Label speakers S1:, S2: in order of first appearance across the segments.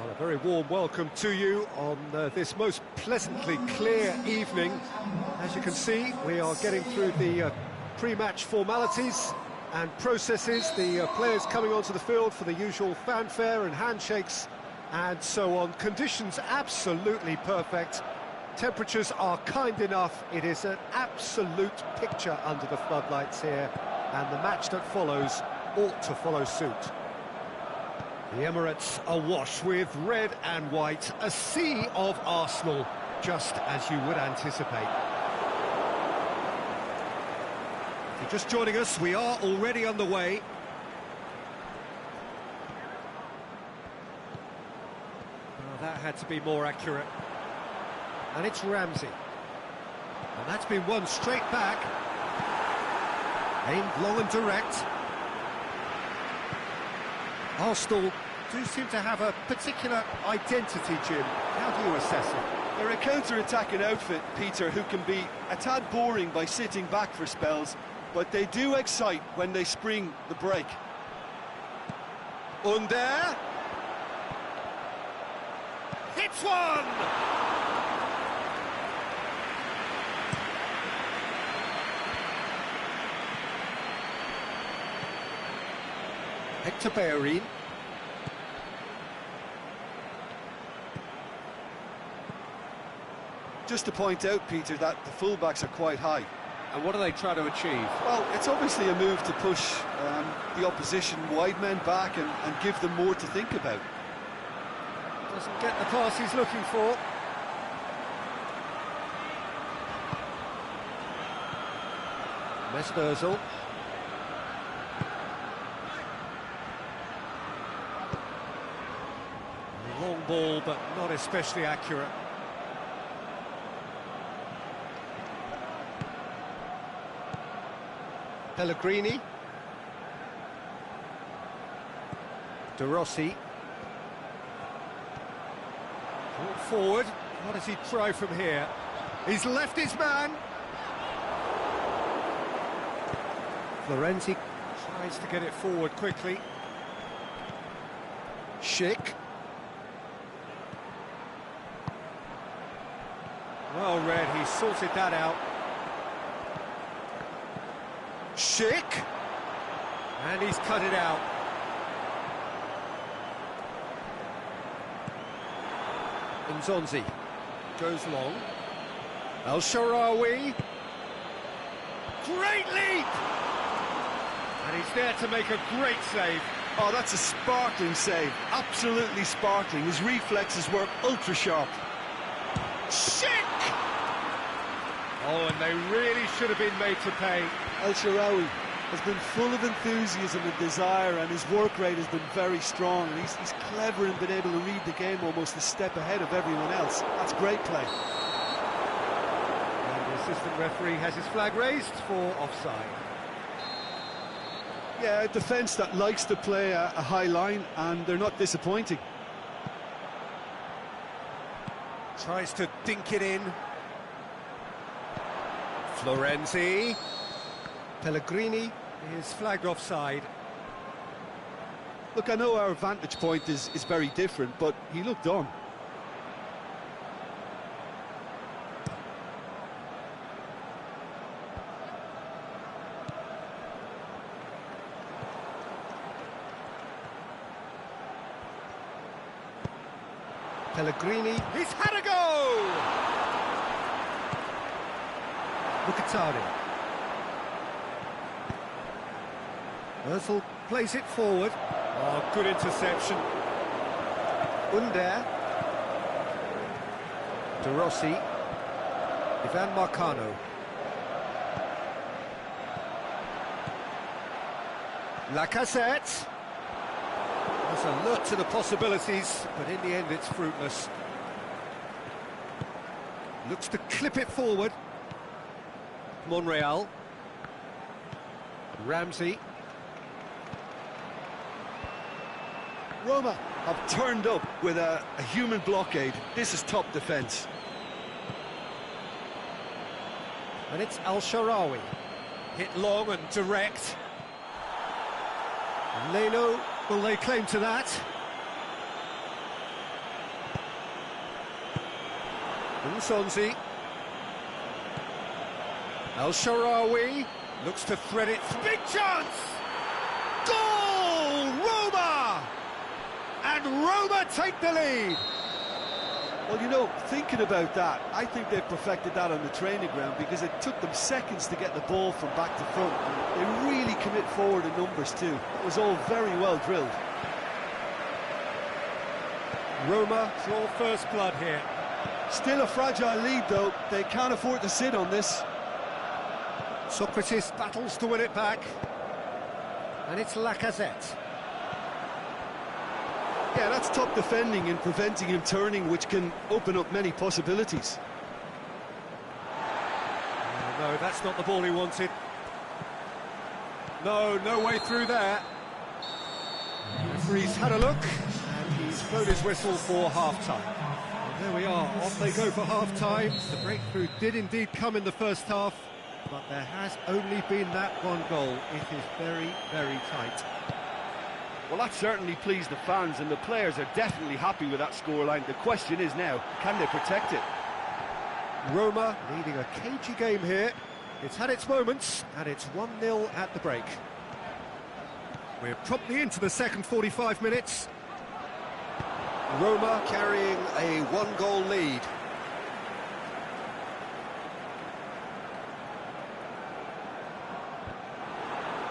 S1: Well, a very warm welcome to you on this most pleasantly clear evening. As you can see, we are getting through the pre-match formalities and processes, the players coming onto the field for the usual fanfare and handshakes and so on. Conditions absolutely perfect. Temperatures are kind enough. It is an absolute picture under the floodlights here, and the match that follows ought to follow suit. The Emirates awash with red and white, a sea of Arsenal, just as you would anticipate. If you're just joining us, we are already underway. Well, that had to be more accurate. And it's Ramsey. And that's been won straight back. Aimed long and direct. Arsenal do seem to have a particular identity, Jim. How do you assess it?
S2: They're a counter-attacking outfit, Peter, who can be a tad boring by sitting back for spells, but they do excite when they spring the break.
S1: Under. Hits one! Hector Bellerin.
S2: Just to point out, Peter, that the fullbacks are quite high.
S1: And what are they trying to achieve?
S2: Well, it's obviously a move to push the opposition wide men back and give them more to think about.
S1: Doesn't get the pass he's looking for. Mesut. Long ball, but not especially accurate. Pellegrini. De Rossi. Brought forward. What does he try from here? He's left his man. Florenzi tries to get it forward quickly. Schick. Well read, he sorted that out. Schick. And he's cut it out. Nzonzi goes long. El Shaarawy. Great leap! And he's there to make a great save.
S2: Oh, that's a sparkling save. Absolutely sparkling. His reflexes were ultra-sharp.
S1: Schick! Oh, and they really should have been made to pay.
S2: El Shaarawy has been full of enthusiasm and desire, and his work rate has been very strong. And he's clever in being able to read the game almost a step ahead of everyone else. That's great play.
S1: And the assistant referee has his flag raised for offside.
S2: Yeah, a defence that likes to play a high line, and they're not disappointing.
S1: Tries to dink it in. Florenzi. Pellegrini is flagged offside.
S2: Look, I know our vantage point is very different, but he looked on.
S1: Pellegrini, he's had a go! Mkhitaryan. Özil plays it forward. Oh, good interception. Under. De Rossi. Ivan Marcano. Lacazette. There's a look to the possibilities, but in the end it's fruitless. Looks to clip it forward. Monreal. Ramsey.
S2: Roma have turned up with a human blockade. This is top defence.
S1: And it's El Shaarawy. Hit long and direct. Leno will lay claim to that. Nsonzi. El Shaarawy looks to thread it. Big chance! Goal! Roma! And Roma take the lead.
S2: Well, you know, thinking about that, I think they've perfected that on the training ground because it took them seconds to get the ball from back to front. And they really commit forward in numbers too. It was all very well drilled.
S1: Roma draw first blood here.
S2: Still a fragile lead though, they can't afford to sit on this.
S1: Socrates battles to win it back. And it's Lacazette.
S2: Yeah, that's top defending and preventing him turning, which can open up many possibilities.
S1: No, that's not the ball he wanted. No way through there. The referee's had a look, and he's blown his whistle for half-time. And there we are, off they go for half-time. The breakthrough did indeed come in the first half, but there has only been that one goal. It is very, very tight.
S2: Well, that certainly pleased the fans, and the players are definitely happy with that scoreline. The question is now, can they protect it?
S1: Roma leading a cagey game here. It's had its moments, and it's 1-0 at the break. We're promptly into the second 45 minutes. Roma carrying a one-goal lead.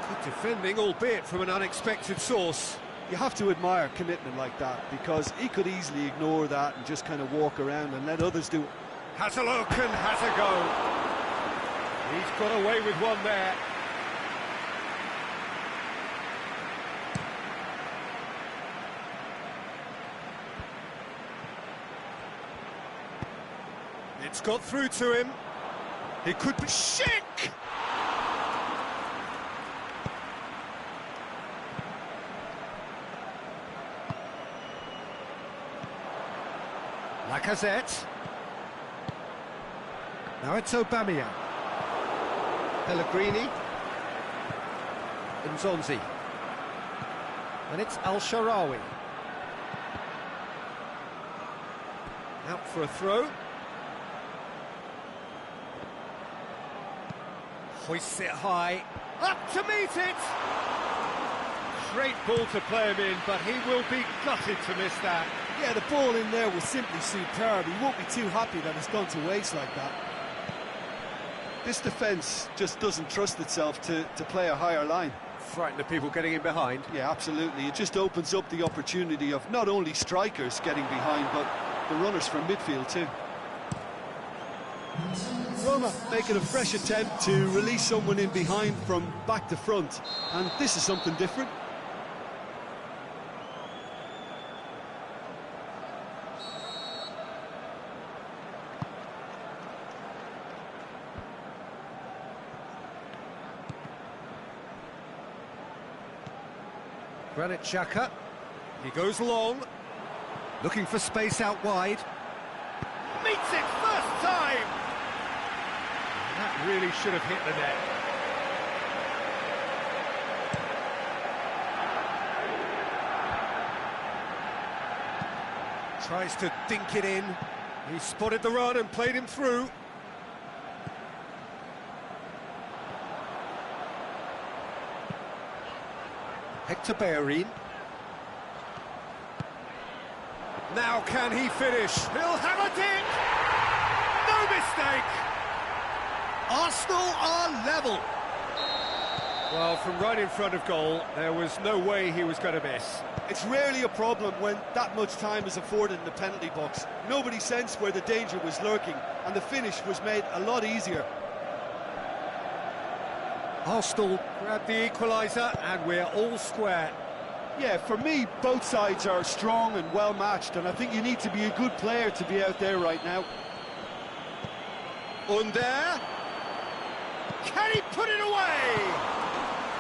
S1: Good defending, albeit from an unexpected source.
S2: You have to admire commitment like that, because he could easily ignore that and just kind of walk around and let others do it.
S1: Has a look and has a go. He's got away with one there. It's got through to him. He could be... Schick! Lacazette. Now it's Aubameyang. Pellegrini. Nzonzi. And it's El Shaarawy. Out for a throw. Hoists it high. Up to meet it! Great ball to play him in, but he will be gutted to miss that.
S2: Yeah, the ball in there was simply superb. He won't be too happy that it's gone to waste like that. This defence just doesn't trust itself to play a higher line.
S1: Frightened of people getting in behind.
S2: Yeah, absolutely. It just opens up the opportunity of not only strikers getting behind, but the runners from midfield too. Roma making a fresh attempt to release someone in behind from back to front, and this is something different.
S1: Granit Xhaka, he goes long, looking for space out wide. Meets it first time! And that really should have hit the net. Tries to dink it in. He spotted the run and played him through. Hector Bellerin. Now can he finish? He'll have a dink! No mistake! Arsenal are level. Well, from right in front of goal, there was no way he was going to miss.
S2: It's rarely a problem when that much time is afforded in the penalty box. Nobody sensed where the danger was lurking, and the finish was made a lot easier.
S1: Arsenal grabbed the equaliser, and we're all square.
S2: Yeah, for me, both sides are strong and well matched, and I think you need to be a good player to be out there right now.
S1: Under. Can he put it away?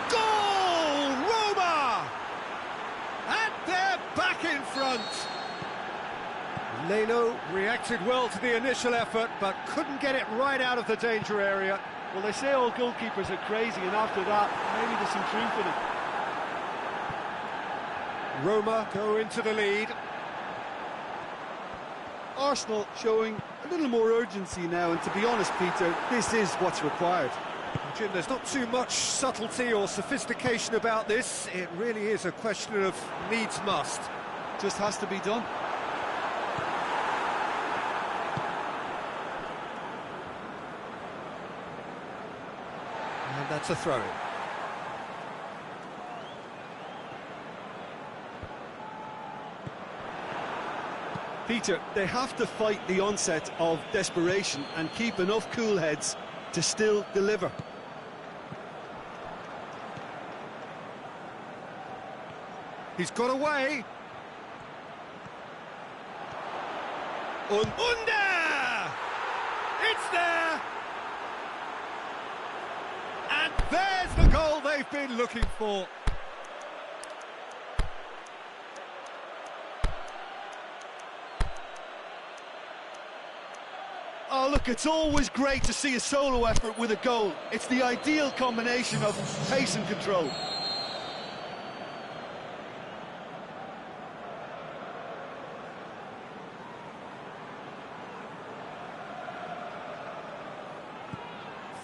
S1: Goal! Roma! And they're back in front. Leno reacted well to the initial effort, but couldn't get it right out of the danger area.
S2: Well, they say all goalkeepers are crazy, and after that, maybe there's some truth in it.
S1: Roma go into the lead.
S2: Arsenal showing A little more urgency now, and to be honest, Peter, this is what's required.
S1: Jim, there's not too much subtlety or sophistication about this. It really is a question of needs must.
S2: Just has to be done.
S1: And that's a throw-in.
S2: Peter, they have to fight the onset of desperation and keep enough cool heads to still deliver.
S1: He's got away. Under! It's there! And there's the goal they've been looking for.
S2: Oh, look, it's always great to see a solo effort with a goal. It's the ideal combination of pace and control.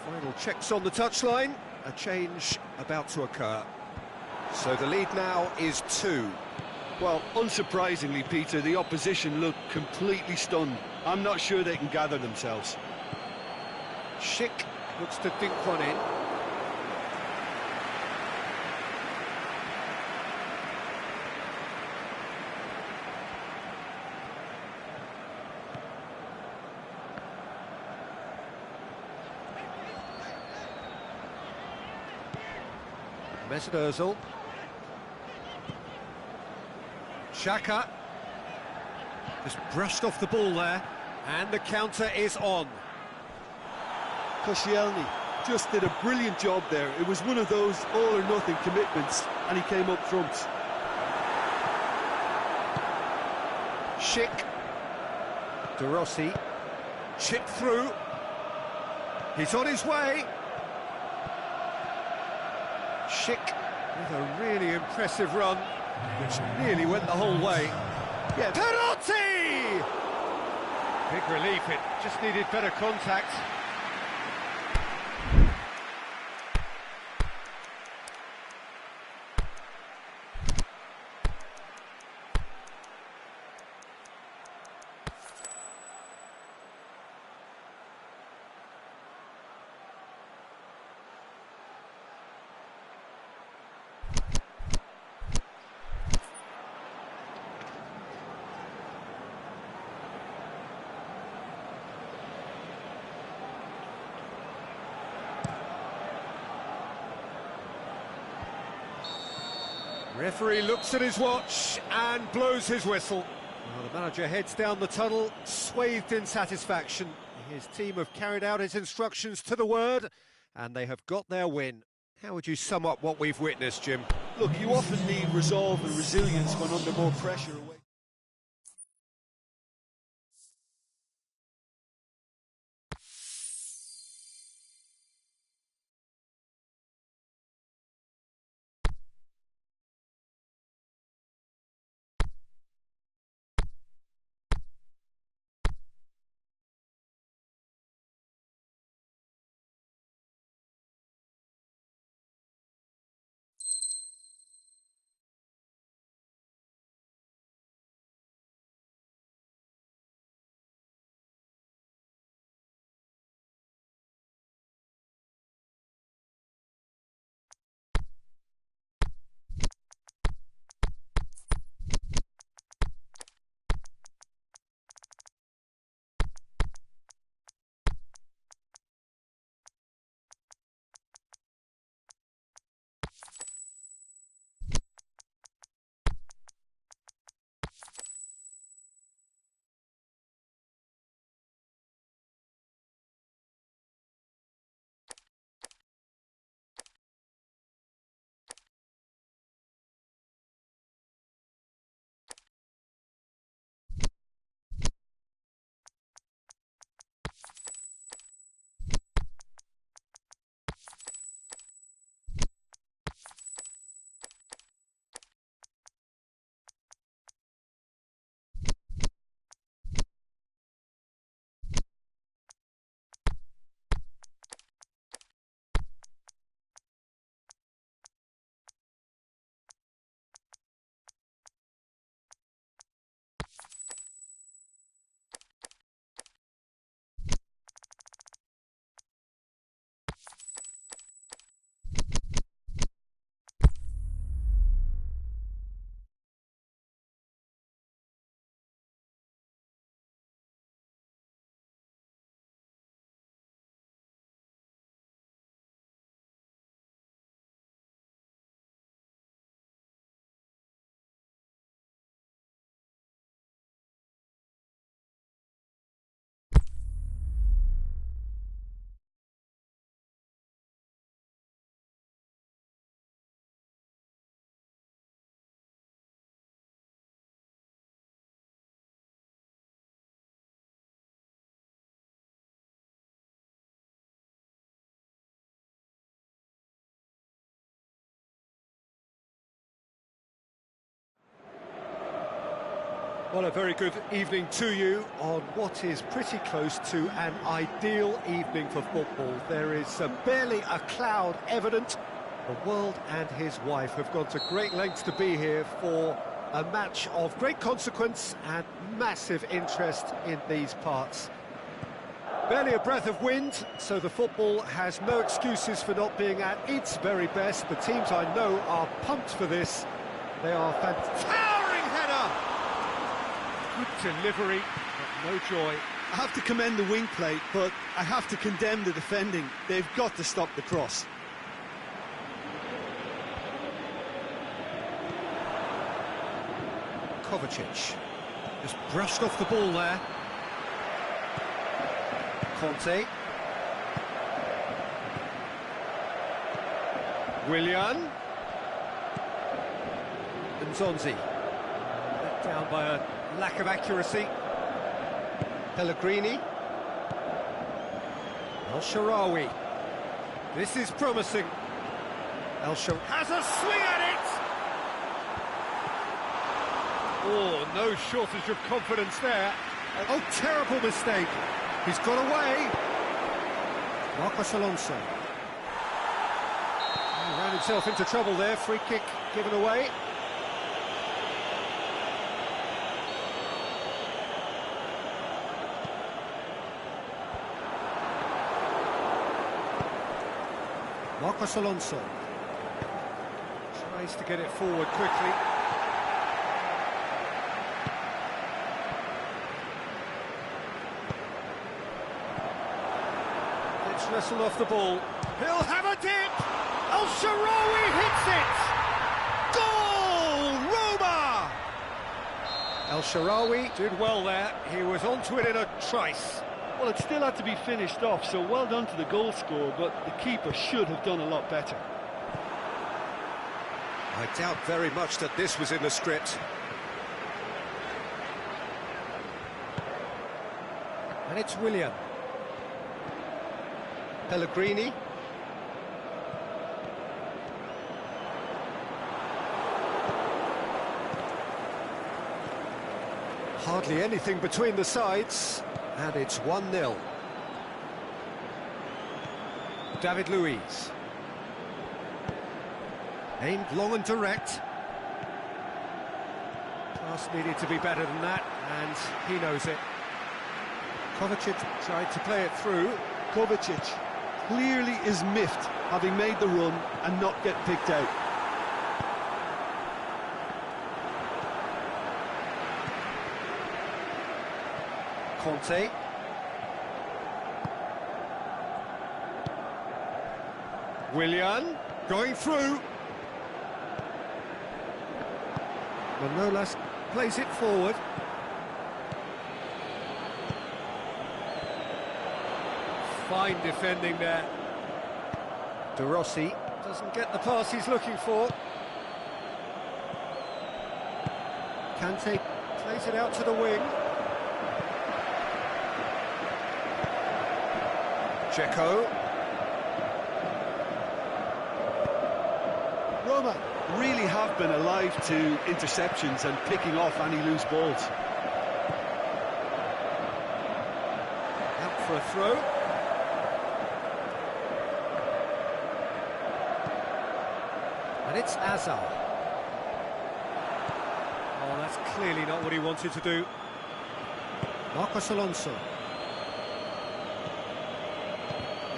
S1: Final checks on the touchline. A change about to occur. So the lead now is 2.
S2: Well, unsurprisingly, Peter, the opposition look completely stunned. I'm not sure they can gather themselves.
S1: Schick looks to dink one in. Mesut Ozil. Xhaka just brushed off the ball there, and the counter is on.
S2: Koscielny just did a brilliant job there. It was one of those all-or-nothing commitments, and he came up trumps.
S1: Schick. De Rossi. Chip through. He's on his way. Schick with a really impressive run, which nearly went the whole way. Yeah, penalty! Big relief, it just needed better contact. Referee looks at his watch and blows his whistle. Well, the manager heads down the tunnel, swathed in satisfaction. His team have carried out his instructions to the word, and they have got their win. How would you sum up what we've witnessed, Jim?
S2: Look, you often need resolve and resilience when under more pressure away.
S1: Well, a very good evening to you on what is pretty close to an ideal evening for football. There is barely a cloud evident. The world and his wife have gone to great lengths to be here for a match of great consequence and massive interest in these parts. Barely a breath of wind, so the football has no excuses for not being at its very best. The teams I know are pumped for this. They are fantastic. Towering header! Good delivery, but no joy.
S2: I have to commend the wing play, but I have to condemn the defending. They've got to stop the cross.
S1: Kovacic just brushed off the ball there. Conte. Willian. And Zonzi. Let down by a lack of accuracy. Pellegrini. El Shaarawy. This is promising. El Shaarawy has a swing at it! Oh, no shortage of confidence there. Oh, terrible mistake. He's got away. Marcos Alonso. He ran himself into trouble there. Free kick given away. Marcos Alonso tries to get it forward quickly. It's wrestled off the ball. He'll have a dip! El Shaarawy hits it! Goal! Roma! El Shaarawy did well there. He was onto it in a trice.
S2: Well, it still had to be finished off, so well done to the goal scorer, but the keeper should have done a lot better.
S1: I doubt very much that this was in the script. And it's Willian. Pellegrini. Hardly anything between the sides. And it's 1-0. David Luiz. Aimed long and direct. Pass needed to be better than that, and he knows it. Kovacic tried to play it through.
S2: Kovacic clearly is miffed, having made the run and not get picked out.
S1: Conte. Willian going through. Manolas plays it forward. Fine defending there. De Rossi doesn't get the pass he's looking for. Kante plays it out to the wing. Dzeko.
S2: Roma really have been alive to interceptions and picking off any loose balls.
S1: Out for a throw. And it's Azar. Oh, that's clearly not what he wanted to do. Marcos Alonso.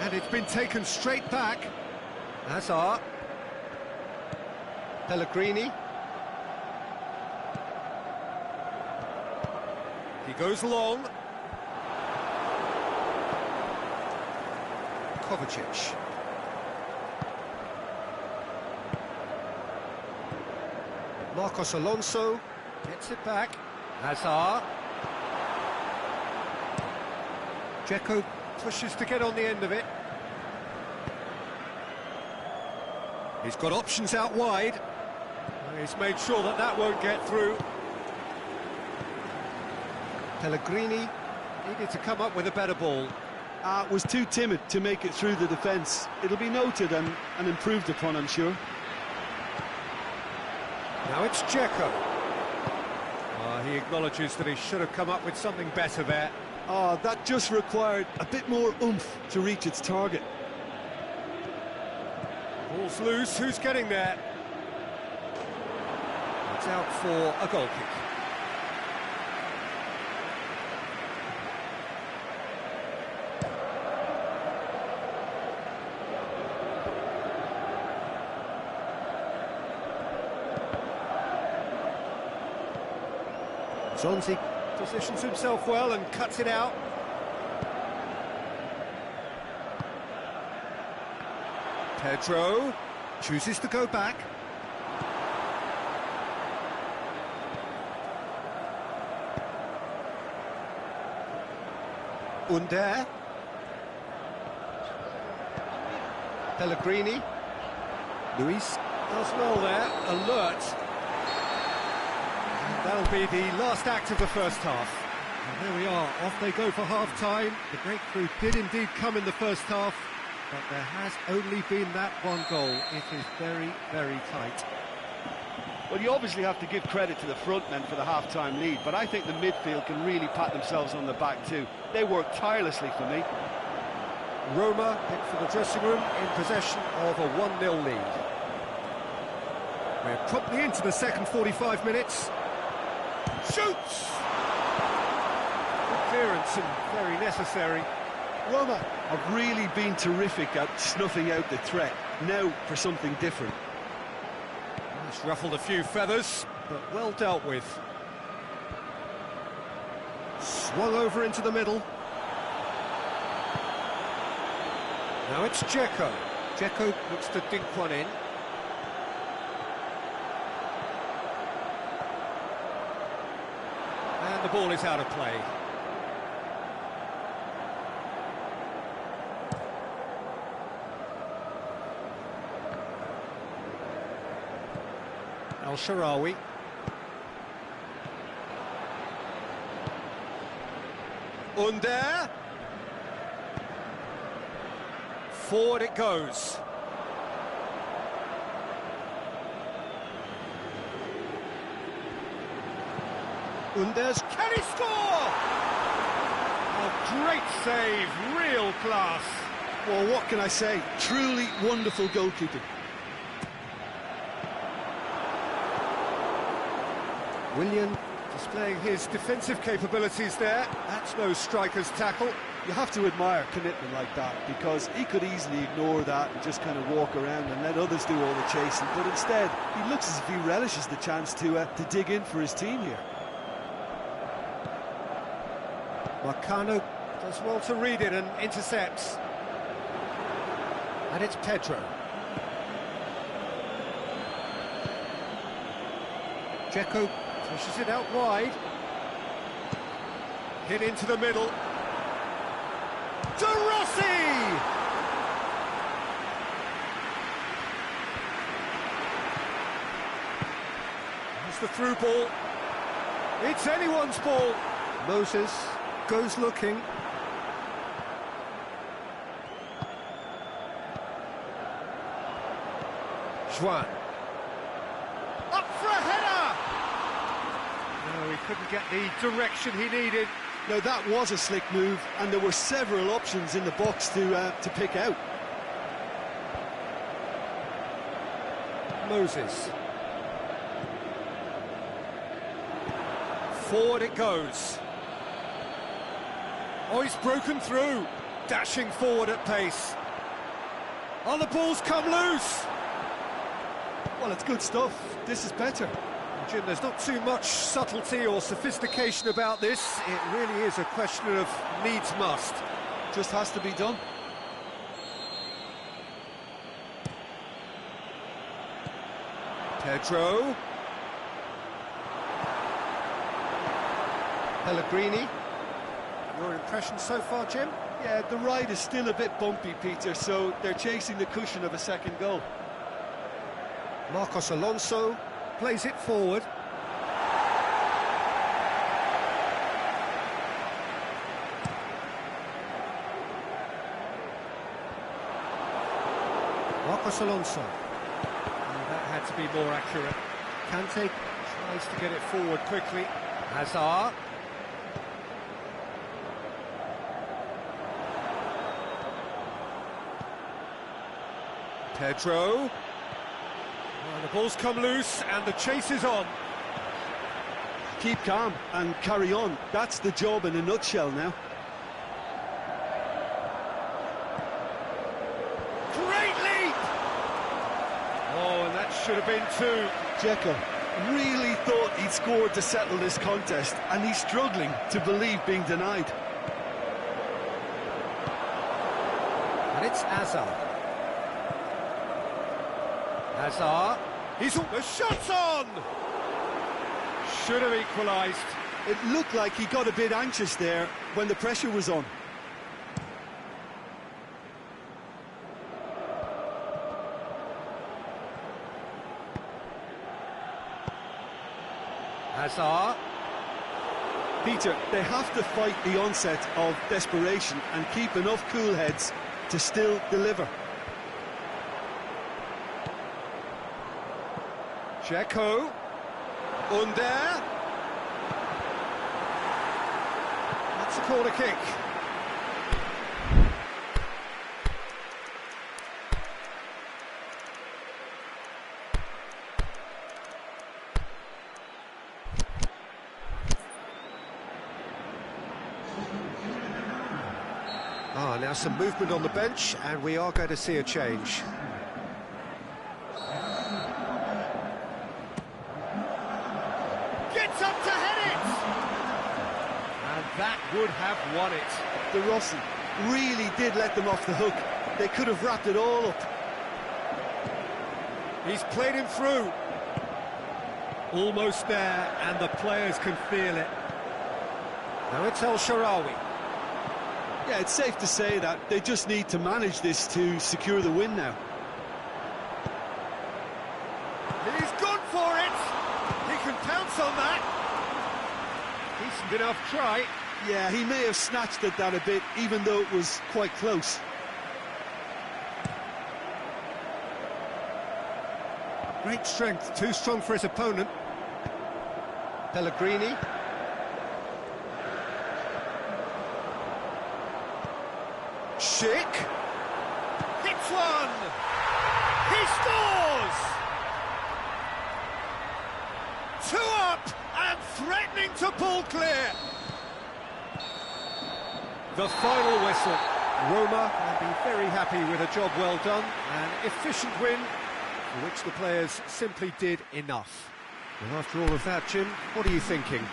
S1: And it's been taken straight back. Azar. Pellegrini. He goes long. Kovacic. Marcos Alonso gets it back. Hazard. Dzeko pushes to get on the end of it. He's got options out wide. He's made sure that that won't get through. Pellegrini needed to come up with a better ball.
S2: Was too timid to make it through the defence. It'll be noted and improved upon, I'm sure.
S1: Now it's Dzeko. he acknowledges that he should have come up with something better there.
S2: Oh, that just required a bit more oomph to reach its target.
S1: Ball's loose, who's getting there? It's out for a goal kick. Zonzi positions himself well and cuts it out. Pedro chooses to go back. Under. Pellegrini. Luis does well there, alert. That'll be the last act of the first half. And there we are, off they go for half-time. The breakthrough did indeed come in the first half, but there has only been that one goal. It is very, very tight.
S2: Well, you obviously have to give credit to the front men for the half-time lead, but I think the midfield can really pat themselves on the back too. They work tirelessly for me.
S1: Roma head for the dressing room in possession of a 1-0 lead. We're promptly into the second 45 minutes. Shoots! Good clearance and very necessary.
S2: Roma have really been terrific at snuffing out the threat. Now for something different.
S1: It's ruffled a few feathers, but well dealt with. Swung over into the middle. Now it's Dzeko. Dzeko looks to dink one in. And the ball is out of play. Al-Sharawi. Under. Forward it goes. Under's, can he score? A great save, real class.
S2: Well, what can I say? Truly wonderful goalkeeping.
S1: Willian displaying his defensive capabilities there. That's no striker's tackle.
S2: You have to admire commitment like that, because he could easily ignore that and just kind of walk around and let others do all the chasing, but instead he looks as if he relishes the chance to dig in for his team here.
S1: Marcano does well to read it and intercepts. And it's Pedro. Dzeko pushes it out wide. Hit into the middle. De Rossi! It's the through ball. It's anyone's ball. Moses goes looking. Juan. Up for a header! No, he couldn't get the direction he needed.
S2: Now that was a slick move, and there were several options in the box to pick out.
S1: Moses. Forward it goes. Oh, he's broken through. Dashing forward at pace. Oh, the ball's come loose.
S2: Well, it's good stuff. This is better.
S1: Jim, there's not too much subtlety or sophistication about this. It really is a question of needs must.
S2: Just has to be done.
S1: Pedro. Pellegrini. Your impression so far, Jim?
S2: Yeah, the ride is still a bit bumpy, Peter, so they're chasing the cushion of a second goal.
S1: Marcos Alonso plays it forward. Marcos Alonso. And that had to be more accurate. Kante tries to get it forward quickly. Hazard. Pedro. Well, the ball's come loose and the chase is on.
S2: Keep calm and carry on. That's the job in a nutshell now.
S1: Great leap! Oh, and that should have been two.
S2: Dzeko really thought he'd scored to settle this contest, and he's struggling to believe being denied.
S1: And it's Hazard. Hazard. He's the shot's on! Should have equalised.
S2: It looked like he got a bit anxious there when the pressure was on.
S1: Hazard.
S2: Peter, they have to fight the onset of desperation and keep enough cool heads to still deliver.
S1: Dzeko. Under. That's a corner kick. Now some movement on the bench, and we are going to see a change. Gets up to head it! And that would have won it.
S2: The Rossi really did let them off the hook. They could have wrapped it all up.
S1: He's played him through. Almost there, and the players can feel it. Now it's El Shaarawy.
S2: Yeah, it's safe to say that they just need to manage this to secure the win now.
S1: He's gone for it! He can pounce on that! Decent enough try.
S2: Yeah, he may have snatched at that a bit, even though it was quite close.
S1: Great strength, too strong for his opponent. Pellegrini. Schick. Hits one! He scores! 2 up and threatening to pull clear. The final whistle. Roma will be very happy with a job well done. An efficient win for which the players simply did enough. Well, after all of that, Jim, what are you thinking?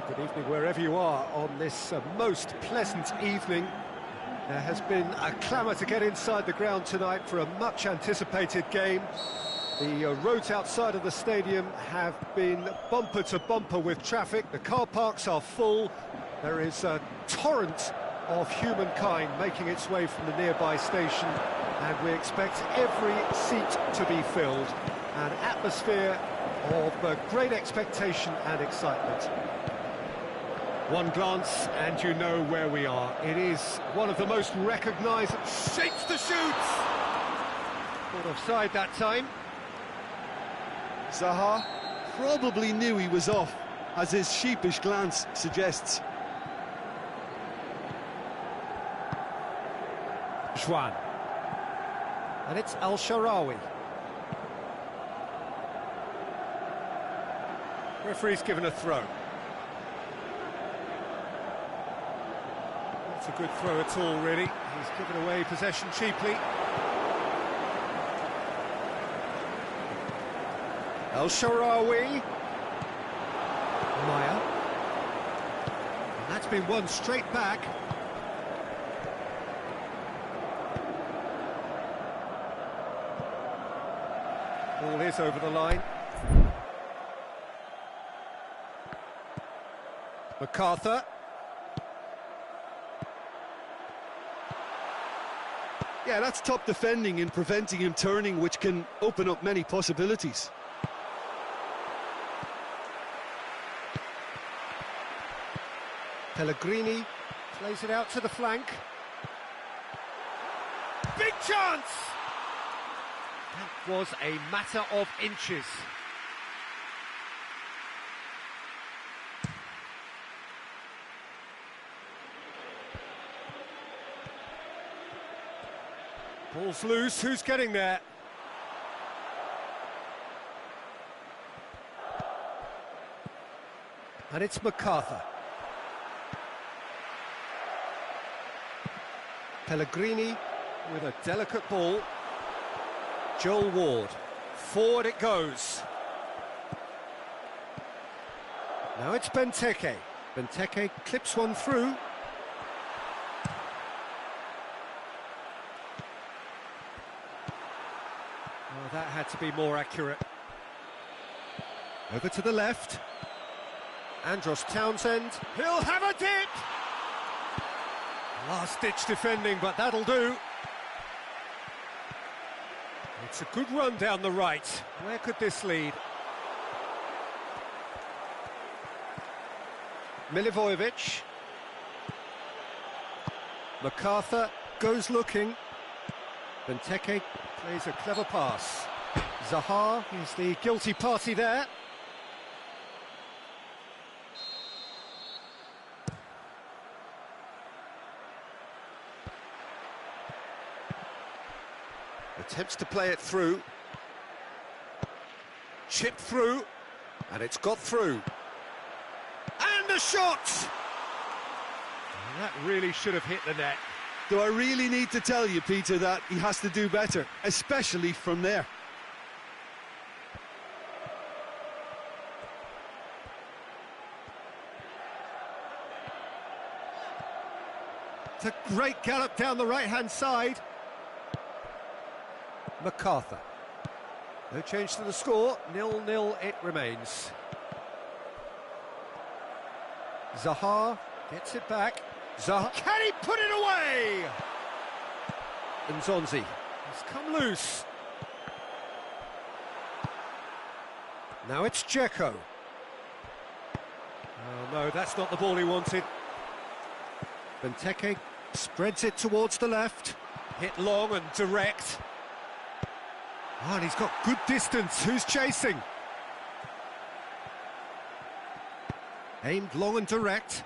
S1: Good evening wherever you are on this most pleasant evening. There has been a clamour to get inside the ground tonight for a much anticipated game. The roads outside of the stadium have been bumper to bumper with traffic. The car parks are full. There is a torrent of humankind making its way from the nearby station, and we expect every seat to be filled. An atmosphere of great expectation and excitement. One glance and you know where we are. It is one of the most recognised. Shapes to shoot! Caught offside that time.
S2: Zaha probably knew he was off, as his sheepish glance suggests.
S1: Juan. And it's Al-Sharawi. Referee's given a throw. Not a good throw at all, really. He's given away possession cheaply. Al-Sharawi. Maya. And that's been won straight back. Ball is over the line. MacArthur.
S2: Yeah, that's top defending and preventing him turning, which can open up many possibilities.
S1: Pellegrini plays it out to the flank. Big chance! That was a matter of inches. Ball's loose, who's getting there? And it's MacArthur. Pellegrini with a delicate ball. Joel Ward. Forward it goes. Now it's Benteke. Benteke clips one through. Oh, that had to be more accurate. Over to the left. Andros Townsend. He'll have a dip! Last-ditch defending, but that'll do. It's a good run down the right. Where could this lead? Milivojevic. MacArthur goes looking. Benteke plays a clever pass. Zaha is the guilty party there. Attempts to play it through. Chip through. And it's got through. And the shot! That really should have hit the net.
S2: Do I really need to tell you, Peter, that he has to do better, especially from there?
S1: It's a great gallop down the right-hand side. MacArthur. No change to the score, 0-0 it remains. Zaha gets it back. Zaha, can he put it away? Nzonzi has come loose. Now it's Dzeko. Oh no, that's not the ball he wanted. Benteke spreads it towards the left. Hit long and direct. Oh, and he's got good distance. Who's chasing? Aimed long and direct.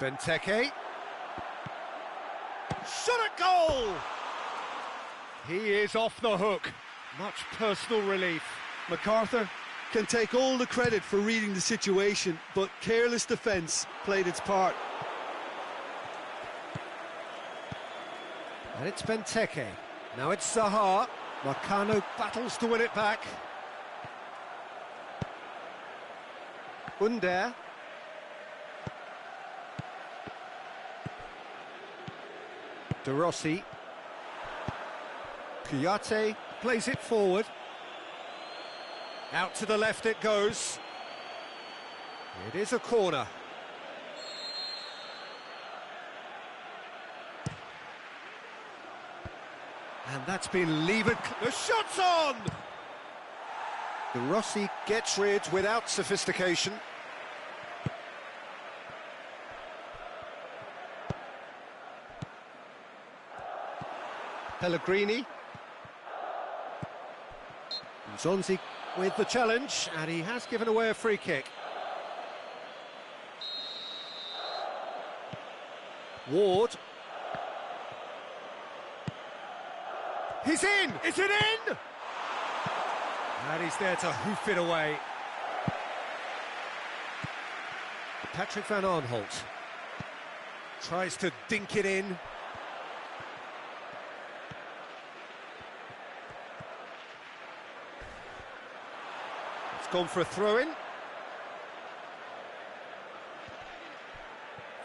S1: Benteke. Shot at goal! He is off the hook. Much personal relief.
S2: MacArthur can take all the credit for reading the situation, but careless defence played its part.
S1: And it's Benteke. Now it's Zaha. Marcano battles to win it back. Under. De Rossi. Kouyaté plays it forward. Out to the left it goes. It is a corner. And that's been levered. The shot's on! The Rossi gets rid without sophistication. Pellegrini. Zonzi with the challenge, and he has given away a free kick. Ward. He's in! Is it in? And he's there to hoof it away. Patrick van Aanholt tries to dink it in. It's gone for a throw-in.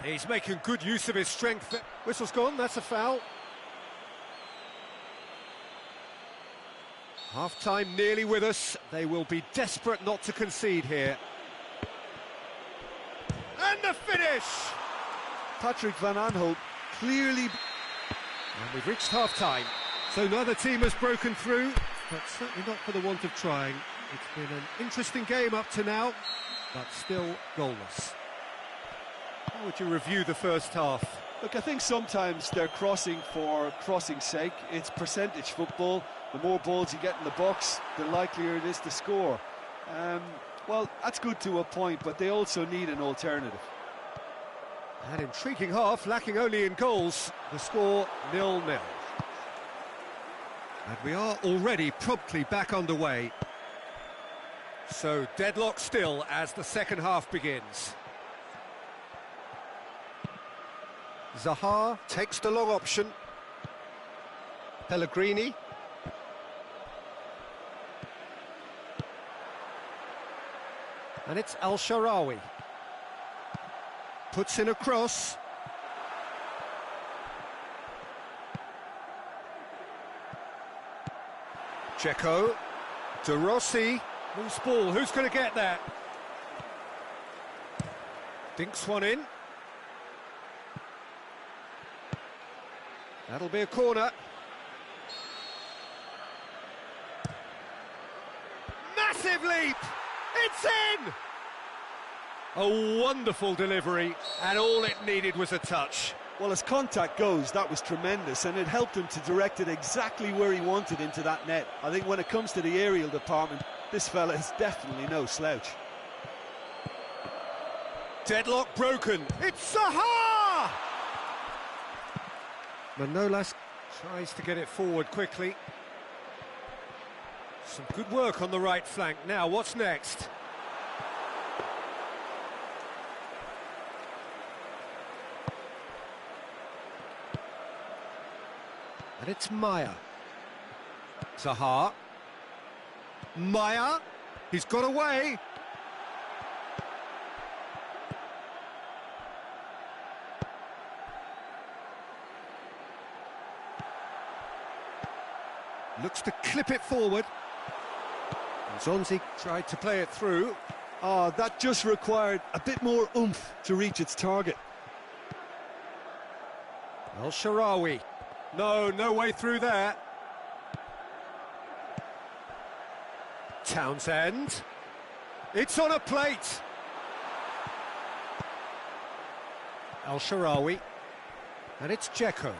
S1: He's making good use of his strength. Whistle's gone, that's a foul. Half-time nearly with us. They will be desperate not to concede here. And the finish!
S2: Patrick van Aanholt clearly...
S1: And we've reached half-time. So neither team has broken through, but certainly not for the want of trying. It's been an interesting game up to now, but still goalless. How would you review the first half?
S2: Look, I think sometimes they're crossing for crossing's sake. It's percentage football. The more balls you get in the box, the likelier it is to score. Well, that's good to a point, but they also need an alternative.
S1: An intriguing half, lacking only in goals. The score 0-0. And we are already promptly back underway. So deadlock still as the second half begins. Zaha takes the long option. Pellegrini. And it's Al-Sharawi. Puts in a cross. Dzeko. De Rossi. Loose ball, who's going to get that? Dinks one in. That'll be a corner. Massive leap! It's in! A wonderful delivery, and all it needed was a touch.
S2: Well, as contact goes, that was tremendous, and it helped him to direct it exactly where he wanted into that net. I think when it comes to the aerial department, this fella is definitely no slouch.
S1: Deadlock broken. It's Zaha! Manolas tries to get it forward quickly. Some good work on the right flank. Now, what's next? And it's Maya. Zaha. Maya. He's got away. Looks to clip it forward. Zonzi tried to play it through.
S2: Oh, that just required a bit more oomph to reach its target.
S1: Al-Sharawi. No way through there. Townsend. It's on a plate. Al-Sharawi. And it's Dzeko.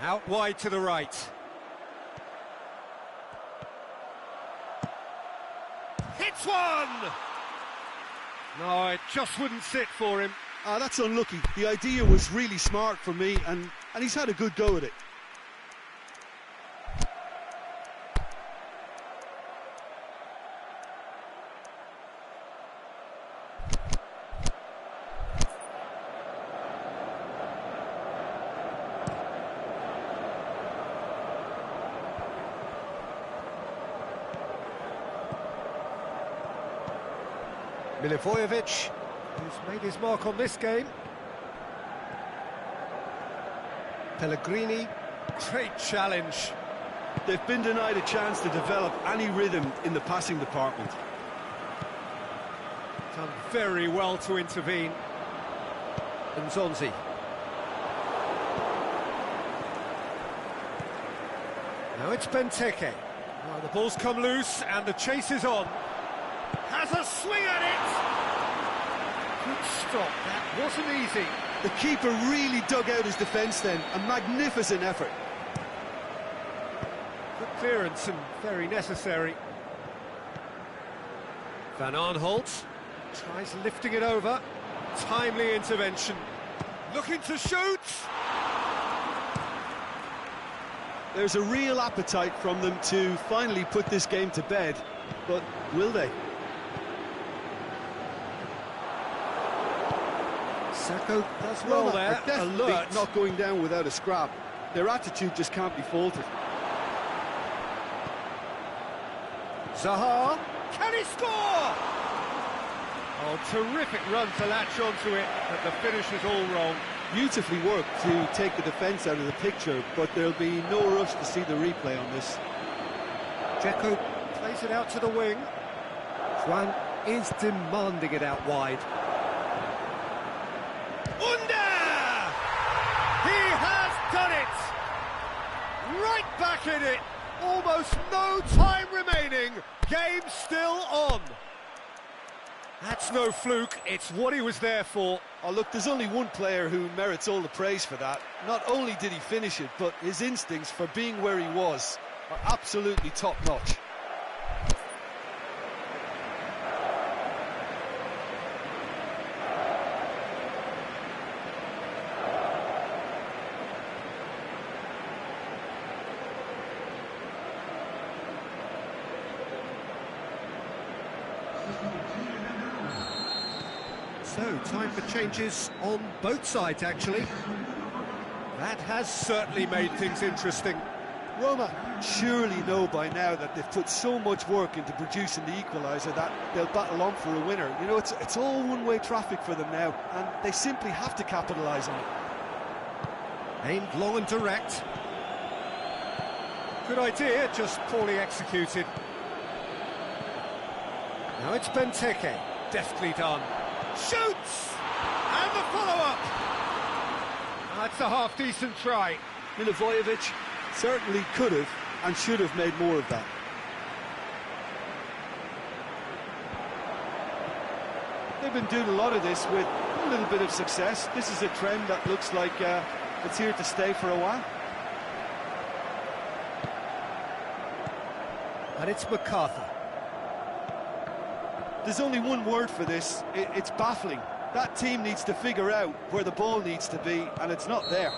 S1: Out wide to the right. Hits one! No, it just wouldn't sit for him.
S2: That's unlucky. The idea was really smart for me, and he's had a good go at it.
S1: Milivojevic, who's made his mark on this game. Pellegrini, great challenge.
S2: They've been denied a chance to develop any rhythm in the passing department.
S1: Done very well to intervene. And Zonzi. Now it's Benteke. Oh, the ball's come loose and the chase is on. Has a swing at it! Good stop, that wasn't easy.
S2: The keeper really dug out his defence then, a magnificent effort.
S1: Good clearance and very necessary. Van Aanholt tries lifting it over. Timely intervention. Looking to shoot!
S2: There's a real appetite from them to finally put this game to bed, but will they?
S1: Sacco does well there.
S2: Are definitely
S1: Alert.
S2: not going down without a scrap. Their attitude just can't be faulted.
S1: Zaha, can he score? Oh, terrific run to latch onto it, but the finish is all wrong.
S2: Beautifully worked to take the defence out of the picture, but there'll be no rush to see the replay on this.
S1: Dzeko plays it out to the wing. Juan is demanding it out wide. Under! He has done it! Right back in it! Almost no time remaining. Game still on. That's no fluke, it's what he was there for.
S2: Oh, look, there's only one player who merits all the praise for that. Not only did he finish it, but his instincts for being where he was are absolutely top-notch.
S1: So, time for changes on both sides, actually. That has certainly made things interesting.
S2: Roma surely know by now that they've put so much work into producing the equaliser that they'll battle on for a winner. You know, it's all one-way traffic for them now, and they simply have to capitalise on it.
S1: Aimed long and direct. Good idea, just poorly executed. Now it's Benteke, deftly done. Shoots! And the follow-up! That's a half-decent try.
S2: Milivojevic certainly could have and should have made more of that. They've been doing a lot of this with a little bit of success. This is a trend that looks like it's here to stay for a while.
S1: And it's MacArthur.
S2: There's only one word for this, it's baffling. That team needs to figure out where the ball needs to be, and it's not there.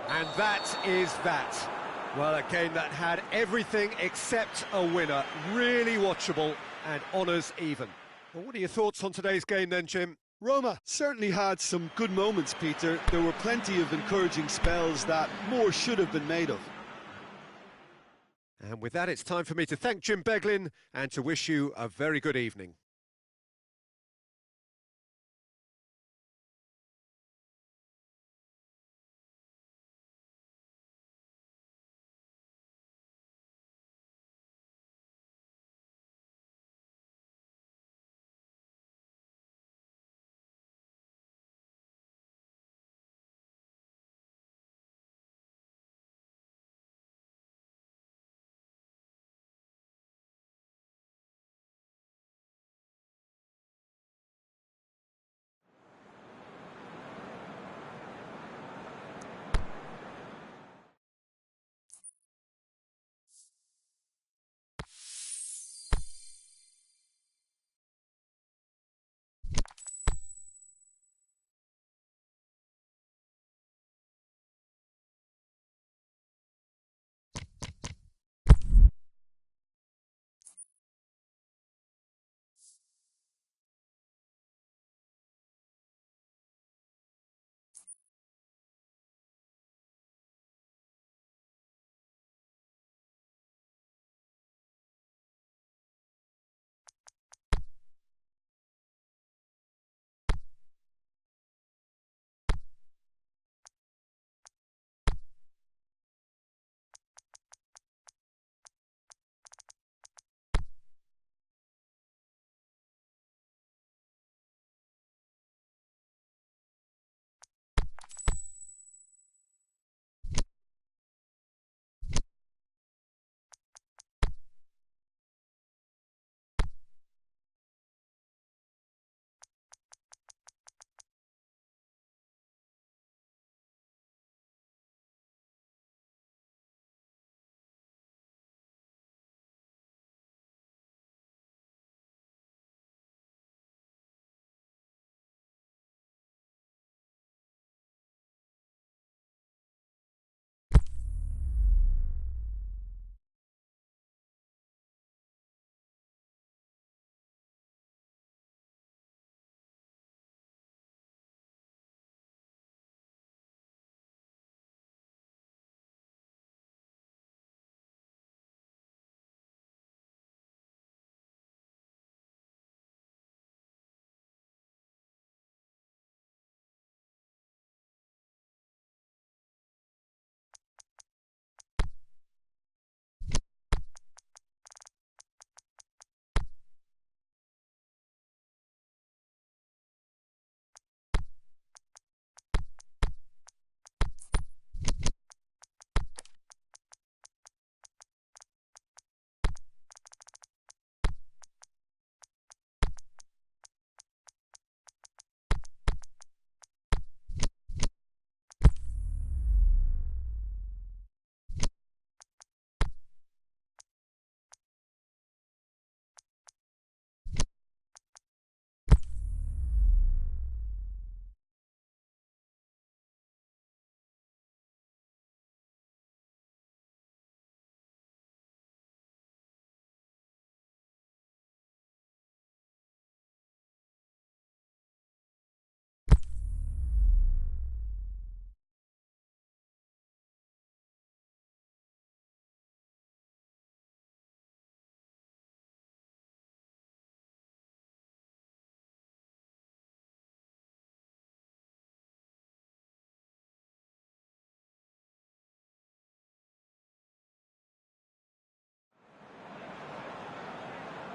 S1: And that is that. Well, a game that had everything except a winner. Really watchable and honours even. Well, what are your thoughts on today's game then, Jim?
S2: Roma certainly had some good moments, Peter. There were plenty of encouraging spells that more should have been made of.
S1: And with that, it's time for me to thank Jim Beglin and to wish you a very good evening.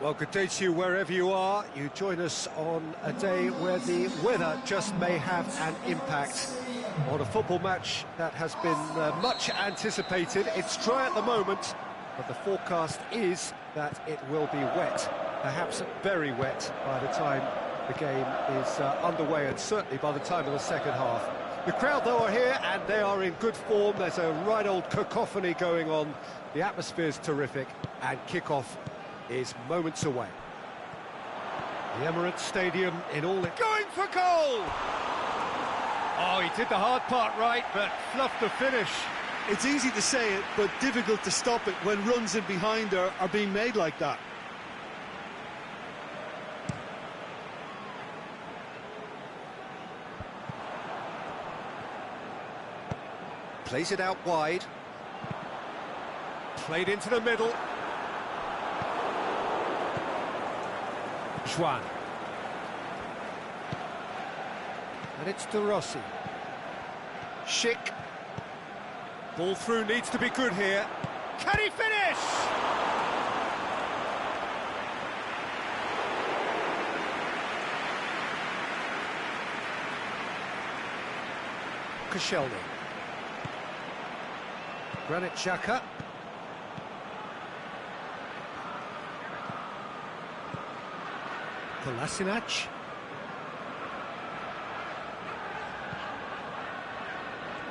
S1: Well, good day to you wherever you are. You join us on a day where the weather just may have an impact on a football match that has been much anticipated. It's dry at the moment, but the forecast is that it will be wet, perhaps very wet by the time the game is underway, and certainly by the time of the second half. The crowd, though, are here, and they are in good form. There's a right old cacophony going on. The atmosphere's terrific, and kick-off is moments away. The Emirates Stadium in all it... Going for goal! Oh, he did the hard part right, but fluffed the finish.
S2: It's easy to say it, but difficult to stop it when runs in behind are being made like that.
S1: Plays it out wide. Played into the middle. Juan. And it's De Rossi. Schick. Ball through needs to be good here. Can he finish? Koscielny. Granit Xhaka. Kolasinac.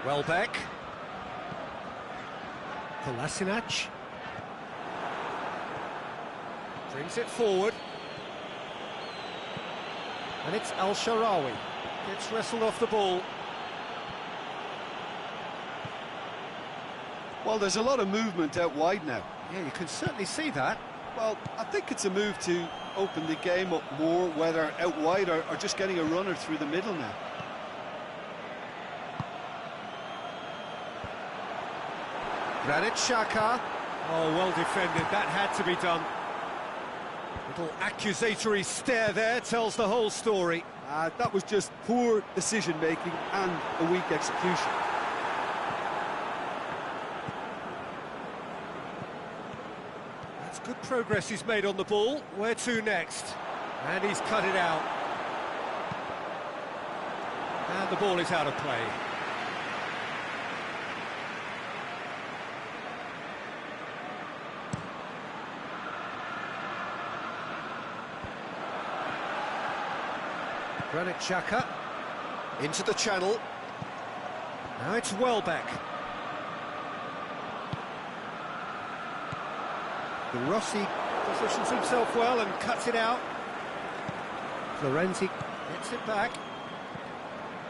S1: Welbeck. Kolasinac. Brings it forward. And it's Al-Sharawi. Gets wrestled off the ball.
S2: Well, there's a lot of movement out wide now.
S1: Yeah, you can certainly see that.
S2: Well, I think it's a move to open the game up more, whether out wide or just getting a runner through the middle now.
S1: Granit Xhaka. Oh, well defended. That had to be done. Little accusatory stare there tells the whole story.
S2: That was just poor decision-making and a weak execution.
S1: That's good progress he's made on the ball. Where to next? And he's cut it out. And the ball is out of play. Granit Xhaka into the channel. Now it's Welbeck. De Rossi positions himself well and cuts it out. Florenzi gets it back.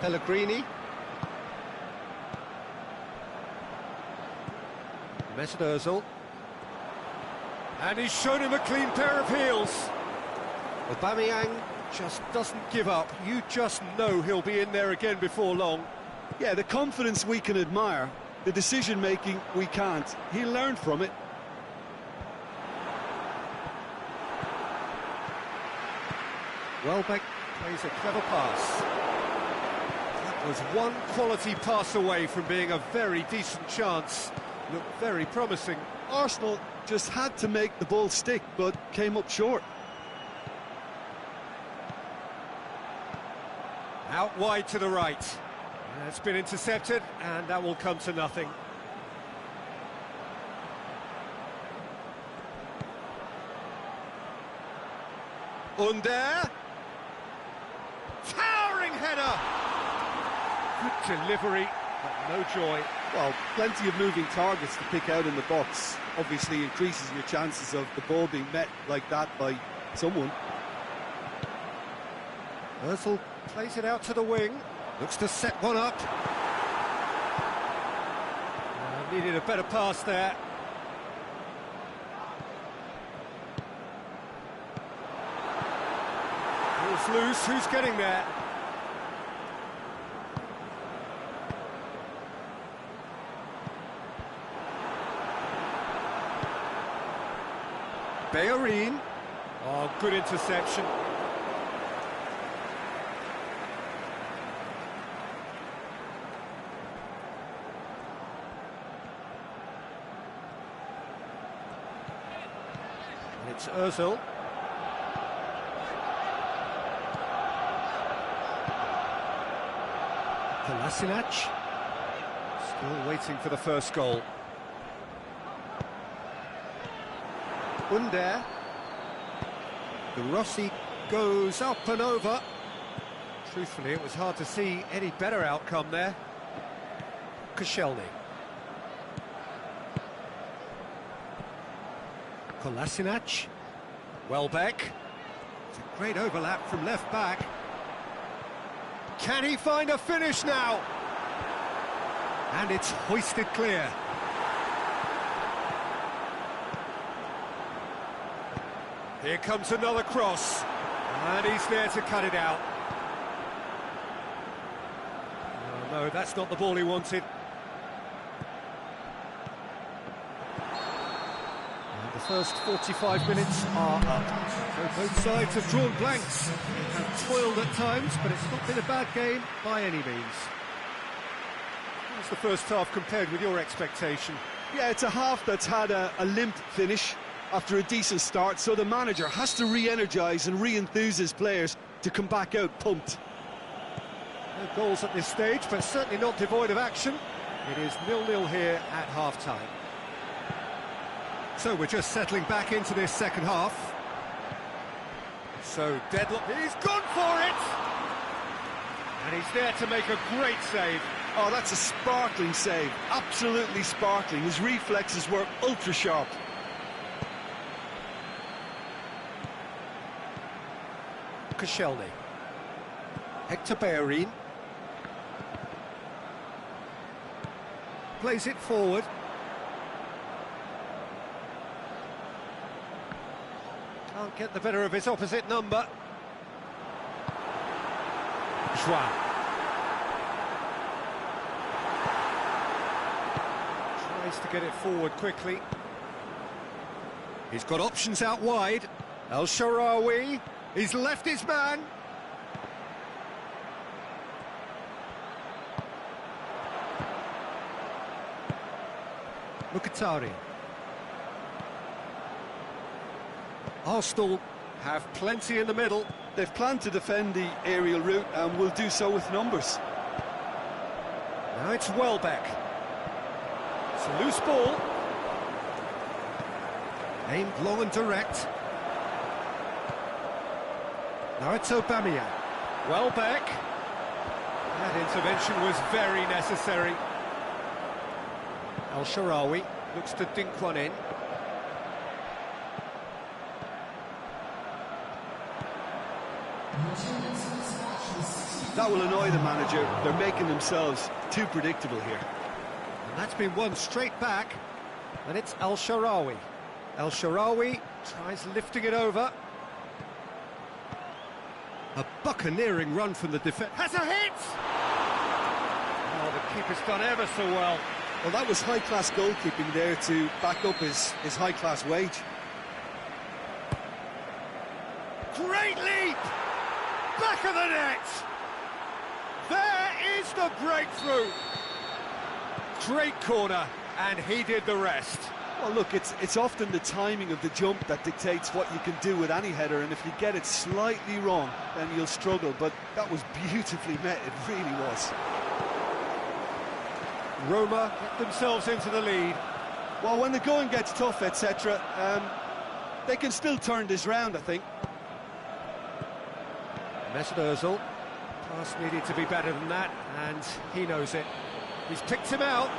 S1: Pellegrini. Mesut Ozil. And he's shown him a clean pair of heels. Aubameyang just doesn't give up. You just know he'll be in there again before long.
S2: Yeah, the confidence we can admire, the decision-making we can't. He learned from it.
S1: Welbeck plays a clever pass. That was one quality pass away from being a very decent chance. Looked very promising.
S2: Arsenal just had to make the ball stick, but came up short.
S1: Out wide to the right. It's been intercepted, and that will come to nothing. Under. Towering header! Good delivery, but no joy.
S2: Well, plenty of moving targets to pick out in the box. Obviously increases your chances of the ball being met like that by someone.
S1: Ozil plays it out to the wing. Looks to set one up. Needed a better pass there. Ball's loose. Who's getting there? Bellerin. Oh, good interception. It's Ozil. Kolasinac. Still waiting for the first goal. Under. The Rossi goes up and over. Truthfully, it was hard to see any better outcome there. Koscielny. Kolasinac. Welbeck. It's a great overlap from left back. Can he find a finish now? And it's hoisted clear. Here comes another cross. And he's there to cut it out. Oh, no, that's not the ball he wanted. And the first 45 minutes are up. So both sides have drawn blanks. They have toiled at times, but it's not been a bad game by any means. How's the first half compared with your expectation?
S2: Yeah, it's a half that's had a limp finish after a decent start, so the manager has to re-energise and re-enthuse his players to come back out pumped.
S1: No goals at this stage, but certainly not devoid of action. It is 0-0 here at half-time. So we're just settling back into this second half. So deadlock, he's gone for it! And he's there to make a great save.
S2: Oh, that's a sparkling save, absolutely sparkling. His reflexes were ultra-sharp.
S1: Koscielny. Hector Bellerin. Plays it forward. Can't get the better of his opposite number. Joao. Tries to get it forward quickly. He's got options out wide. El Shaarawy. He's left his man. Mkhitaryan. Arsenal have plenty in the middle.
S2: They've planned to defend the aerial route and will do so with numbers.
S1: Now it's Welbeck. It's a loose ball. Aimed long and direct. Now it's Aubameyang. Welbeck. That intervention was very necessary. El Shaarawy looks to dink one in.
S2: That will annoy the manager. They're making themselves too predictable here.
S1: And that's been won straight back. And it's El Shaarawy. El Shaarawy tries lifting it over. A buccaneering run from the defence. Has a hit! Oh, the keeper's done ever so well.
S2: Well, that was high-class goalkeeping there to back up his high-class wage.
S1: Great leap! Back of the net! There is the breakthrough! Great corner, and he did the rest.
S2: Well, look, it's often the timing of the jump that dictates what you can do with any header, and if you get it slightly wrong, then you'll struggle, but that was beautifully met, it really was.
S1: Roma get themselves into the lead.
S2: Well, when the going gets tough, etc., they can still turn this round, I think.
S1: Mesut Ozil. Pass needed to be better than that, and he knows it. He's picked him out.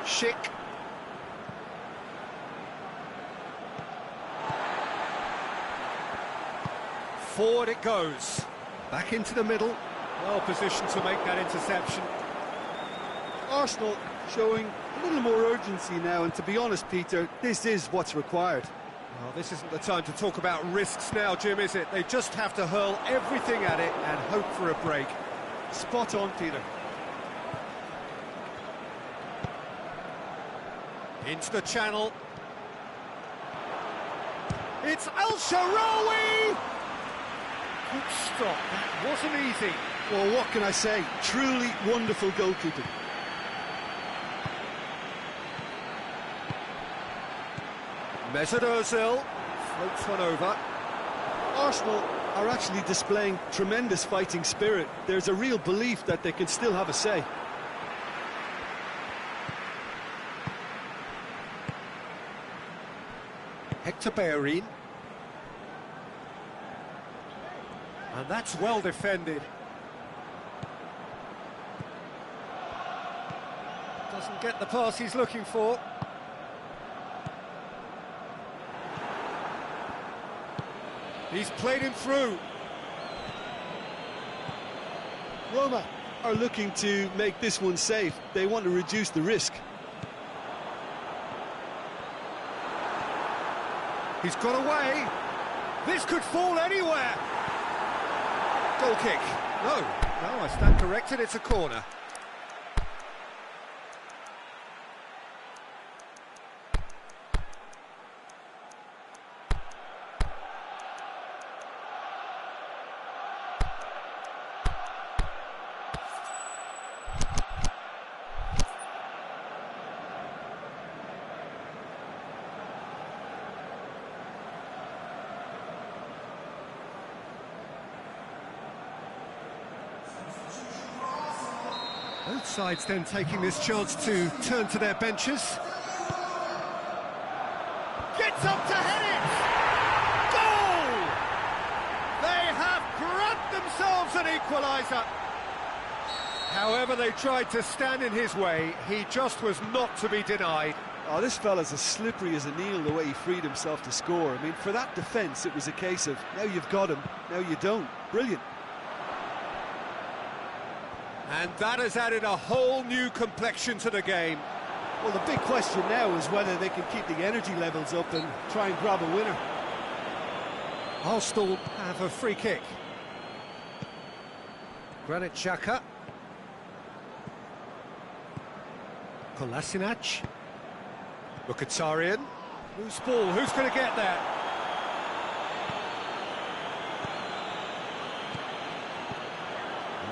S1: Schick. Forward it goes. Back into the middle. Well positioned to make that interception.
S2: Arsenal showing a little more urgency now, and to be honest, Peter, this is what's required.
S1: Well, this isn't the time to talk about risks now, Jim, is it? They just have to hurl everything at it and hope for a break.
S2: Spot on, Peter.
S1: Into the channel. It's El Shaarawy! Good stop, that wasn't easy.
S2: Well, what can I say? Truly wonderful goalkeeping.
S1: Mesut Ozil floats one over.
S2: Arsenal are actually displaying tremendous fighting spirit. There's a real belief that they can still have a say.
S1: Hector Bellerin. And that's well defended. Doesn't get the pass he's looking for. He's played him through.
S2: Roma are looking to make this one safe. They want to reduce the risk.
S1: He's got away. This could fall anywhere. Goal kick. No, I stand corrected, it's a corner. Both sides then taking this chance to turn to their benches. Gets up to head it! Goal! They have grabbed themselves an equaliser. However, they tried to stand in his way. He just was not to be denied.
S2: Oh, this fella's as slippery as an eel the way he freed himself to score. I mean, for that defence, it was a case of, now you've got him, now you don't. Brilliant.
S1: And that has added a whole new complexion to the game.
S2: Well, the big question now is whether they can keep the energy levels up and try and grab a winner.
S1: Arsenal have a free kick. Granit Xhaka. Kolasinac. Mkhitaryan. Loose ball, who's going to get there?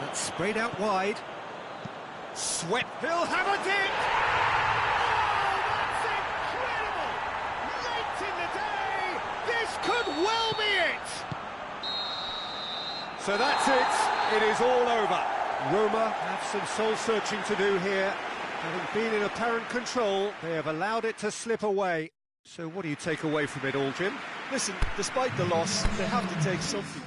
S1: That's sprayed out wide. Swept. He'll have a dig! Oh, that's incredible! Late in the day, this could well be it! So that's it. It is all over. Roma have some soul-searching to do here. Having been in apparent control, they have allowed it to slip away. So what do you take away from it all, Jim?
S2: Listen, despite the loss, they have to take something.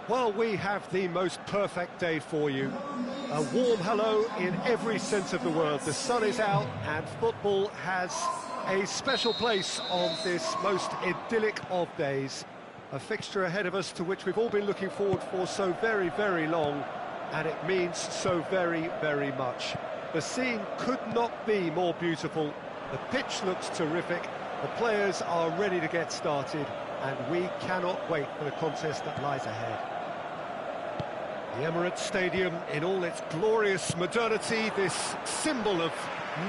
S1: Well, we have the most perfect day for you. A warm hello in every sense of the word. The sun is out and football has a special place on this most idyllic of days. A fixture ahead of us to which we've all been looking forward for so very, very long, and it means so very, very much. The scene could not be more beautiful. The pitch looks terrific. The players are ready to get started, and we cannot wait for the contest that lies ahead. The Emirates Stadium in all its glorious modernity, this symbol of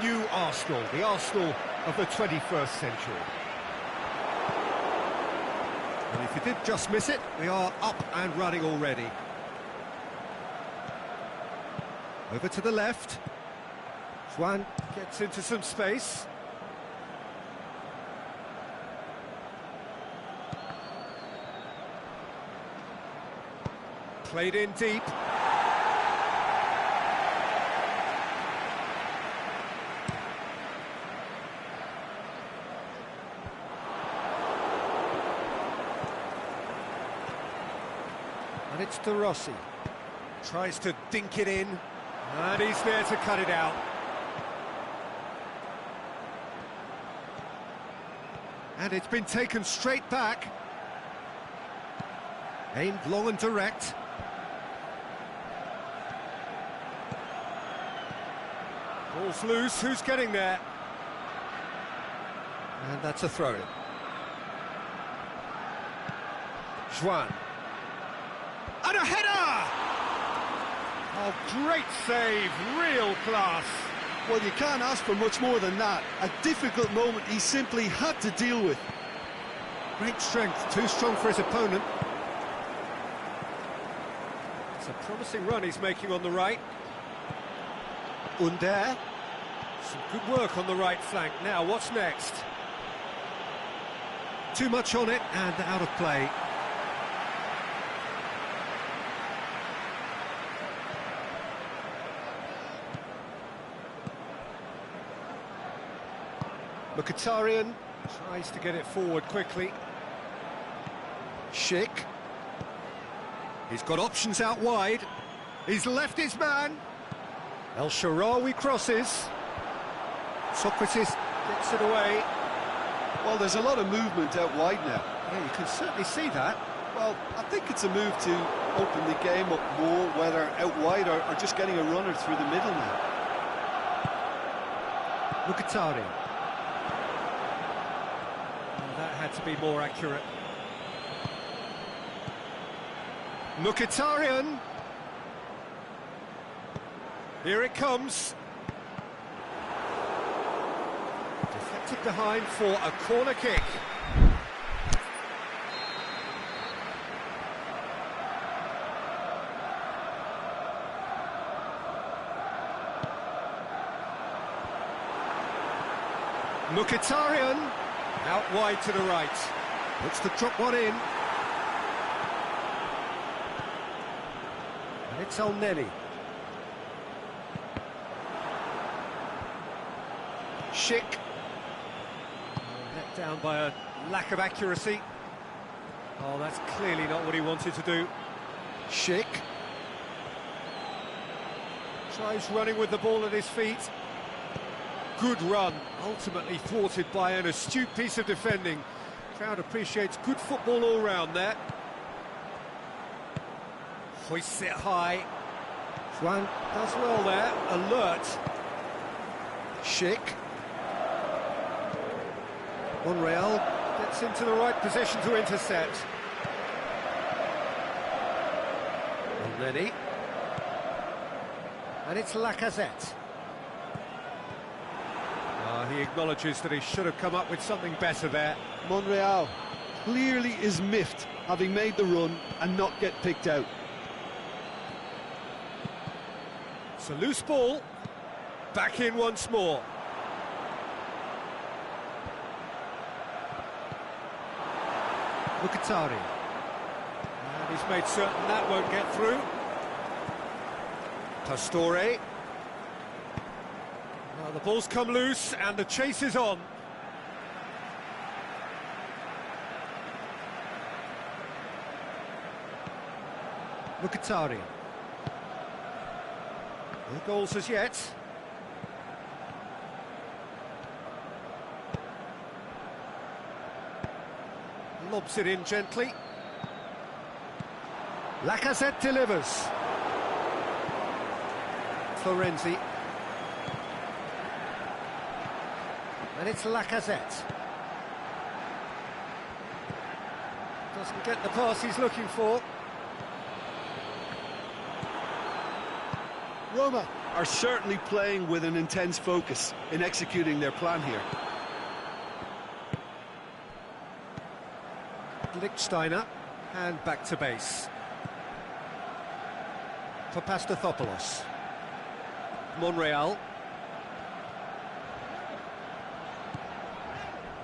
S1: new Arsenal, the Arsenal of the 21st century. And if you did just miss it, we are up and running already. Over to the left. Juan gets into some space. Played in deep. And it's De Rossi. Tries to dink it in. And he's there to cut it out. And it's been taken straight back. Aimed long and direct. Ball's loose, who's getting there? And that's a throw-in. Juan. And a header! Oh, great save, real class.
S2: Well, you can't ask for much more than that. A difficult moment he simply had to deal with.
S1: Great strength, too strong for his opponent. It's a promising run he's making on the right. Under. Some good work on the right flank. Now, what's next? Too much on it and out of play. Mkhitaryan tries to get it forward quickly. Schick. He's got options out wide. He's left his man. El Shaarawy crosses. Socrates gets it away.
S2: Well, there's a lot of movement out wide now.
S1: Yeah, you can certainly see that.
S2: Well, I think it's a move to open the game up more, whether out wide or just getting a runner through the middle now.
S1: Mkhitaryan. That had to be more accurate. Mkhitaryan. Here it comes. Deflected behind for a corner kick. Mkhitaryan. Out wide to the right. Looks to drop one in. And it's El Neni. Schick. Let down by a lack of accuracy. Oh, that's clearly not what he wanted to do. Schick. Tries running with the ball at his feet. Good run, ultimately thwarted by an astute piece of defending. Crowd appreciates good football all round there. Hoists it high. Juan does well there, alert. Schick. Monreal gets into the right position to intercept. Already. And it's Lacazette. He acknowledges that he should have come up with something better there.
S2: Monreal clearly is miffed, having made the run and not get picked out.
S1: It's a loose ball. Back in once more. Mkhitaryan. And he's made certain that won't get through. Pastore. Well, the ball's come loose and the chase is on. Mkhitaryan. No goals as yet. Lobs it in gently. Lacazette delivers. Florenzi. And it's Lacazette. Doesn't get the pass he's looking for.
S2: Roma are certainly playing with an intense focus in executing their plan here.
S1: Lichtsteiner, and back to base. For Pastathopoulos. Monreal.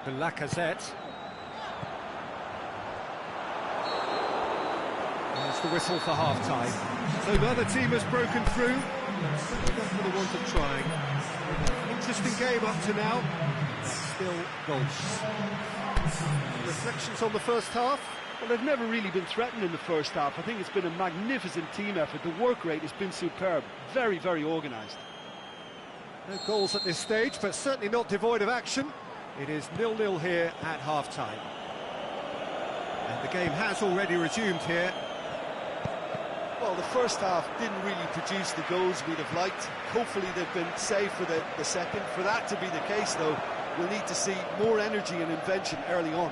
S1: The Lacazette. There's the whistle for half-time. So another team has broken through. Certainly not for the want of trying. Interesting game up to now. Still goals. Reflections on the first half?
S2: Well, they've never really been threatened in the first half. I think it's been a magnificent team effort. The work rate has been superb. Very, very organised.
S1: No goals at this stage, but certainly not devoid of action. It is 0-0 here at half-time. And the game has already resumed here.
S2: Well, the first half didn't really produce the goals we'd have liked. Hopefully they've been saved for the second. For that to be the case, though, we'll need to see more energy and invention early on.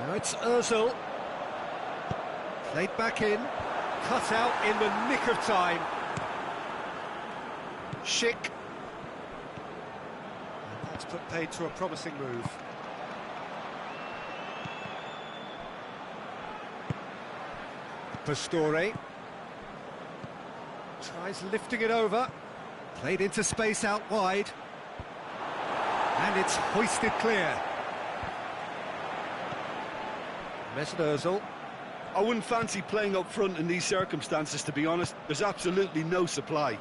S1: Now it's Ozil. Played back in. Cut out in the nick of time. Schick. And that's put paid to a promising move. Pastore. Tries lifting it over. Played into space out wide. And it's hoisted clear. Mesut Ozil.
S2: I wouldn't fancy playing up front in these circumstances, to be honest. There's absolutely no supply.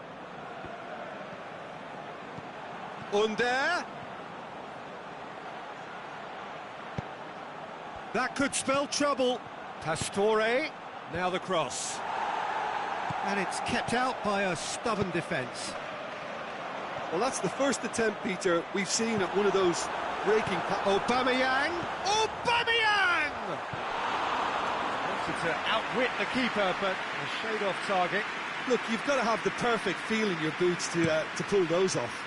S1: Under. That could spell trouble. Pastore. Now the cross. And it's kept out by a stubborn defence.
S2: Well, that's the first attempt, Peter, we've seen at one of those breaking...
S1: Aubameyang! Aubameyang! Wanted to outwit the keeper, but a shade off target.
S2: Look, you've got to have the perfect feel in your boots to pull those off.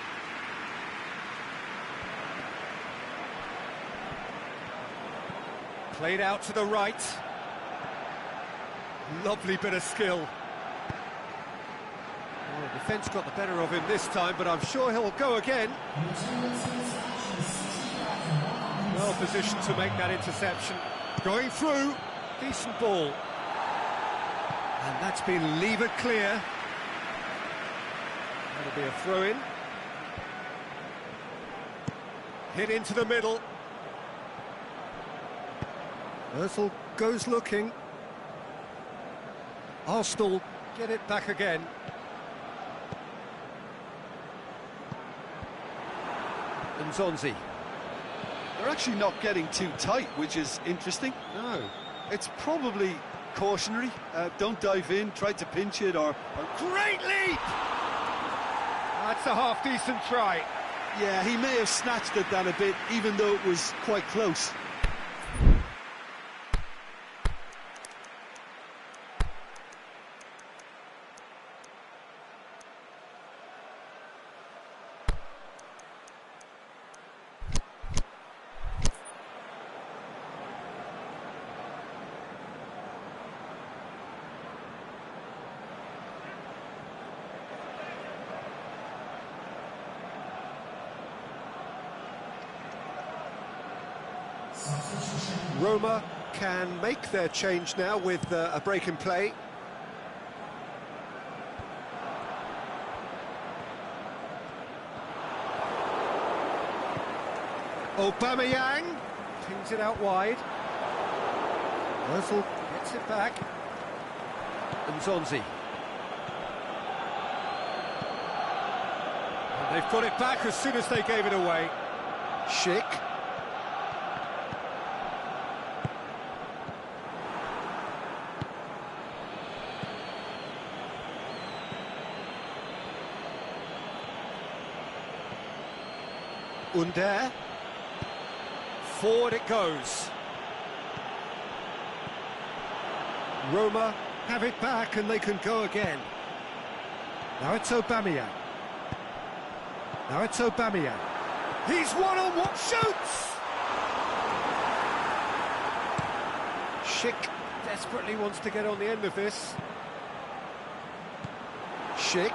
S1: Played out to the right. Lovely bit of skill. Well, the defence got the better of him this time, but I'm sure he'll go again. Well positioned to make that interception. Going through. Decent ball. And that's been levered clear. That'll be a throw-in. Hit into the middle. Ozil goes looking. Arsenal get it back again. And Zonzi.
S2: They're actually not getting too tight, which is interesting.
S1: No.
S2: It's probably cautionary. Don't dive in, try to pinch it, or...
S1: Great leap! That's a half-decent try.
S2: Yeah, he may have snatched at that a bit, even though it was quite close.
S1: Roma can make their change now with a break in play. Aubameyang pings it out wide. Ozil gets it back. And Zonzi. And they've got it back as soon as they gave it away. Schick. Under. Forward it goes. Roma have it back and they can go again. Now it's Aubameyang. Now it's Aubameyang. He's one-on-one, shoots! Schick desperately wants to get on the end of this. Schick.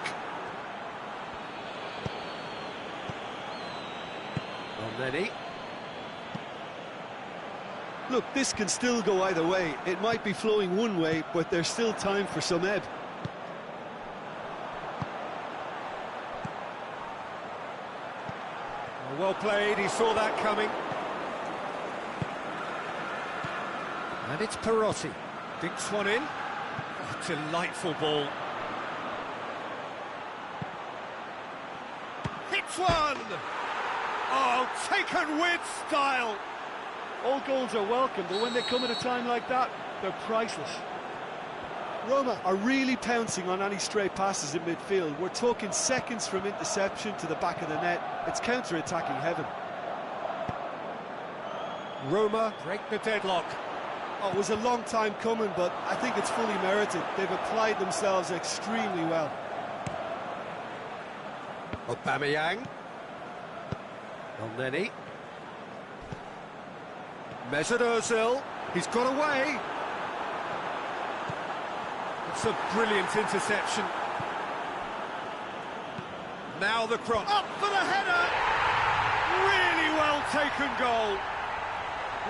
S1: Elneny.
S2: Look, this can still go either way. It might be flowing one way, but there's still time for some ebb.
S1: Well played, he saw that coming. And it's Perotti. Dinks one in. Oh, delightful ball. Hits one! Oh, taken with style!
S2: All goals are welcome, but when they come at a time like that, they're priceless. Roma are really pouncing on any stray passes in midfield. We're talking seconds from interception to the back of the net. It's counter-attacking heaven.
S1: Roma break the deadlock.
S2: Oh, it was a long time coming, but I think it's fully merited. They've applied themselves extremely well.
S1: Aubameyang. Elneny. Mesut Ozil. He's got away. It's a brilliant interception. Now the cross. Up for the header! Really well taken goal.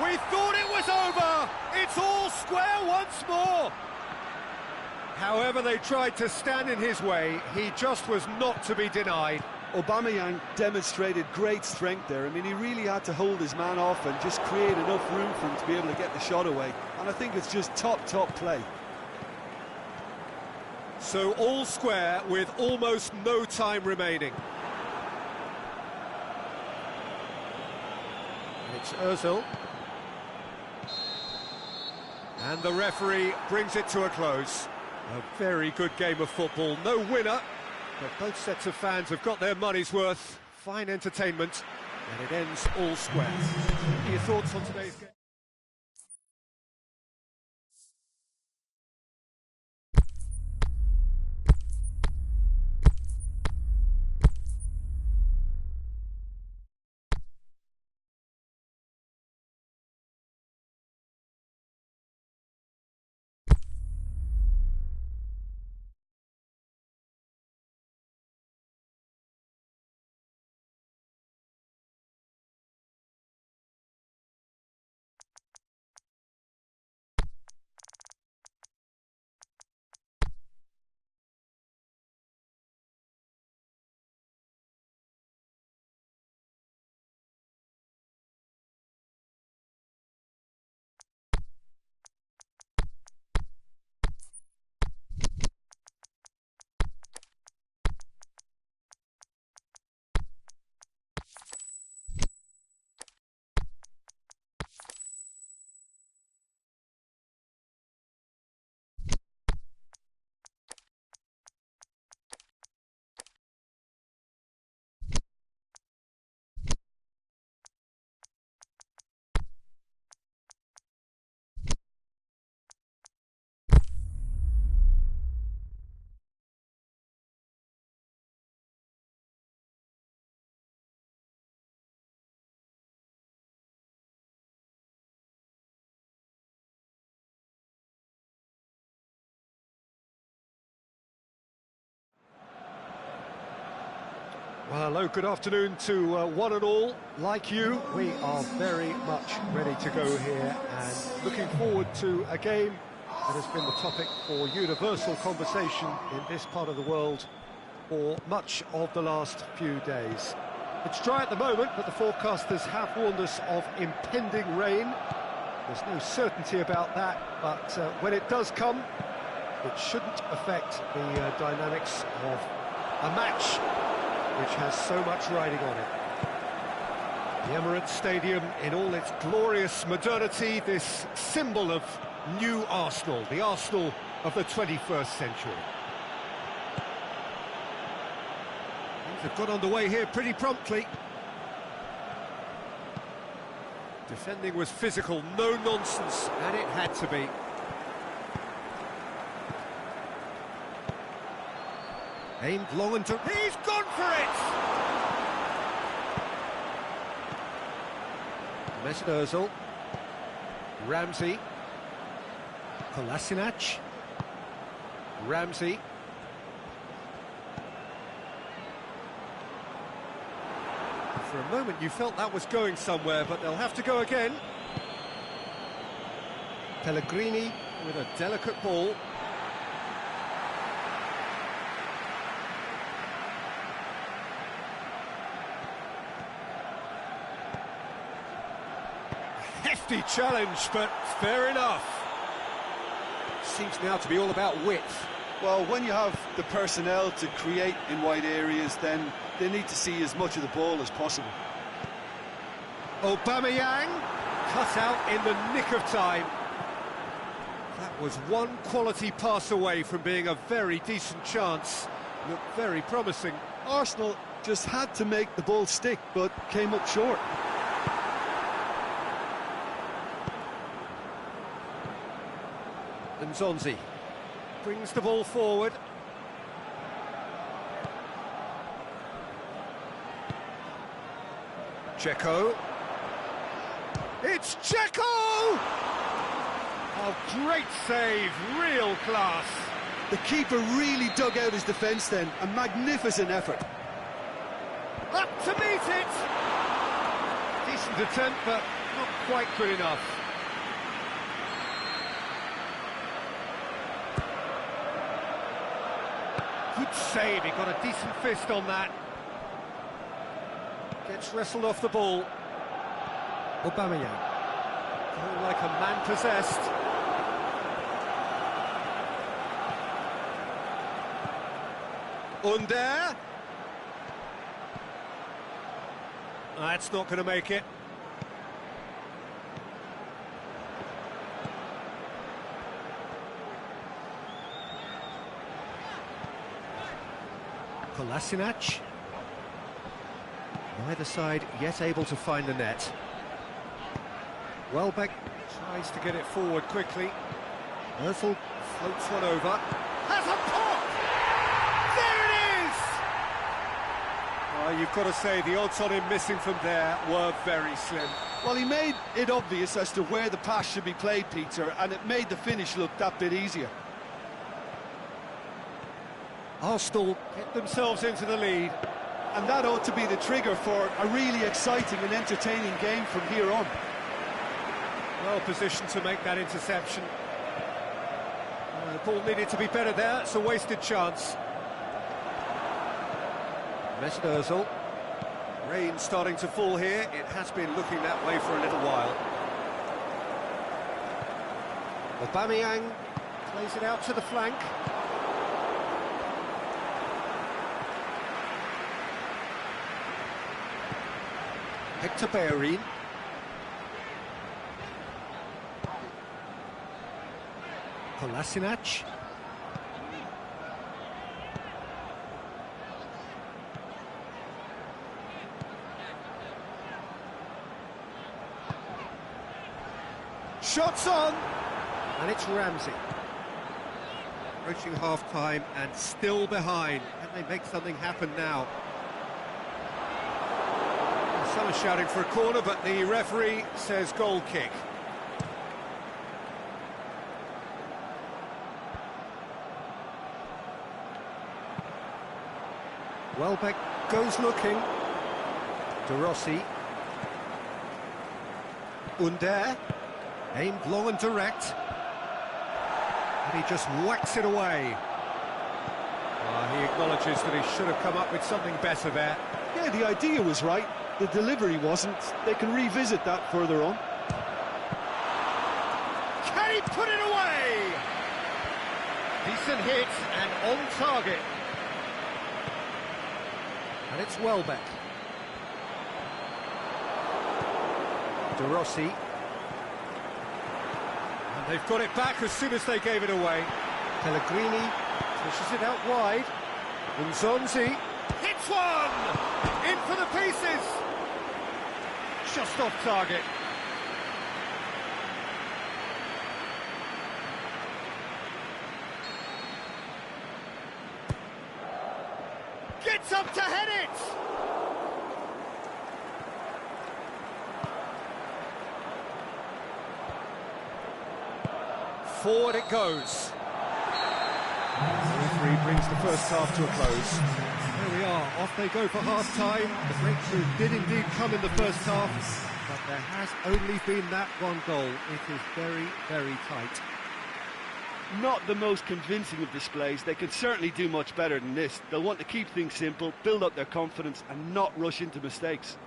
S1: We thought it was over. It's all square once more. However, they tried to stand in his way. He just was not to be denied.
S2: Aubameyang demonstrated great strength there. I mean, he really had to hold his man off and just create enough room for him to be able to get the shot away. And I think it's just top play.
S1: So all square with almost no time remaining. It's Ozil. And the referee brings it to a close. A very good game of football. No winner, but both sets of fans have got their money's worth. Fine entertainment, and it ends all square. Your thoughts on today's game? Well, hello, good afternoon to one and all. Like you, we are very much ready to go here and looking forward to a game that has been the topic for universal conversation in this part of the world for much of the last few days. It's dry at the moment, but the forecasters have warned us of impending rain. There's no certainty about that, but when it does come, it shouldn't affect the dynamics of a match which has so much riding on it. The Emirates Stadium in all its glorious modernity, this symbol of new Arsenal, the Arsenal of the 21st century. Things have got underway here pretty promptly. Defending was physical, no nonsense, and it had to be. Aimed long and he's gone for it! Mesut Ozil. Ramsey. Kolasinac. Ramsey. For a moment you felt that was going somewhere, but they'll have to go again. Pellegrini with a delicate ball. Hefty challenge, but fair enough. Seems now to be all about width.
S2: Well, when you have the personnel to create in wide areas, then they need to see as much of the ball as possible.
S1: Aubameyang cut out in the nick of time. That was one quality pass away from being a very decent chance. Looked very promising.
S2: Arsenal just had to make the ball stick, but came up short.
S1: Nzonzi brings the ball forward. Checo. It's Checo! A great save, real class.
S2: The keeper really dug out his defence then, a magnificent effort.
S1: Up to meet it! Decent attempt, but not quite good enough. Good save, he got a decent fist on that. Gets wrestled off the ball. Aubameyang. Going like a man possessed. Under. That's not going to make it. Kolasinac. Neither side yet able to find the net. Welbeck tries to get it forward quickly. Ozil floats one over. Has a pop! There it is! You've got to say the odds on him missing from there were very slim.
S2: Well, he made it obvious as to where the pass should be played, Peter, and it made the finish look that bit easier.
S1: Arsenal get themselves into the lead.
S2: And that ought to be the trigger for a really exciting and entertaining game from here on.
S1: Well positioned to make that interception. The ball needed to be better there, it's a wasted chance. Mesut Ozil. Rain starting to fall here, it has been looking that way for a little while. Aubameyang plays it out to the flank. Hector Bellerin. Kolasinac. Shots on! And it's Ramsey. Approaching half-time and still behind. Can they make something happen now? Some are shouting for a corner, but the referee says goal kick. Welbeck goes looking. De Rossi. Under. Aimed long and direct. And he just whacks it away. He acknowledges that he should have come up with something better there.
S2: Yeah, the idea was right. The delivery wasn't. They can revisit that further on.
S1: Can he put it away? Decent hit and on target. And it's Welbeck. De Rossi. And they've got it back as soon as they gave it away. Pellegrini pushes it out wide. Nzonzi hits one! In for the pieces! Just off target. Forward it goes. The referee brings the first half to a close. There we are, off they go for half-time. The breakthrough did indeed come in the first half, but there has only been that one goal. It is very, very tight.
S2: Not the most convincing of displays. They can certainly do much better than this. They'll want to keep things simple, build up their confidence and not rush into mistakes.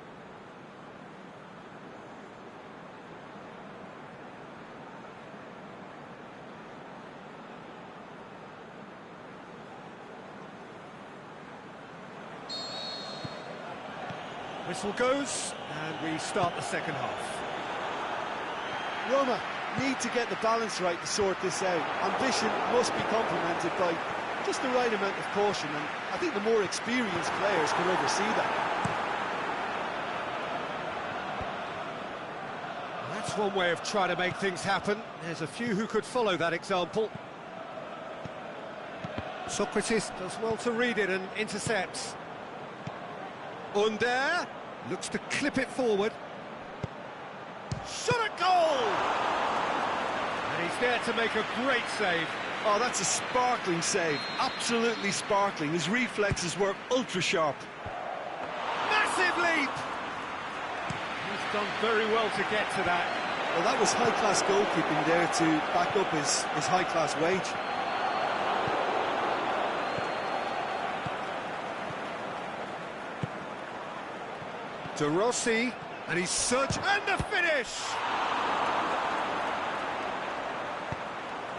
S1: Whistle goes, and we start the second half.
S2: Roma need to get the balance right to sort this out. Ambition must be complemented by just the right amount of caution, and I think the more experienced players can oversee that.
S1: That's one way of trying to make things happen. There's a few who could follow that example. Socrates does well to read it and intercepts. Under looks to clip it forward. Shot at goal! And he's there to make a great save.
S2: Oh, that's a sparkling save. Absolutely sparkling. His reflexes were ultra-sharp.
S1: Massive leap! He's done very well to get to that.
S2: Well, that was high-class goalkeeping there to back up his high-class wage.
S1: De Rossi, and he's search and the finish!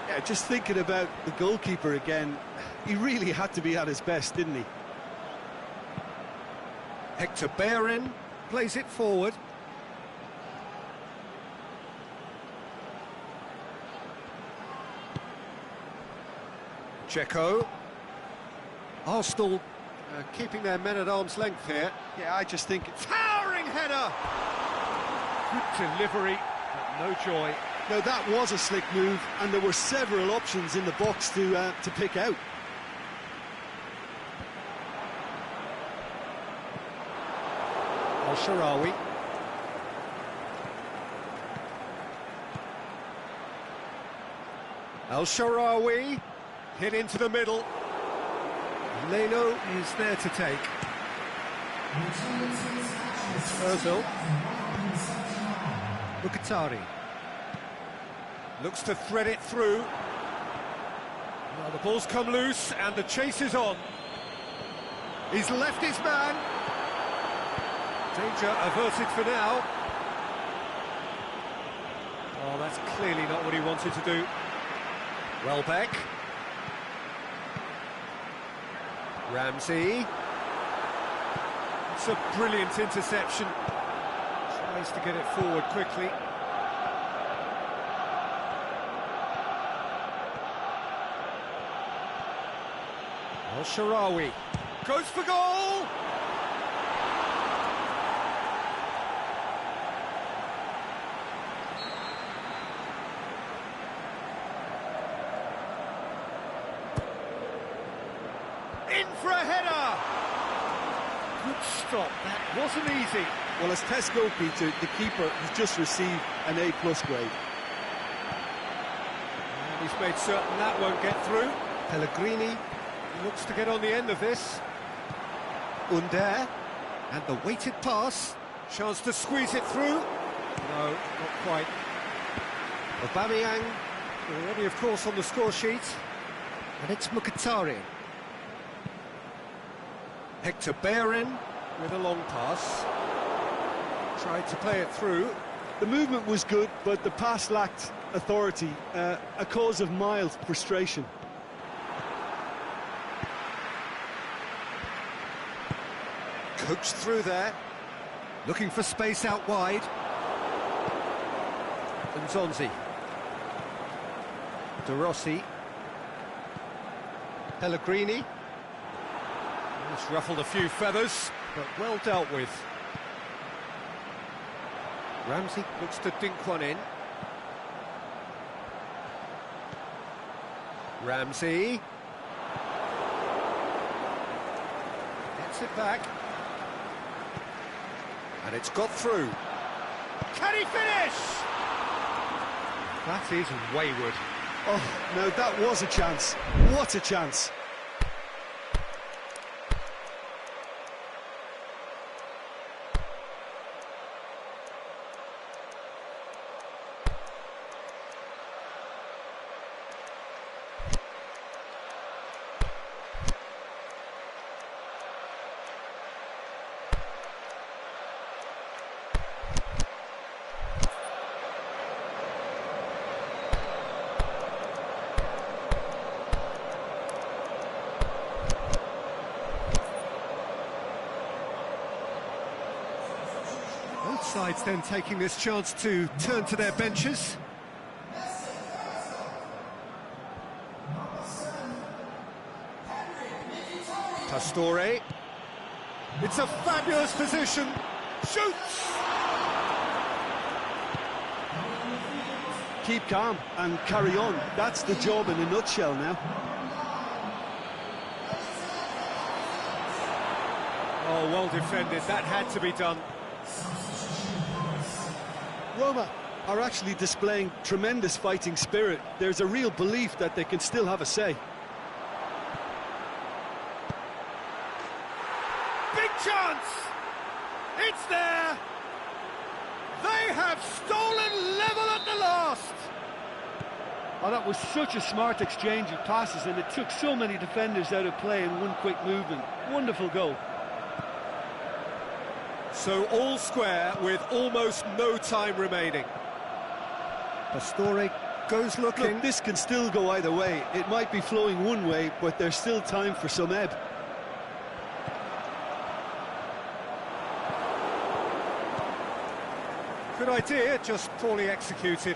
S2: Yeah, just thinking about the goalkeeper again, he really had to be at his best, didn't he?
S1: Hector Bellerin plays it forward. Checo. Arsenal keeping their men at arm's length here.
S2: Yeah, I just think it's...
S1: Towering header! Good delivery, but no joy.
S2: Now, that was a slick move, and there were several options in the box to pick out.
S1: Al-Sharawi. Al-Sharawi hit into the middle. Leno is there to take. It's Ozil. Mkhitaryan looks to thread it through. Now the ball's come loose and the chase is on. He's left his man. Danger averted for now. Oh, that's clearly not what he wanted to do. Welbeck. Ramsey. It's a brilliant interception. Tries to get it forward quickly. Al-Sharawi goes for goal! In for a header! Good stop, that wasn't easy.
S2: Well, as test goalkeeper, the keeper has just received an A+ grade.
S1: And he's made certain that won't get through. Pellegrini looks to get on the end of this. Under, and the weighted pass. Chance to squeeze it through. No, not quite. Aubameyang, already of course on the score sheet. And it's Mkhitaryan. Hector Bellerin with a long pass. Tried to play it through.
S2: The movement was good, but the pass lacked authority, a cause of mild frustration.
S1: Coached through there, looking for space out wide. And Zonzi. De Rossi. Pellegrini. It's ruffled a few feathers, but well dealt with. Ramsey looks to dink one in. Ramsey. Gets it back. And it's got through. Can he finish? That is wayward.
S2: Oh, now that was a chance. What a chance.
S1: Both sides then taking this chance to turn to their benches. Pastore. It's a fabulous position. Shoots!
S2: Keep calm and carry on. That's the job in a nutshell now.
S1: Oh, well defended. That had to be done.
S2: Roma are actually displaying tremendous fighting spirit. There's a real belief that they can still have a say.
S1: Big chance! It's there! They have stolen level at the last!
S2: Oh, that was such a smart exchange of passes, and it took so many defenders out of play in one quick movement. Wonderful goal.
S1: So all square with almost no time remaining. Pastore goes looking.
S2: Look, this can still go either way. It might be flowing one way, but there's still time for some ebb.
S1: Good idea, just poorly executed.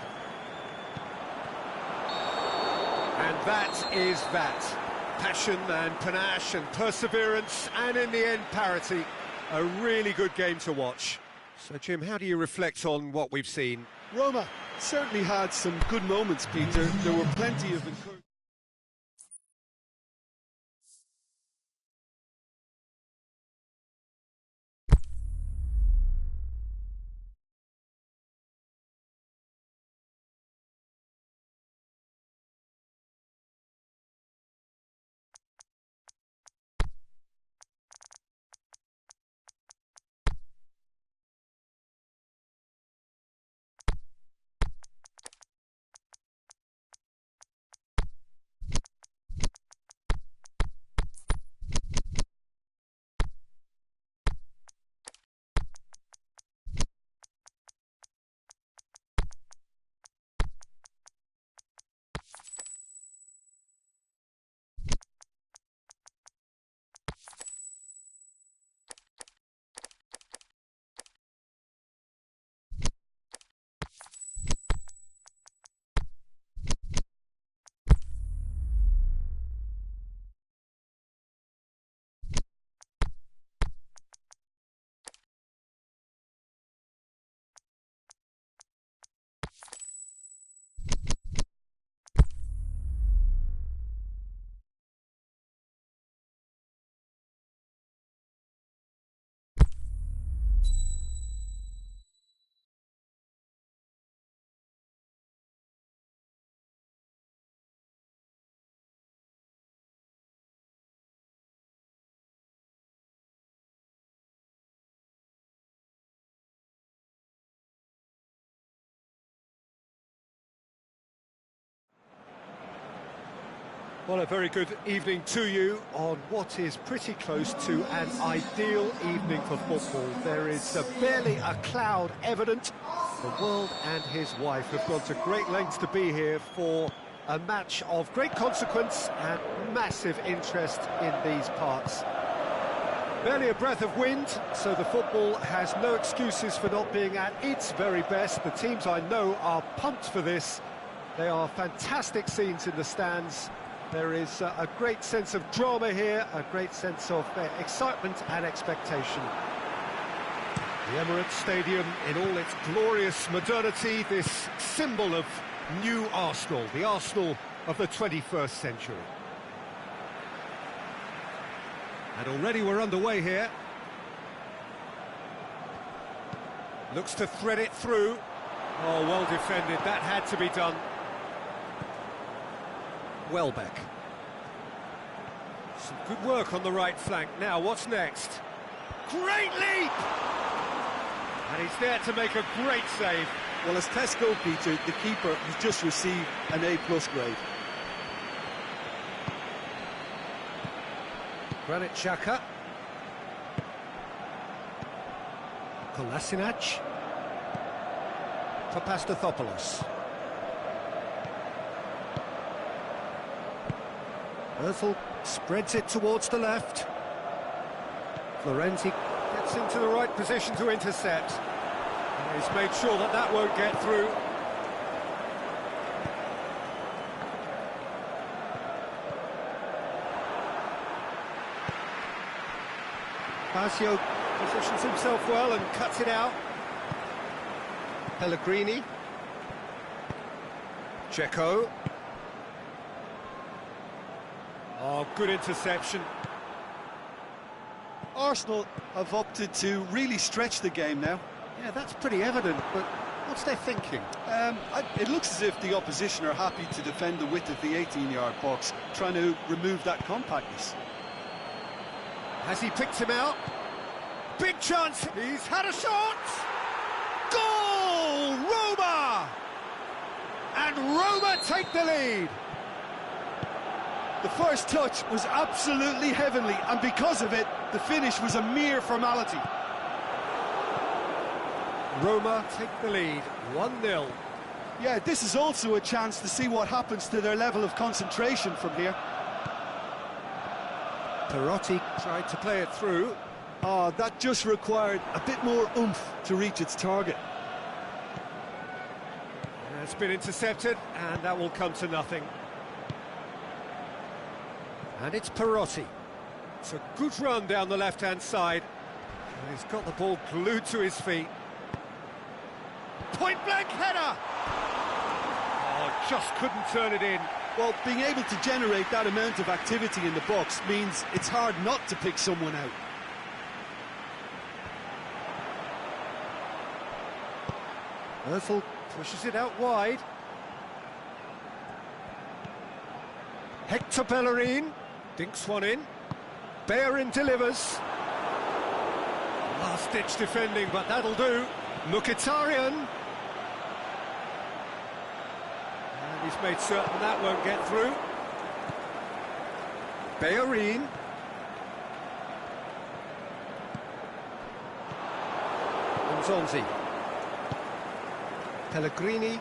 S1: And that is that. Passion and panache and perseverance, and in the end, parity. A really good game to watch. So, Jim, how do you reflect on what we've seen?
S2: Roma certainly had some good moments, Peter. There were plenty of encouragement.
S1: Well, a very good evening to you on what is pretty close to an ideal evening for football. There is barely a cloud evident. The world and his wife have gone to great lengths to be here for a match of great consequence and massive interest in these parts. Barely a breath of wind, so the football has no excuses for not being at its very best. The teams I know are pumped for this. They are fantastic scenes in the stands. There is a great sense of drama here, a great sense of excitement and expectation. The Emirates Stadium in all its glorious modernity, this symbol of new Arsenal, the Arsenal of the 21st century. And already we're underway here. Looks to thread it through. Oh, well defended, that had to be done. Welbeck. Some good work on the right flank. Now, what's next? Great leap! And he's there to make a great save.
S2: Well, as tests go, Peter, the keeper has just received an A+ grade.
S1: Granit Xhaka. Kolasinac. Papastathopoulos. Ozil spreads it towards the left. Florenzi gets into the right position to intercept. And he's made sure that that won't get through. Pasio positions himself well and cuts it out. Pellegrini. Dzeko. Oh, good interception.
S2: Arsenal have opted to really stretch the game now.
S1: Yeah, that's pretty evident, but what's their thinking?
S2: It looks as if the opposition are happy to defend the width of the 18-yard box, trying to remove that compactness.
S1: Has he picked him out? Big chance! He's had a shot! Goal! Roma! And Roma take the lead!
S2: The first touch was absolutely heavenly, and because of it, the finish was a mere formality.
S1: Roma take the lead, 1-0.
S2: Yeah, this is also a chance to see what happens to their level of concentration from here.
S1: Perotti tried to play it through.
S2: Oh, that just required a bit more oomph to reach its target.
S1: It's been intercepted, and that will come to nothing. And it's Perotti. It's a good run down the left-hand side. And he's got the ball glued to his feet. Point-blank header! Oh, just couldn't turn it in.
S2: Well, being able to generate that amount of activity in the box means it's hard not to pick someone out.
S1: Ozil pushes it out wide. Hector Bellerin dinks one in. Bellerin delivers. Last-ditch defending, but that'll do. Mkhitaryan. And he's made certain that won't get through. Bellerin. Nzonzi. Pellegrini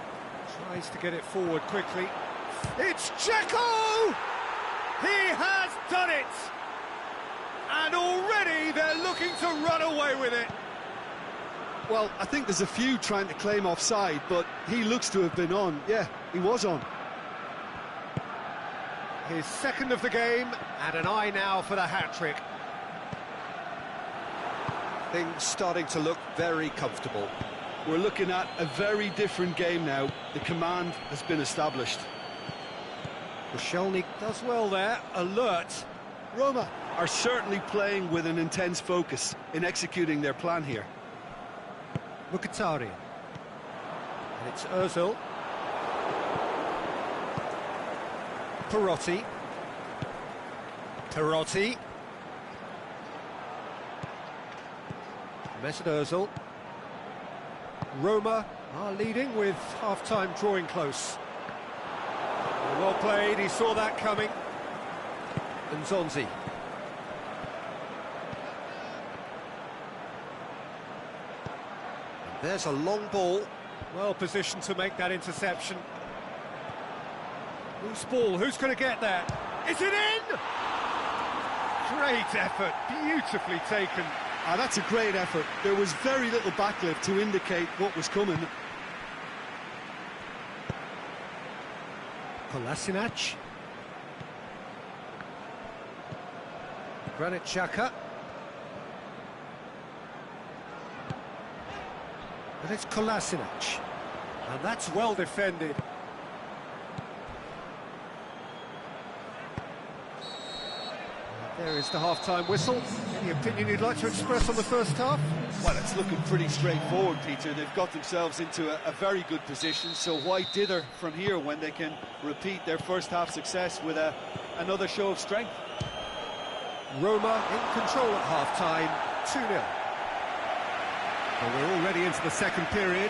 S1: tries to get it forward quickly. It's Dzeko! He has done it! And already they're looking to run away with it.
S2: Well, I think there's a few trying to claim offside, but he looks to have been on. Yeah, he was on.
S1: His second of the game, and an eye now for the hat-trick.
S3: Things starting to look very comfortable.
S2: We're looking at a very different game now. The command has been established.
S1: Koscielny does well there, alert.
S2: Roma are certainly playing with an intense focus in executing their plan here.
S1: Mkhitaryan. And it's Ozil. Perotti. Perotti. Mesut Ozil. Roma are leading with half-time drawing close. Well played, he saw that coming. Nzonzi.
S3: There's a long ball.
S1: Well positioned to make that interception. Loose ball, who's going to get there? Is it in? Great effort, beautifully taken.
S2: Ah, that's a great effort. There was very little backlift to indicate what was coming.
S1: Kolasinac. Granit Xhaka. And it's Kolasinac. And that's well defended. There is the half-time whistle. Any opinion you'd like to express on the first half?
S2: Well, it's looking pretty straightforward, Peter. They've got themselves into a very good position, so why dither from here when they can repeat their first half success with another show of strength?
S1: Roma in control at half-time, 2-0. Well, we're already into the second period.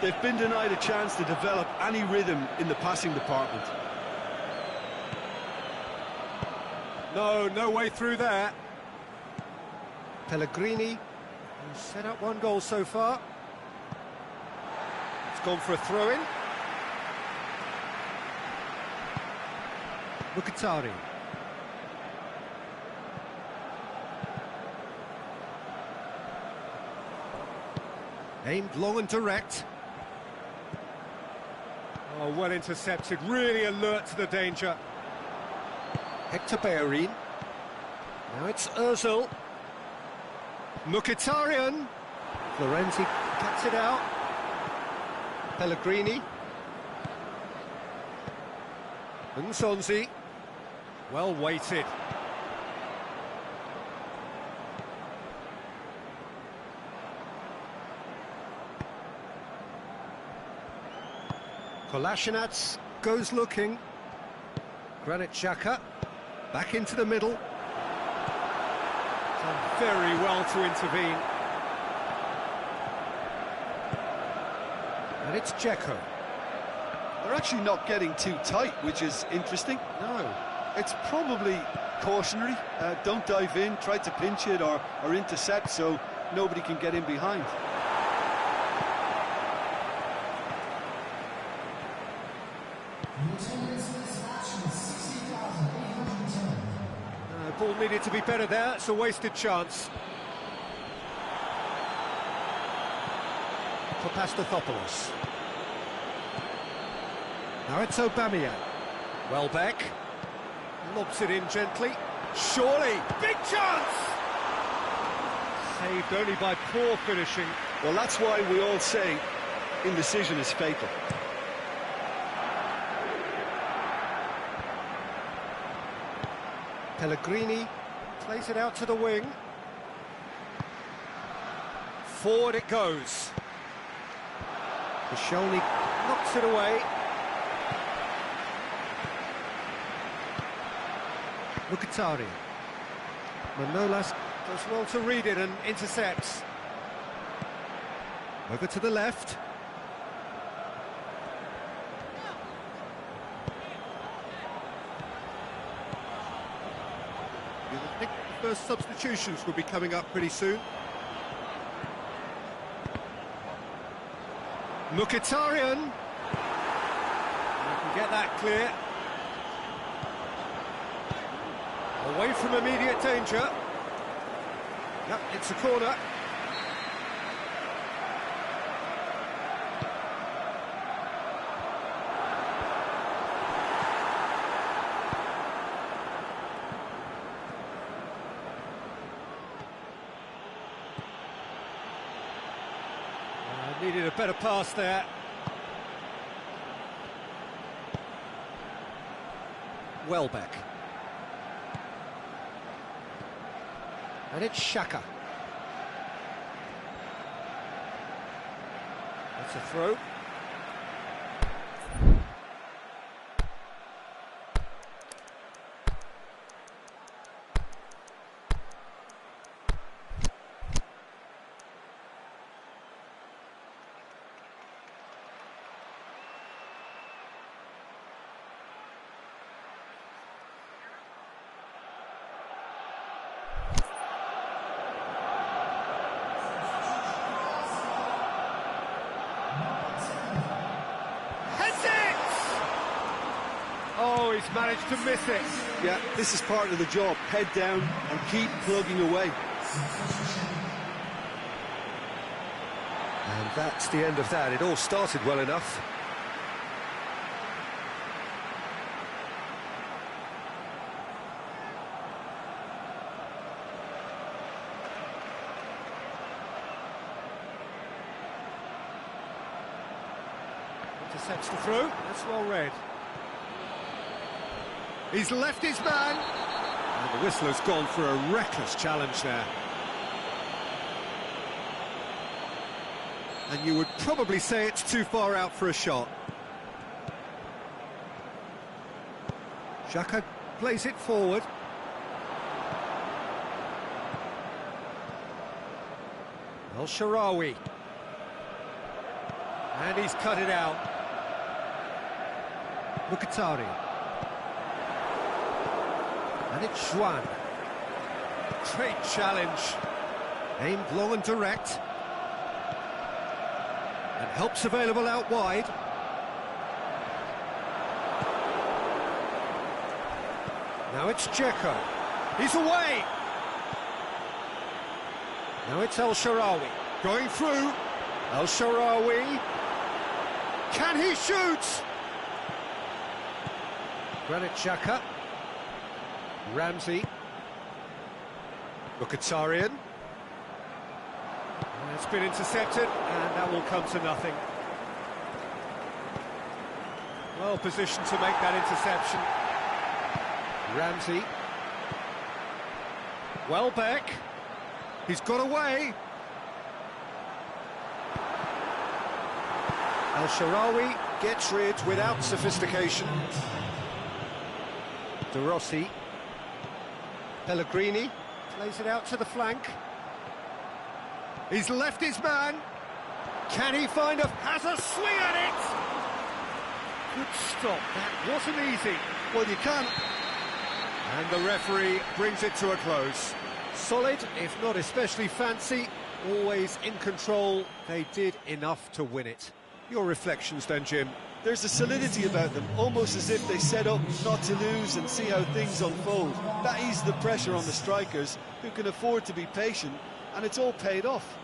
S2: They've been denied a chance to develop any rhythm in the passing department.
S1: No way through there. Pellegrini has set up one goal so far. It's gone for a throw-in. Mkhitaryan. Aimed long and direct. Oh, well intercepted, really alert to the danger. Hector Bellerin. Now it's Ozil. Mkhitaryan. Florenzi cuts it out. Pellegrini. Nsonzi. Well weighted. Kolasinac goes looking. Granit Xhaka back into the middle. Done very well to intervene. And it's Dzeko.
S2: They're actually not getting too tight, which is interesting.
S1: No.
S2: It's probably cautionary. Don't dive in, try to pinch it or intercept so nobody can get in behind.
S1: Ball needed to be better there, it's a wasted chance. For Pastathopoulos. Now it's Aubameyang. Welbeck. Lobs it in gently. Surely! Big chance! Saved only by poor finishing.
S2: Well, that's why we all say indecision is fatal.
S1: Pellegrini plays it out to the wing. Forward it goes. Koscielny knocks it away. Mkhitaryan. Manolas does well to read it and intercepts. Over to the left. I think the first substitutions will be coming up pretty soon. Mkhitaryan. You can get that clear. Away from immediate danger. Yep, it's a corner. Needed a better pass there. Welbeck. And it's Xhaka. That's a throw. Oh, he's managed to miss it.
S2: Yeah, this is part of the job. Head down and keep plugging away.
S3: And that's the end of that. It all started well enough.
S1: Intercepts the throw. That's well read. He's left his man. And the whistler's gone for a reckless challenge there. And you would probably say it's too far out for a shot. Xhaka plays it forward. El-Shaarawy. And he's cut it out. Mkhitaryan. And it's Juan. Great challenge. Aimed long and direct. And help's available out wide. Now it's Dzeko. He's away. Now it's El-Shaarawy. Going through. El-Shaarawy. Can he shoot? Granit Xhaka. Ramsey. Mkhitaryan. It's been intercepted, and that will come to nothing. Well positioned to make that interception. Ramsey. Welbeck. He's got away. El-Shaarawy gets rid without sophistication. De Rossi. Pellegrini plays it out to the flank. He's left his man. Can he find has a swing at it? Good stop, that wasn't easy.
S2: Well, you can't.
S1: And the referee brings it to a close. Solid, if not especially fancy, always in control. They did enough to win it. Your reflections then, Jim?
S2: There's a solidity about them, almost as if they set up not to lose and see how things unfold. That eases the pressure on the strikers, who can afford to be patient, and it's all paid off.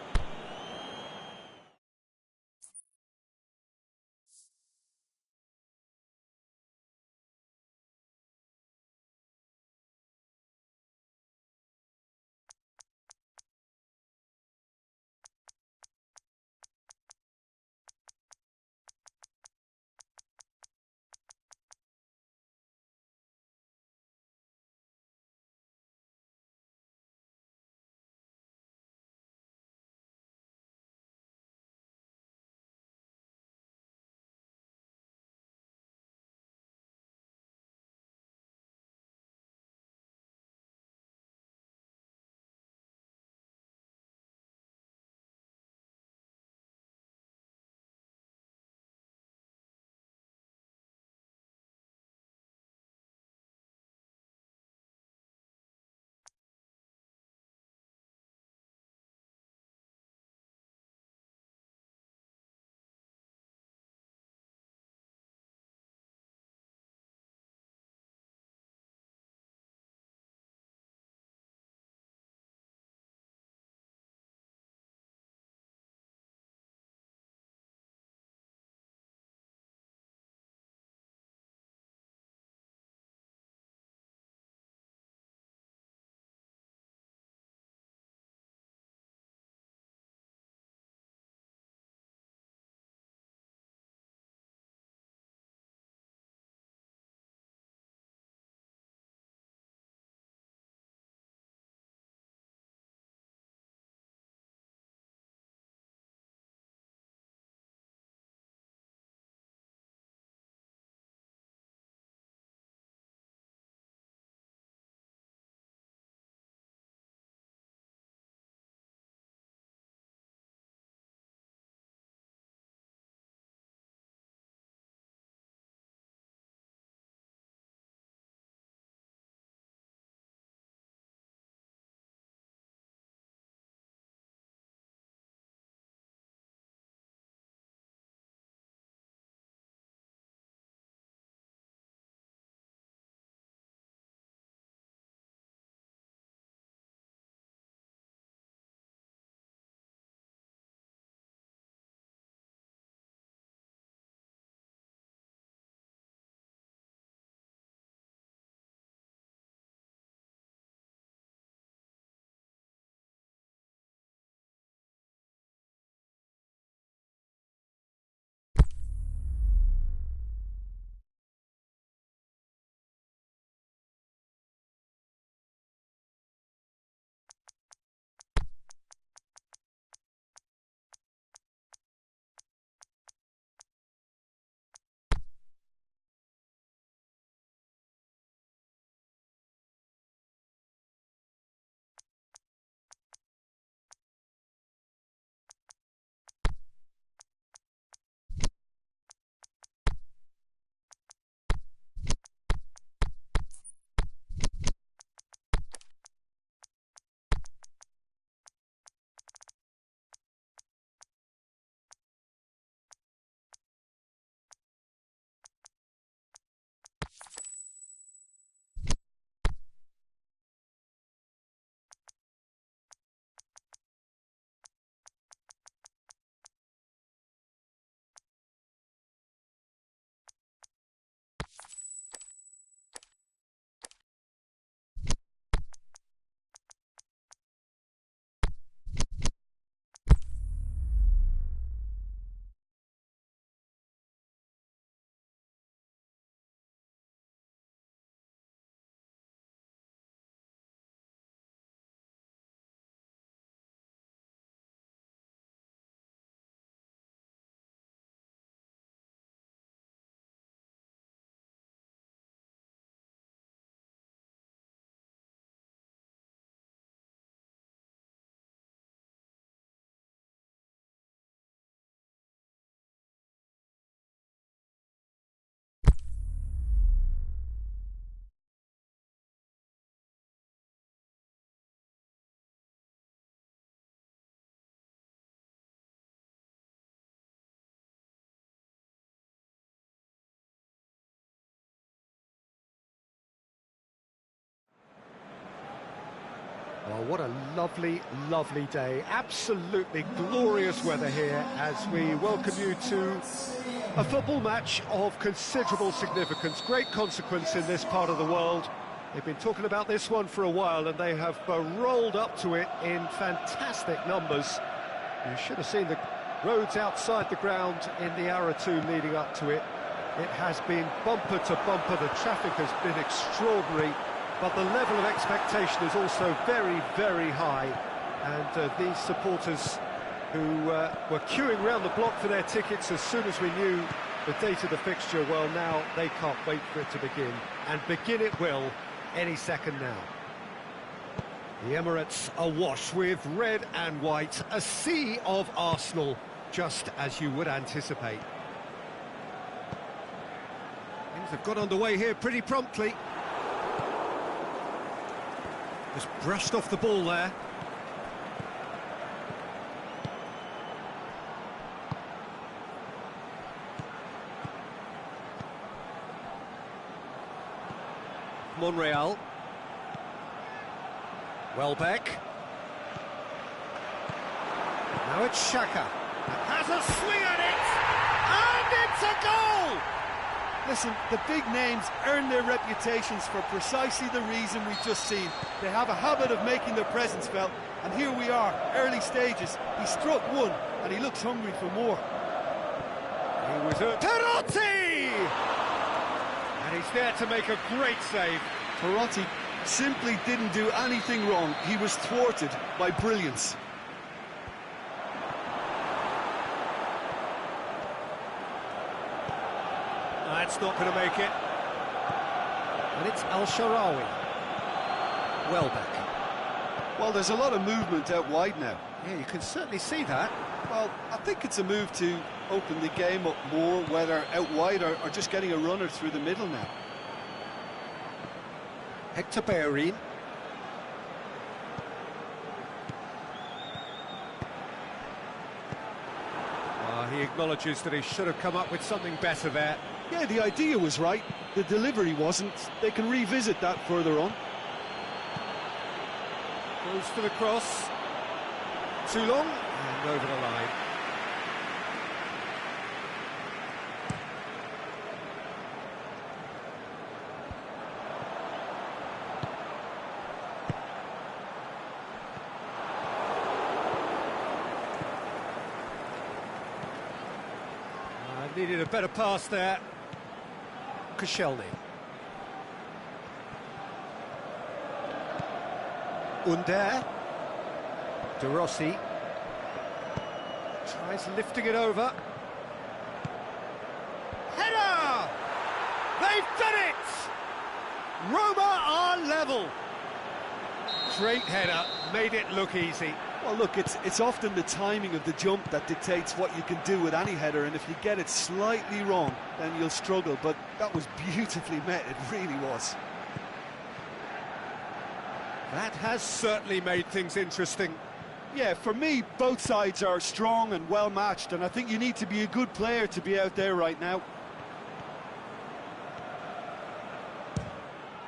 S1: Well, what a lovely, lovely day. Absolutely glorious weather here as we welcome you to a football match of considerable significance, great consequence in this part of the world. They've been talking about this one for a while and they have rolled up to it in fantastic numbers. You should have seen the roads outside the ground in the hour or two leading up to it. It has been bumper to bumper, the traffic has been extraordinary. But the level of expectation is also very, very high. And these supporters who were queuing round the block for their tickets as soon as we knew the date of the fixture, well, now they can't wait for it to begin. And begin it will any second now. The Emirates awash with red and white, a sea of Arsenal, just as you would anticipate. Things have got underway here pretty promptly. Just brushed off the ball there. Monreal. Welbeck. Now it's Xhaka. Has a swing at it! And it's a goal!
S2: Listen, the big names earn their reputations for precisely the reason we've just seen. They have a habit of making their presence felt, and here we are, early stages. He struck one, and he looks hungry for more.
S1: He was a Perotti! And he's there to make a great save.
S2: Perotti simply didn't do anything wrong. He was thwarted by brilliance.
S1: That's not going to make it. And it's Al-Sharawi. Welbeck.
S2: Well, there's a lot of movement out wide now.
S1: Yeah, you can certainly see that.
S2: Well, I think it's a move to open the game up more, whether out wide or just getting a runner through the middle now.
S1: Hector Bellerin. He acknowledges that he should have come up with something better there.
S2: Yeah, the idea was right, the delivery wasn't. They can revisit that further on.
S1: Goes to the cross. Too long, and over the line. Needed a better pass there. Koscielny. Under. De Rossi. Tries lifting it over. Header! They've done it! Roma are level. Great header, made it look easy.
S2: Well, look, it's often the timing of the jump that dictates what you can do with any header, and if you get it slightly wrong, then you'll struggle, but that was beautifully met, it really was.
S1: That has certainly made things interesting.
S2: Yeah, for me, both sides are strong and well-matched, and I think you need to be a good player to be out there right now.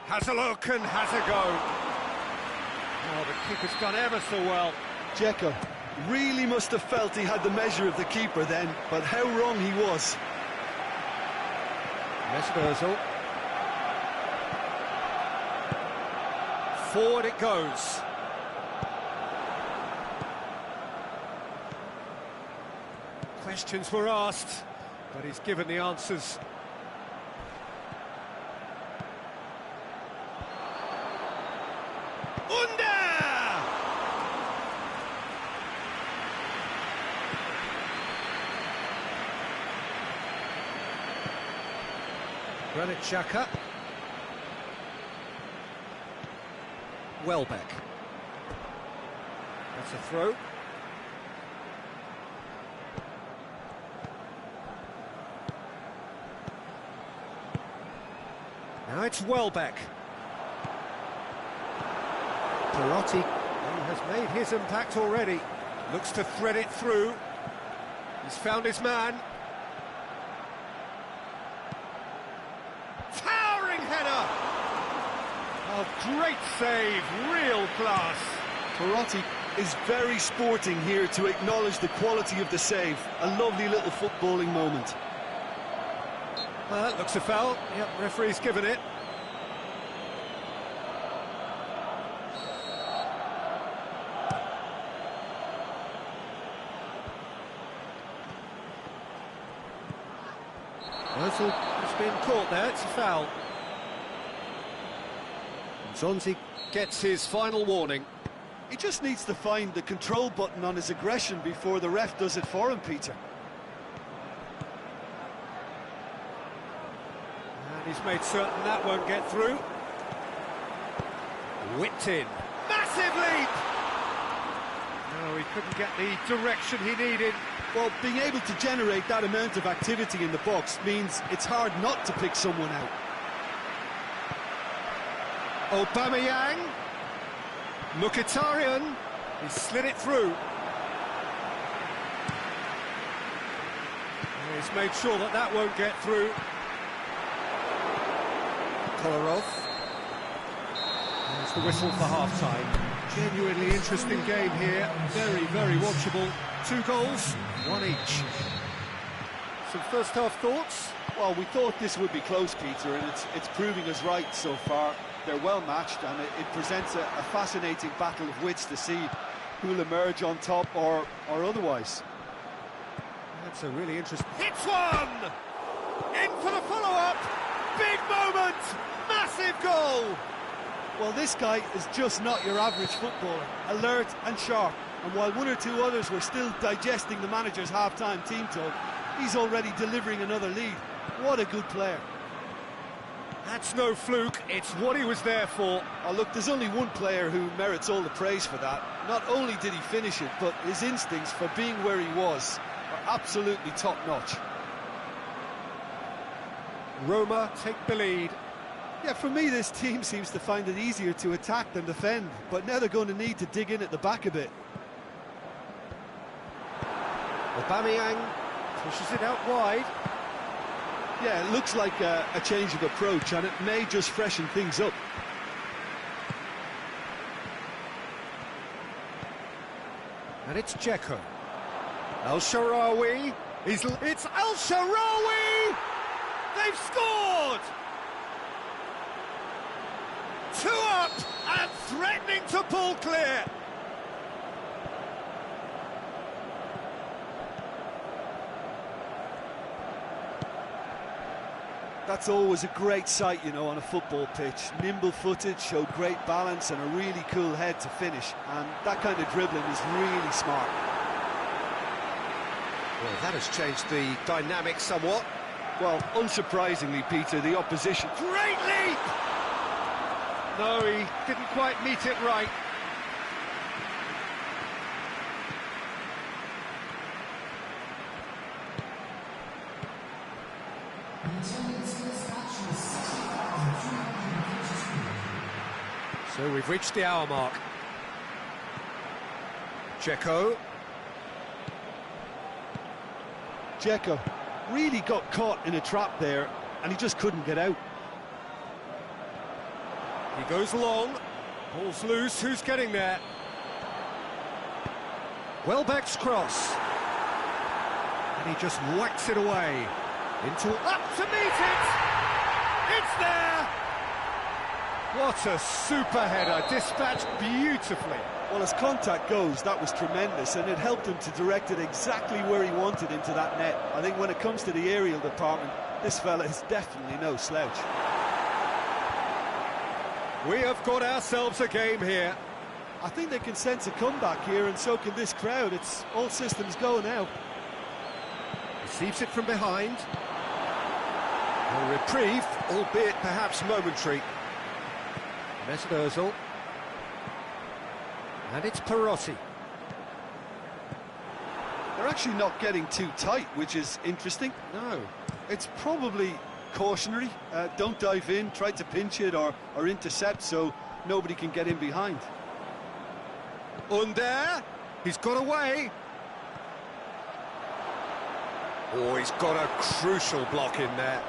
S1: Has a look and has a go. Oh, the keeper's done ever so well.
S2: Dzeko really must have felt he had the measure of the keeper then, but how wrong he was.
S1: Mesut. Forward it goes. Questions were asked, but he's given the answers. Granit Xhaka. Welbeck. That's a throw. Now it's Welbeck. Perotti, he has made his impact already. Looks to thread it through. He's found his man. Towering header! Oh, great save, real class.
S2: Perotti is very sporting here to acknowledge the quality of the save. A lovely little footballing moment.
S1: Well, that looks a foul. Yep, referee's given it. Whistle has been caught there, it's a foul. Zonzi gets his final warning.
S2: He just needs to find the control button on his aggression before the ref does it for him, Peter.
S1: And he's made certain that won't get through. Whipped in. Massive leap! No, he couldn't get the direction he needed.
S2: Well, being able to generate that amount of activity in the box means it's hard not to pick someone out.
S1: Aubameyang. Mkhitaryan. He slid it through. And he's made sure that that won't get through. Kolarov. There's the whistle for half-time. Genuinely interesting game here. Very, very watchable. 2 goals, 1 each. Some first-half thoughts?
S2: Well, we thought this would be close, Peter, and it's proving us right so far. They're well matched, and it presents a fascinating battle of wits to see who'll emerge on top or otherwise.
S1: That's a really interesting... Hits one! In for the follow-up! Big moment! Massive goal!
S2: Well, this guy is just not your average footballer. Alert and sharp. And while 1 or 2 others were still digesting the manager's half-time team talk, he's already delivering another lead. What a good player.
S1: That's no fluke, it's what he was there for.
S2: Oh, look, there's only one player who merits all the praise for that. Not only did he finish it, but his instincts for being where he was are absolutely top-notch.
S1: Roma take the lead.
S2: Yeah, for me, this team seems to find it easier to attack than defend, but now they're going to need to dig in at the back a bit.
S1: Aubameyang pushes it out wide.
S2: Yeah, it looks like a change of approach, and it may just freshen things up.
S1: And it's Dzeko. El Shaarawy. It's El Shaarawy! They've scored! 2 up and threatening to pull clear.
S2: That's always a great sight, you know, on a football pitch. Nimble-footed, showed great balance and a really cool head to finish. And that kind of dribbling is really smart.
S1: Well, that has changed the dynamic somewhat.
S2: Well, unsurprisingly, Peter, the opposition...
S1: Great leap! No, he didn't quite meet it right. So we've reached the hour mark. Dzeko.
S2: Dzeko really got caught in a trap there, and he just couldn't get out.
S1: He goes long, ball's loose, who's getting there? Welbeck's cross. And he just whacks it away. Up to meet it! It's there! What a super header, dispatched beautifully.
S2: Well, as contact goes, that was tremendous, and it helped him to direct it exactly where he wanted into that net. I think when it comes to the aerial department, this fella is definitely no slouch.
S1: We have got ourselves a game here.
S2: I think they can sense a comeback here, and so can this crowd. It's all systems go now.
S1: Receives it from behind. A reprieve, albeit perhaps momentary. Mesut Ozil. And it's Perotti.
S2: They're actually not getting too tight, which is interesting.
S1: No.
S2: It's probably cautionary. Don't dive in, try to pinch it or intercept so nobody can get in behind.
S1: Under. He's got away. Oh, he's got a crucial block in there.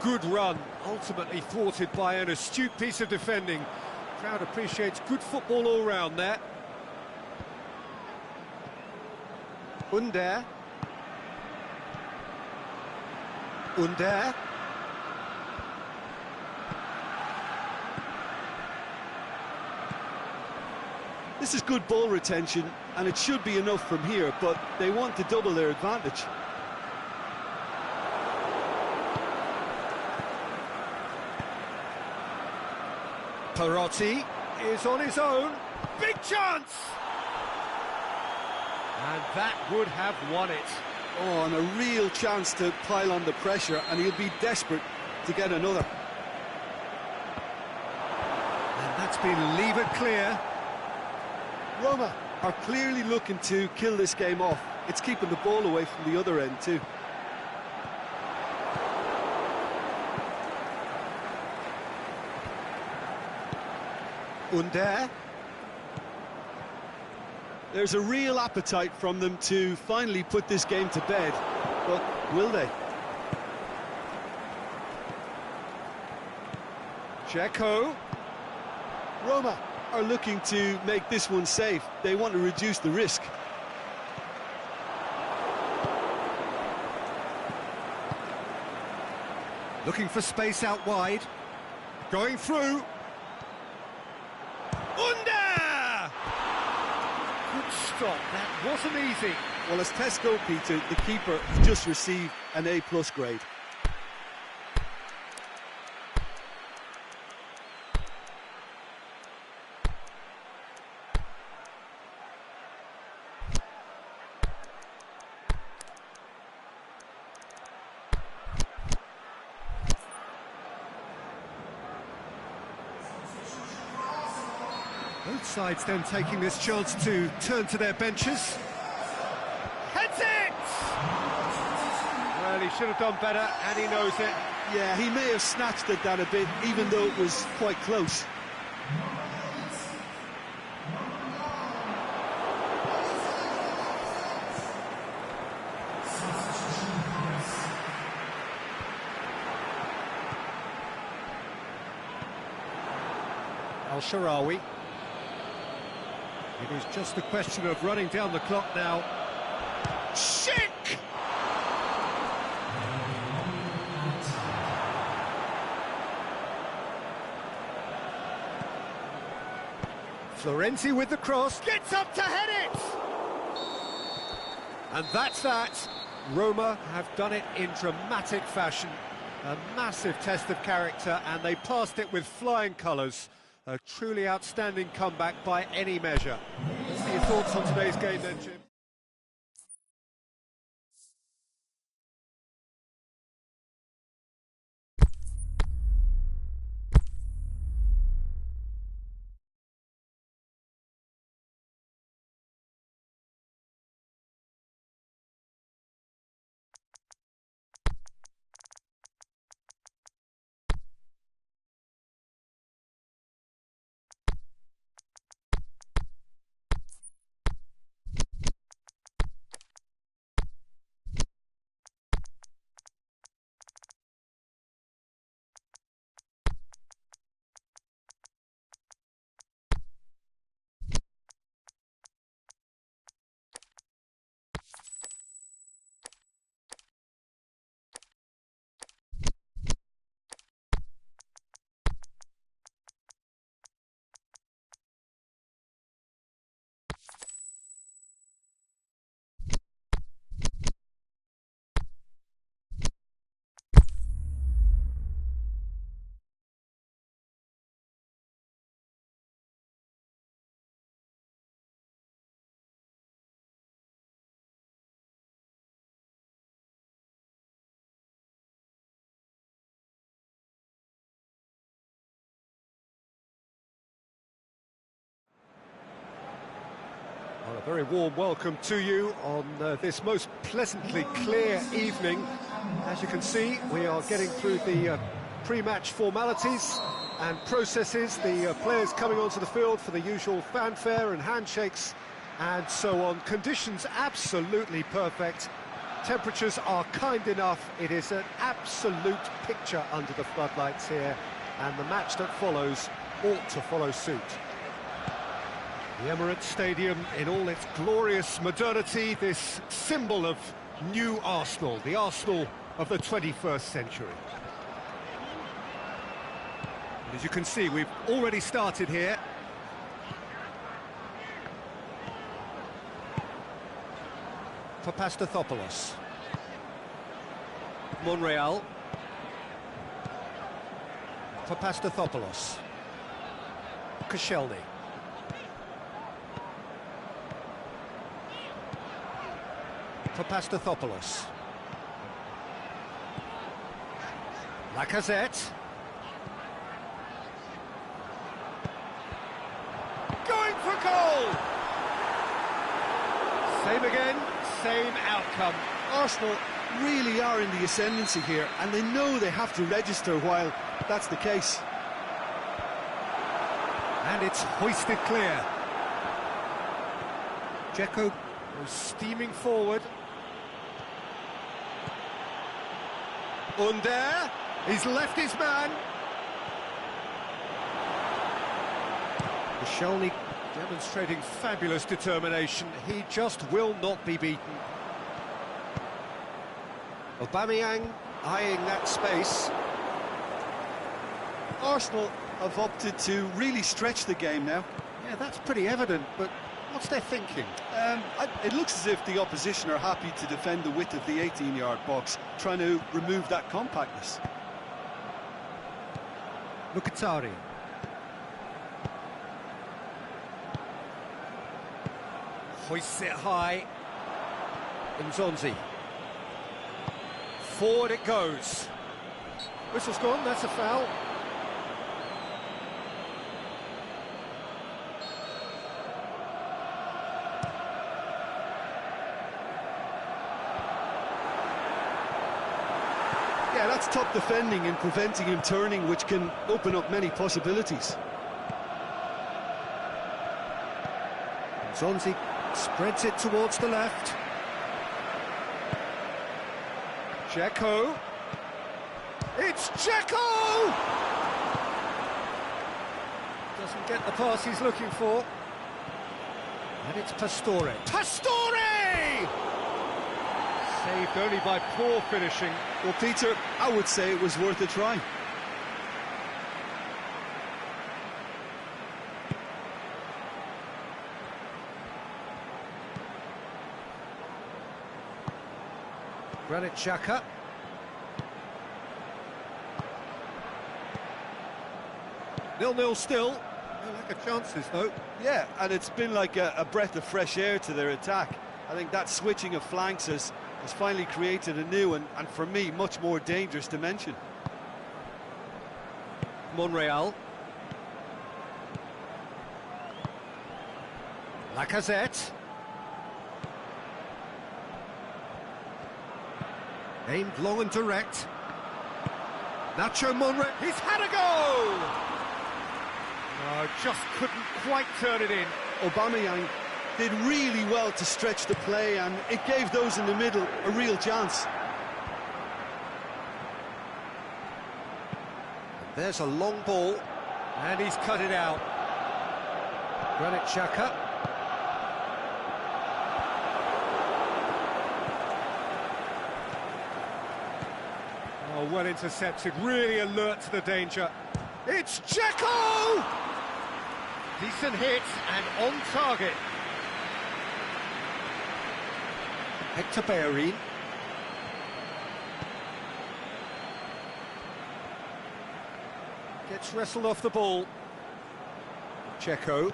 S1: Good run, ultimately thwarted by an astute piece of defending. Crowd appreciates good football all round there. Under.
S2: This is good ball retention, and it should be enough from here, but they want to double their advantage.
S1: Perotti is on his own. Big chance! And that would have won it.
S2: Oh, and a real chance to pile on the pressure, and he'll be desperate to get another.
S1: And that's been levered clear.
S2: Roma are clearly looking to kill this game off. It's keeping the ball away from the other end too.
S1: Under.
S2: There's a real appetite from them to finally put this game to bed, but will they?
S1: Dzeko.
S2: Roma are looking to make this one safe. They want to reduce the risk.
S1: Looking for space out wide. Going through. Under! Good stop, that wasn't easy.
S2: Well, as test goalkeeper, the keeper just received an A+ grade.
S1: Both sides then taking this chance to turn to their benches. Heads it! Well, he should have done better, and he knows it.
S2: Yeah, he may have snatched at that a bit, even though it was quite close.
S1: Al-Sharawi. It is just a question of running down the clock now. Schick! Florenzi with the cross, gets up to head it! And that's that. Roma have done it in dramatic fashion. A massive test of character, and they passed it with flying colours. A truly outstanding comeback by any measure. What are your thoughts on today's game then, Jim? Well, a very warm welcome to you on this most pleasantly clear evening. As you can see, we are getting through the pre-match formalities and processes, the players coming onto the field for the usual fanfare and handshakes and so on. Conditions absolutely perfect. Temperatures are kind enough. It is an absolute picture under the floodlights here, and the match that follows ought to follow suit. The Emirates Stadium in all its glorious modernity, this symbol of new Arsenal, the Arsenal of the 21st century. And as you can see, we've already started here. For pes2019. Monreal. For pes2019. Koscielny. For pes2019. Lacazette. Going for goal! Same again, same outcome.
S2: Arsenal really are in the ascendancy here, and they know they have to register while that's the case.
S1: And it's hoisted clear. Dzeko was steaming forward. Under, he's left his man. Koscielny demonstrating fabulous determination. He just will not be beaten. Aubameyang eyeing that space.
S2: Arsenal have opted to really stretch the game now.
S1: Yeah, that's pretty evident, but what's their thinking?
S2: It looks as if the opposition are happy to defend the width of the 18-yard box, trying to remove that compactness.
S1: Mkhitaryan. Hoists it high. Nzonzi. Forward it goes. Whistle's gone, that's a foul.
S2: Yeah, that's top defending and preventing him turning, which can open up many possibilities.
S1: Nzonzi spreads it towards the left. Dzeko. It's Dzeko! Doesn't get the pass he's looking for. And it's Pastore. Pastore! Saved only by poor finishing.
S2: Well, Peter, I would say it was worth a try.
S1: Granit Xhaka. Nil-nil still. No lack of chances, though.
S2: Yeah, and it's been like a breath of fresh air to their attack. I think that switching of flanks has finally created a new and for me, much more dangerous dimension.
S1: Monreal. Lacazette. Aimed long and direct. Nacho Monreal. He's had a go! Oh, just couldn't quite turn it in.
S2: Aubameyang did really well to stretch the play, and it gave those in the middle a real chance.
S1: There's a long ball, and he's cut it out. Granit Xhaka. Oh, well intercepted, really alert to the danger. It's Dzeko! Decent hit and on target. Hector Bellerin. Gets wrestled off the ball. Dzeko.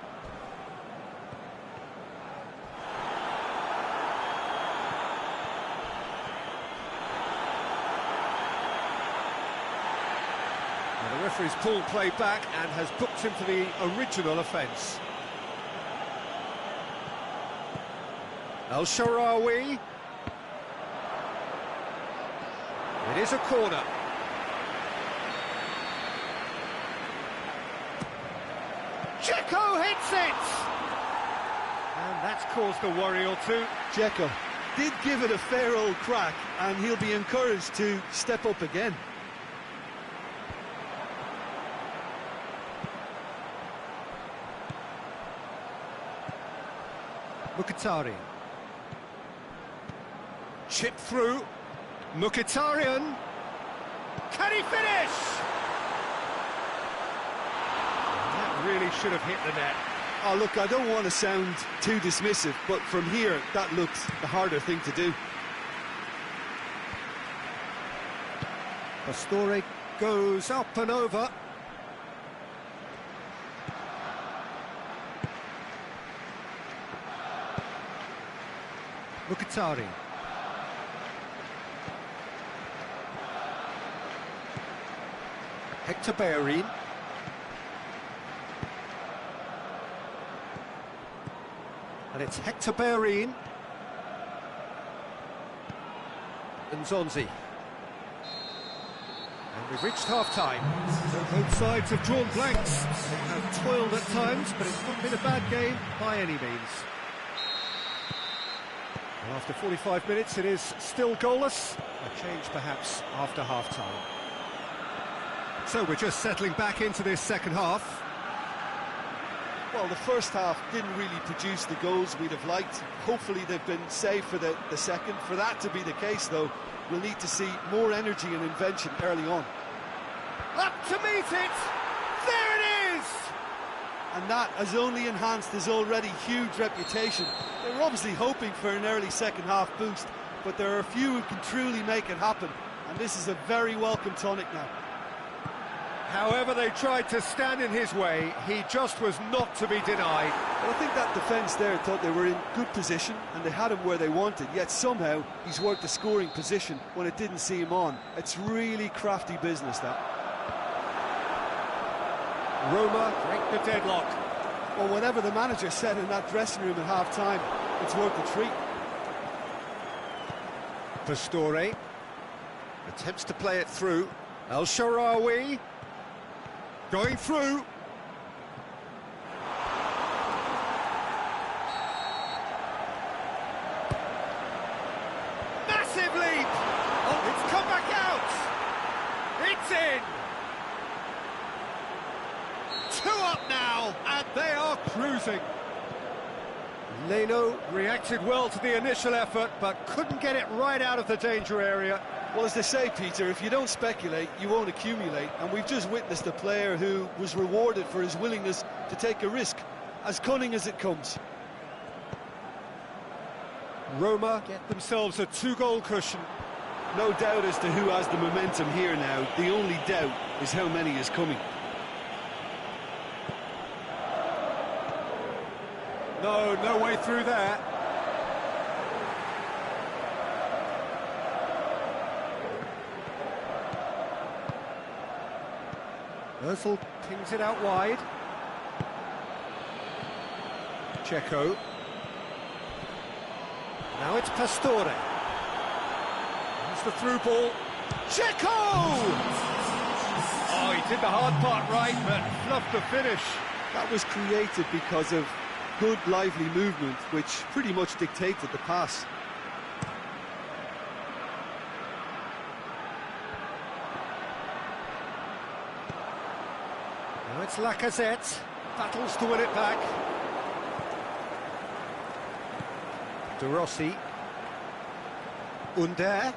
S1: The referee's pulled play back and has booked him for the original offence. El-Shaarawy. It is a corner. Dzeko hits it! And that's caused a worry or two.
S2: Dzeko did give it a fair old crack, and he'll be encouraged to step up again.
S1: Mkhitaryan. Chip through. Mkhitaryan. Can he finish? That really should have hit the net.
S2: Oh, look, I don't want to sound too dismissive, but from here, that looks the harder thing to do.
S1: Pastore goes up and over. Mkhitaryan. Hector Bellerin. And it's Hector Bellerin. And Zonzi. And we've reached half-time. So both sides have drawn blanks. They have toiled at times, but it's not been a bad game by any means. Well, after 45 minutes, it is still goalless. A change, perhaps, after half-time. So we're just settling back into this second half.
S2: Well, the first half didn't really produce the goals we'd have liked. Hopefully they've been saved for the second. For that to be the case, though, we'll need to see more energy and invention early on.
S1: Up to meet it! There it is!
S2: And that has only enhanced his already huge reputation. They were obviously hoping for an early second half boost, but there are a few who can truly make it happen. And this is a very welcome tonic now.
S1: However they tried to stand in his way, he just was not to be denied.
S2: Well, I think that defence there thought they were in good position and they had him where they wanted, yet somehow he's worked a scoring position when it didn't see him on. It's really crafty business, that.
S1: Roma break the deadlock.
S2: Well, whatever the manager said in that dressing room at half-time, it's worth a treat.
S1: Pastore attempts to play it through. El Shaarawy going through. Massive leap! Oh, it's come back out! It's in! 2 up now, and they are cruising. Leno reacted well to the initial effort, but couldn't get it right out of the danger area.
S2: Well, as they say, Peter, if you don't speculate, you won't accumulate. And we've just witnessed a player who was rewarded for his willingness to take a risk, as cunning as it comes.
S1: Roma get themselves a 2-goal cushion.
S2: No doubt as to who has the momentum here now. The only doubt is how many is coming.
S1: No way through there. Özil pings it out wide. Checo. Now it's Pastore. That's the through ball. Checo! Oh, he did the hard part right, but fluffed the finish.
S2: That was created because of good, lively movement, which pretty much dictated the pass.
S1: Now it's Lacazette, battles to win it back. De Rossi. Under.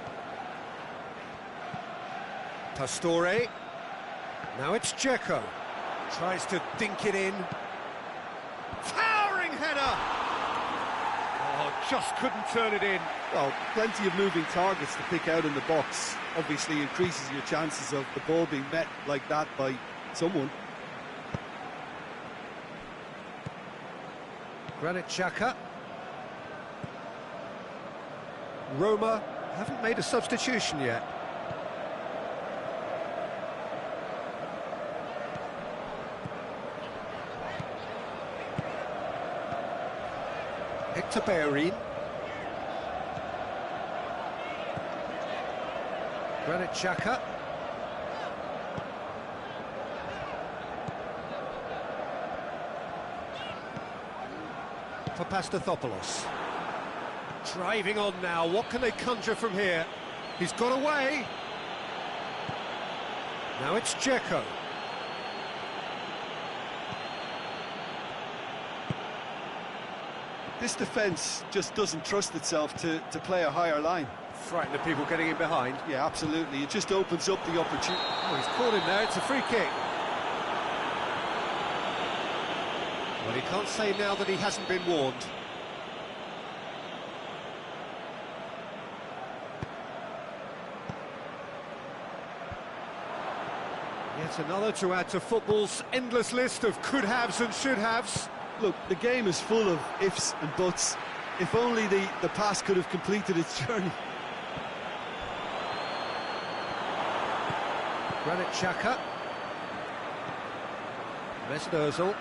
S1: Pastore. Now it's Dzeko. Tries to dink it in. Towering header! Oh, just couldn't turn it in.
S2: Well, plenty of moving targets to pick out in the box. Obviously increases your chances of the ball being met like that by someone.
S1: Granit Xhaka. Roma haven't made a substitution yet. Hector Bellerin. Granit Xhaka. For Pastathopoulos. Driving on now, what can they conjure from here? He's got away. Now it's Dzeko.
S2: This defence just doesn't trust itself to play a higher line.
S1: Frighten the people getting in behind.
S2: Yeah, absolutely. It just opens up the opportunity.
S1: Oh, he's caught him there. It's a free kick. Well, he can't say now that he hasn't been warned. Yet another to add to football's endless list of could-haves and should-haves.
S2: Look, the game is full of ifs and buts. If only the pass could have completed its journey.
S1: Granit Xhaka. Mesut Ozil.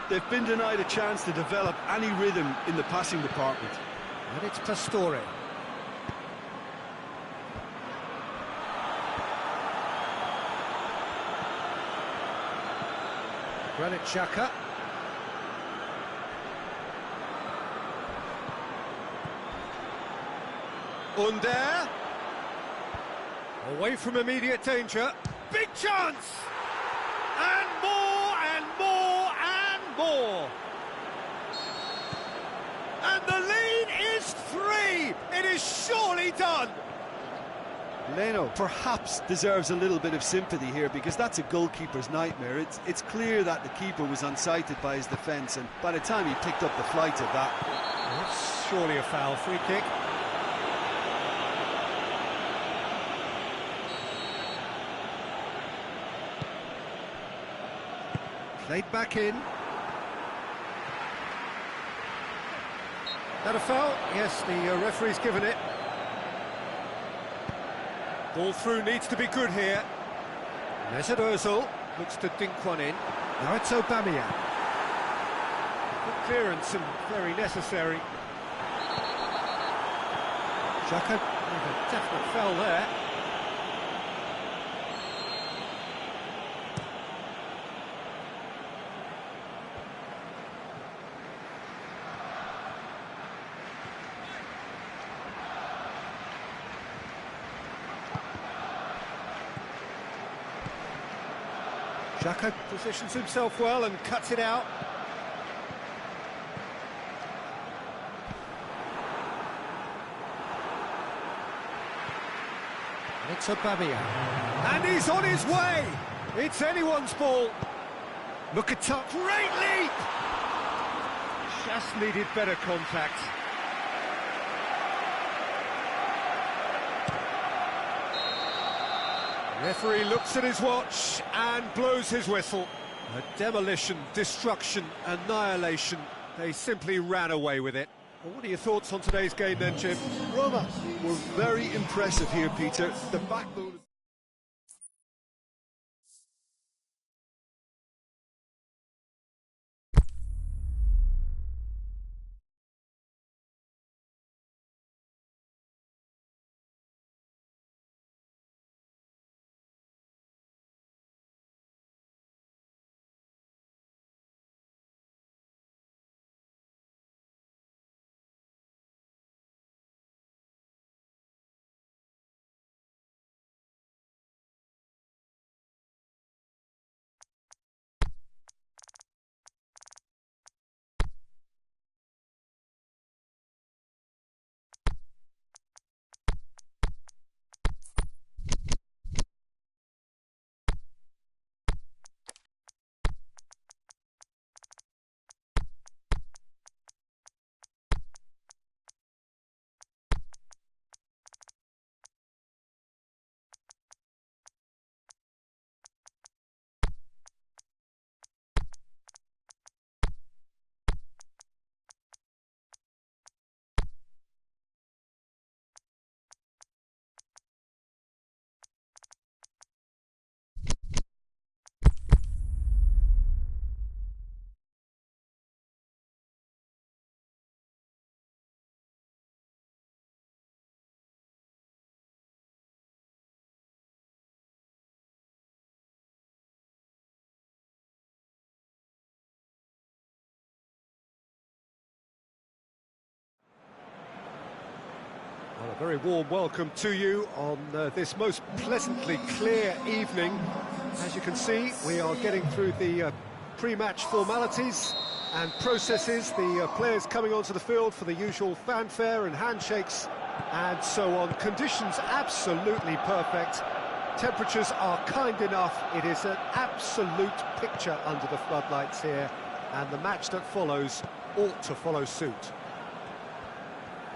S2: They've been denied a chance to develop any rhythm in the passing department.
S1: And it's Pastore. Granit Xhaka. Under. Away from immediate danger. Big chance! And more, and more, and more! And the lead is 3! It is surely done!
S2: Leno perhaps deserves a little bit of sympathy here, because that's a goalkeeper's nightmare. It's clear that the keeper was unsighted by his defence, and by the time he picked up the flight of that...
S1: That's surely a foul. Free kick. Played back in. That a foul? Yes, the referee's given it. Ball through needs to be good here. Mesut Ozil looks to dink one in. Now it's Aubameyang. Good clearance and very necessary. Xhaka with a definite foul there. Xhaka positions himself well and cuts it out. It's Aubameyang. And he's on his way! It's anyone's ball. Look at top. Great leap! Just needed better contact. Referee looks at his watch and blows his whistle. A demolition, destruction, annihilation. They simply ran away with it. Well, what are your thoughts on today's game then, Jim?
S2: Roma were very impressive here, Peter. The backbone...
S1: Well, a very warm welcome to you on this most pleasantly clear evening. As you can see, we are getting through the pre-match formalities, and processes, the players coming onto the field for the usual fanfare and handshakes and so on. Conditions absolutely perfect. Temperatures are kind enough. It is an absolute picture under the floodlights here, and the match that follows ought to follow suit.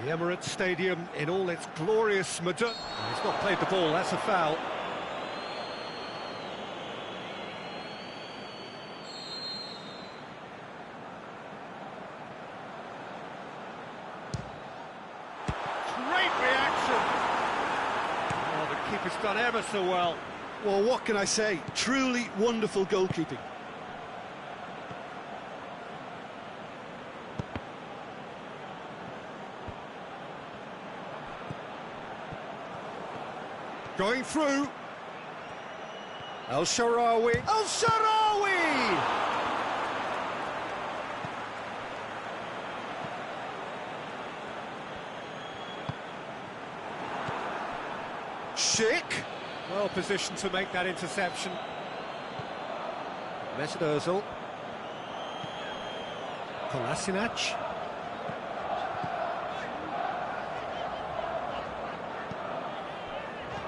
S1: The Emirates Stadium in all its glorious modernity. He's not played the ball, that's a foul. Great reaction! Oh, the keeper's done ever so well.
S2: Well, what can I say? Truly wonderful goalkeeping.
S1: Going through. El-Shaarawy. El-Shaarawy! Schick. Well positioned to make that interception. Mesut Ozil. Kolasinac.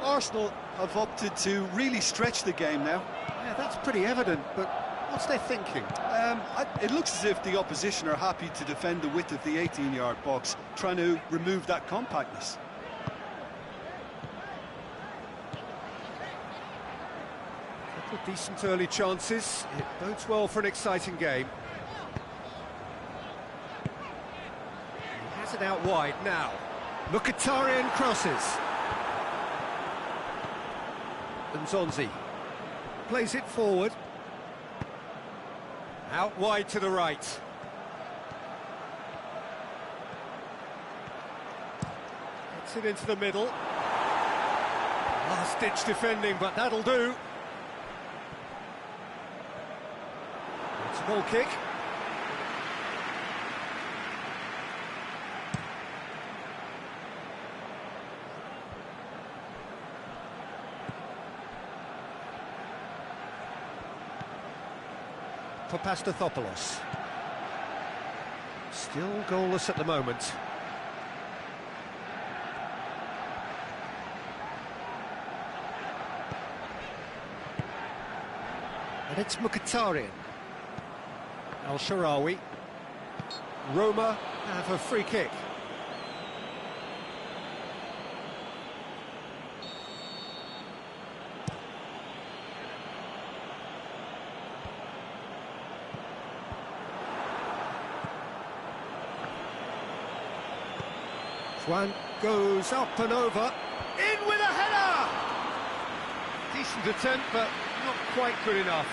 S2: Arsenal have opted to really stretch the game now.
S1: Yeah, that's pretty evident, but what's their thinking?
S2: It looks as if the opposition are happy to defend the width of the 18-yard box, trying to remove that compactness.
S1: Couple of decent early chances. It bodes well for an exciting game. He has it out wide now. Mkhitaryan crosses. Nzonzi plays it forward. Out wide to the right. Gets it into the middle. Last-ditch defending, but that'll do. It's a goal kick. For Pastathopoulos. Still goalless at the moment. And it's Mkhitaryan. El-Shaarawy. Roma have a free kick. Juan goes up and over. In with a header! Decent attempt, but not quite good enough.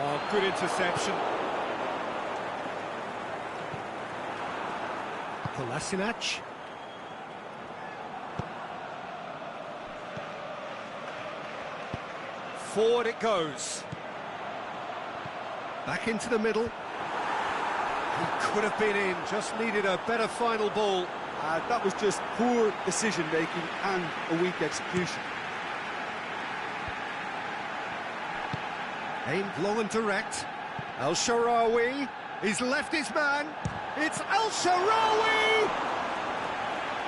S1: Oh, good interception. Kolasinac. Forward it goes. Back into the middle. He could have been in, just needed a better final ball.
S2: That was just poor decision-making and a weak execution.
S1: Aimed long and direct. El-Shaarawy, he's left his man. It's El-Shaarawy!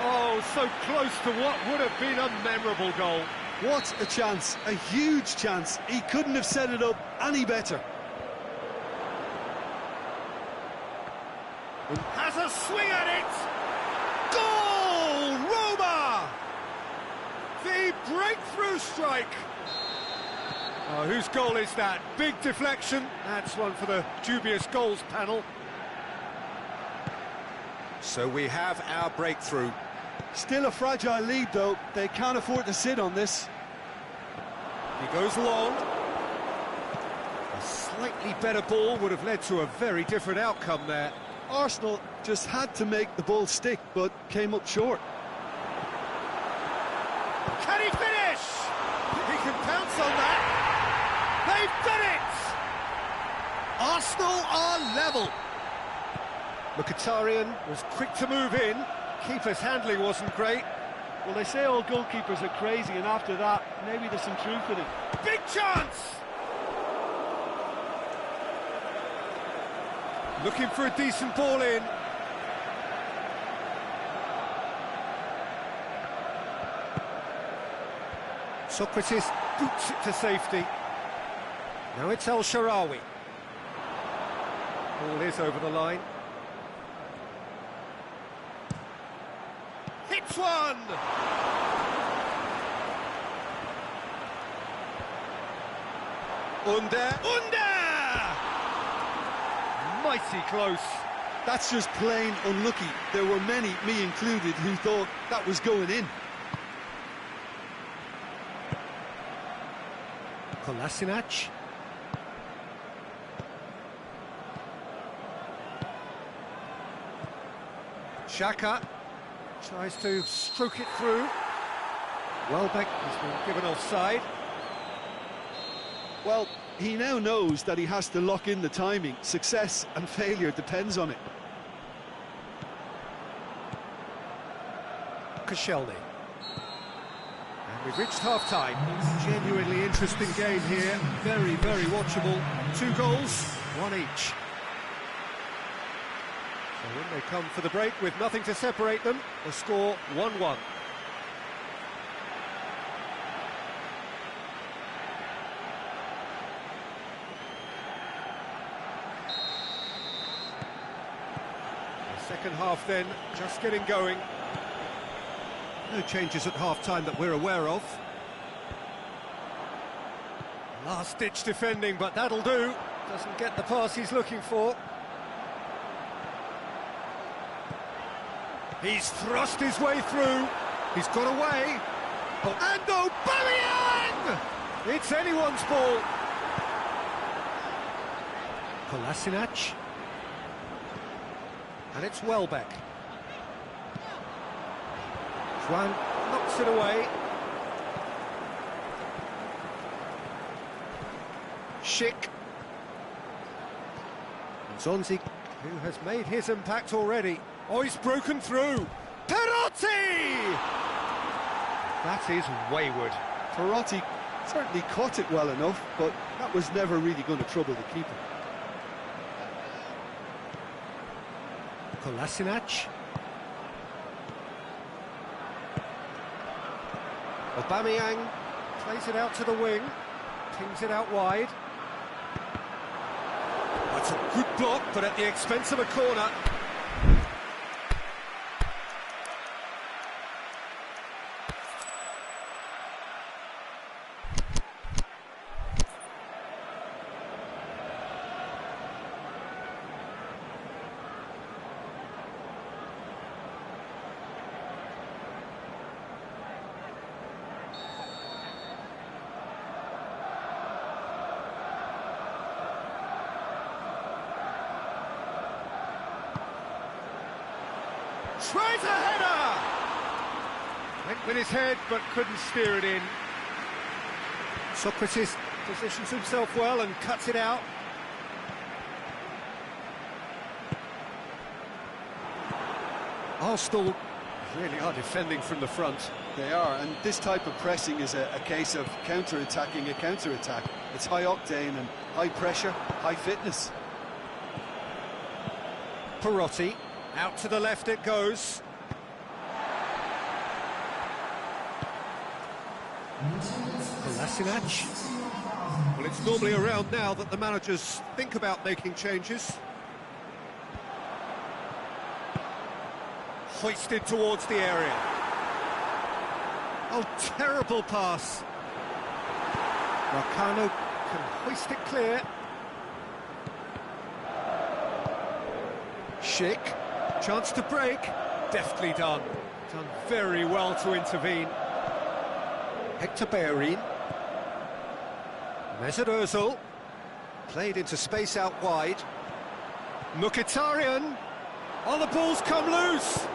S1: Oh, so close to what would have been a memorable goal.
S2: What a chance, a huge chance. He couldn't have set it up any better.
S1: Has a swing at it! Goal! Roma! The breakthrough strike! Oh, whose goal is that? Big deflection. That's one for the dubious goals panel. So we have our breakthrough.
S2: Still a fragile lead, though. They can't afford to sit on this.
S1: He goes long. A slightly better ball would have led to a very different outcome there.
S2: Arsenal just had to make the ball stick, but came up short.
S1: Can he finish? He can pounce on that. They've done it! Arsenal are level. Mkhitaryan was quick to move in. Keeper's handling wasn't great.
S2: Well, they say all goalkeepers are crazy, and after that, maybe there's some truth in it.
S1: Big chance! Looking for a decent ball in. Socrates boots it to safety. Now it's El Shaarawy. Ball is over the line. Hits one! Under! Mighty close.
S2: That's just plain unlucky. There were many, me included, who thought that was going in.
S1: Kolasinac. Xhaka tries to stroke it through. Welbeck has been given offside.
S2: Well, he now knows that he has to lock in the timing. Success and failure depends on it.
S1: Koscielny. And we've reached half-time. Genuinely interesting game here. Very, very watchable. 2 goals, 1 each. So when they come for the break with nothing to separate them, the score 1-1. Second half then, just getting going. No changes at half-time that we're aware of. Last-ditch defending, but that'll do. Doesn't get the pass he's looking for. He's thrust his way through. He's got away. Oh, and Aubameyang! It's anyone's ball. Kolasinac. And it's Welbeck. Juan knocks it away. Schick. Zonzi, who has made his impact already. Oh, he's broken through. Perotti! That is wayward.
S2: Perotti certainly caught it well enough, but that was never really going to trouble the keeper.
S1: Kolasinac. Aubameyang plays it out to the wing, pings it out wide. That's a good block, but at the expense of a corner. Tries a header! Went with his head, but couldn't steer it in. Socrates positions himself well and cuts it out. Arsenal really are defending from the front.
S2: They are, and this type of pressing is a case of counter-attacking a counter-attack. It's high octane and high pressure, high fitness.
S1: Perotti. Out to the left it goes. Kolasinac. Well, it's normally around now that the managers think about making changes. Hoisted towards the area. Oh, terrible pass. Marcano can hoist it clear. Schick. Chance to break, deftly done. Done very well to intervene. Hector Bellerin. Mesut Ozil. Played into space out wide. Mkhitaryan. Oh, the ball's come loose.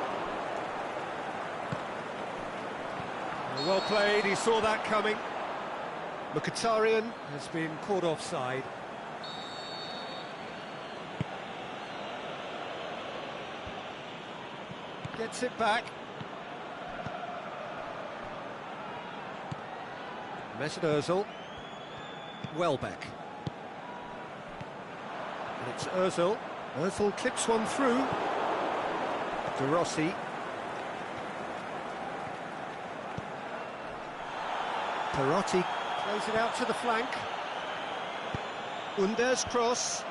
S1: Well played, he saw that coming. Mkhitaryan has been caught offside. Gets it back. Mesut Ozil. Welbeck. And it's Ozil. Ozil clips one through. De Rossi. Perotti plays it out to the flank. Under's cross.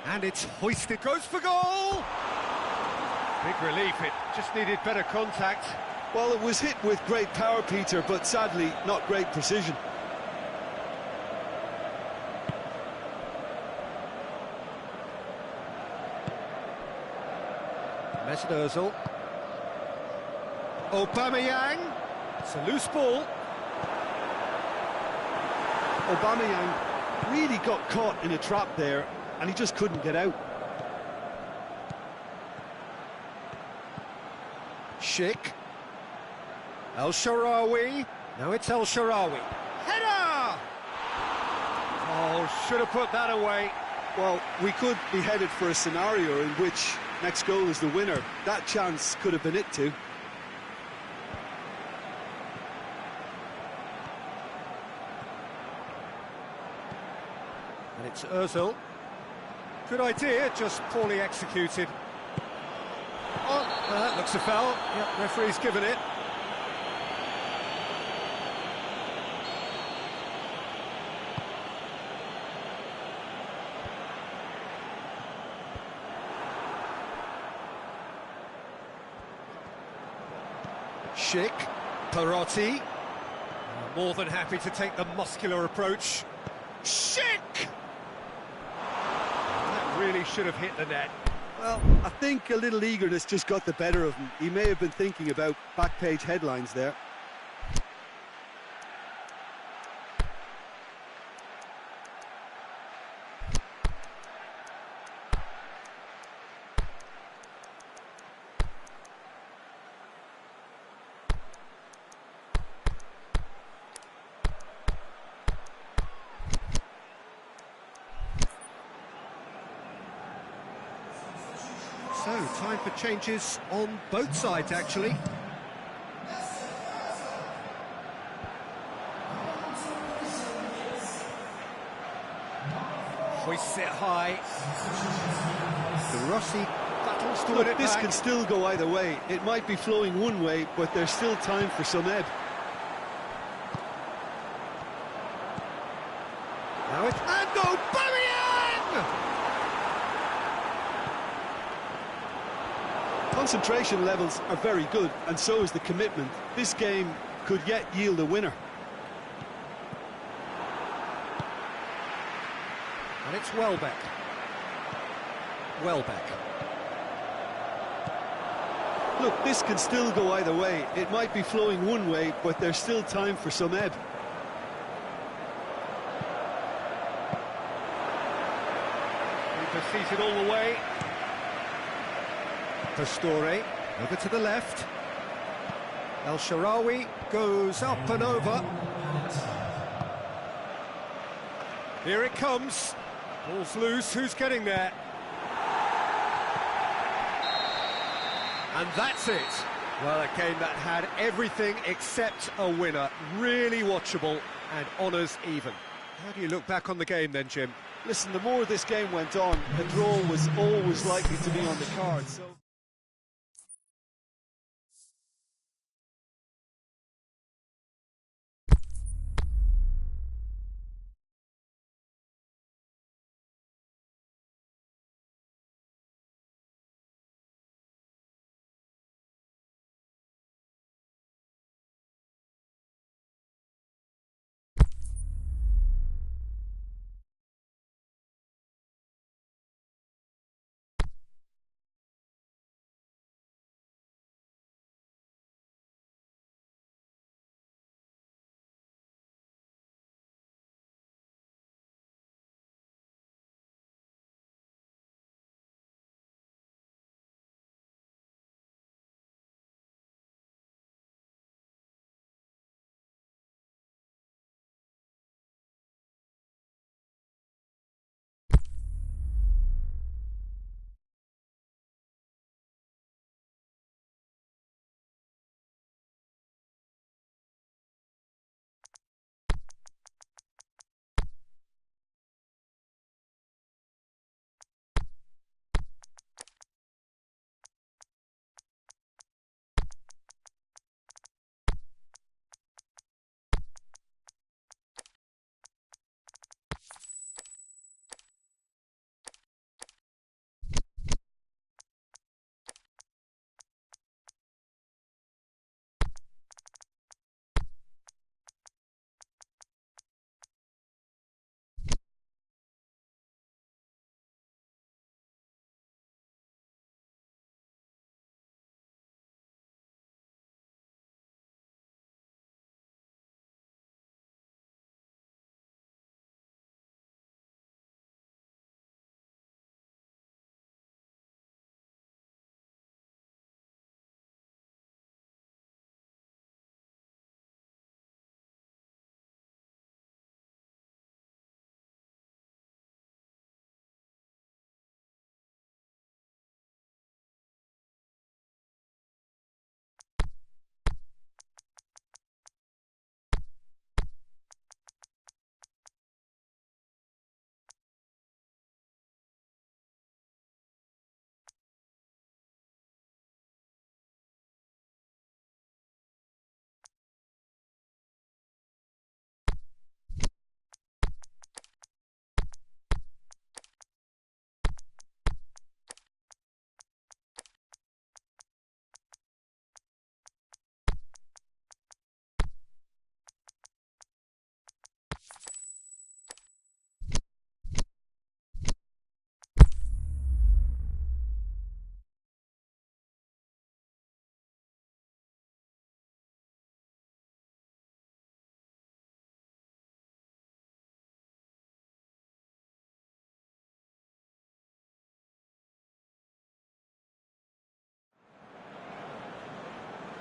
S1: And it's hoisted. Goes for goal! Big relief, it just needed better contact.
S2: Well, it was hit with great power, Peter, but sadly, not great precision.
S1: Mesut Ozil. Aubameyang. It's a loose ball.
S2: Aubameyang really got caught in a trap there, and he just couldn't get out.
S1: Schick. El Shaarawy. Now it's El Shaarawy. Header! Oh, should have put that away.
S2: Well, we could be headed for a scenario in which next goal is the winner. That chance could have been it too.
S1: And it's Ozil. Good idea, just poorly executed. Oh, that looks a foul. Yep, referee's given it. Schick, Perotti. More than happy to take the muscular approach. Schick! That really should have hit the net.
S2: Well, I think a little eagerness just got the better of him. He may have been thinking about back-page headlines there.
S1: So, time for changes on both sides, actually. Hoists it high. De Rossi battles to win it
S2: This
S1: back.
S2: can still go either way. It might be flowing one way, but there's still time for some ebb.
S1: Now it's... And Aubameyang!
S2: Concentration levels are very good, and so is the commitment. This game could yet yield a winner.
S1: And it's Welbeck. Welbeck.
S2: Look, this can still go either way. It might be flowing one way, but there's still time for some ebb.
S1: Keeper seated all the way. Pastore, over to the left. El Shaarawy goes up and over. Here it comes. Ball's loose, who's getting there? And that's it. Well, a game that had everything except a winner. Really watchable and honours even. How do you look back on the game then, Jim?
S2: Listen, the more this game went on, a draw was always likely to be on the cards. So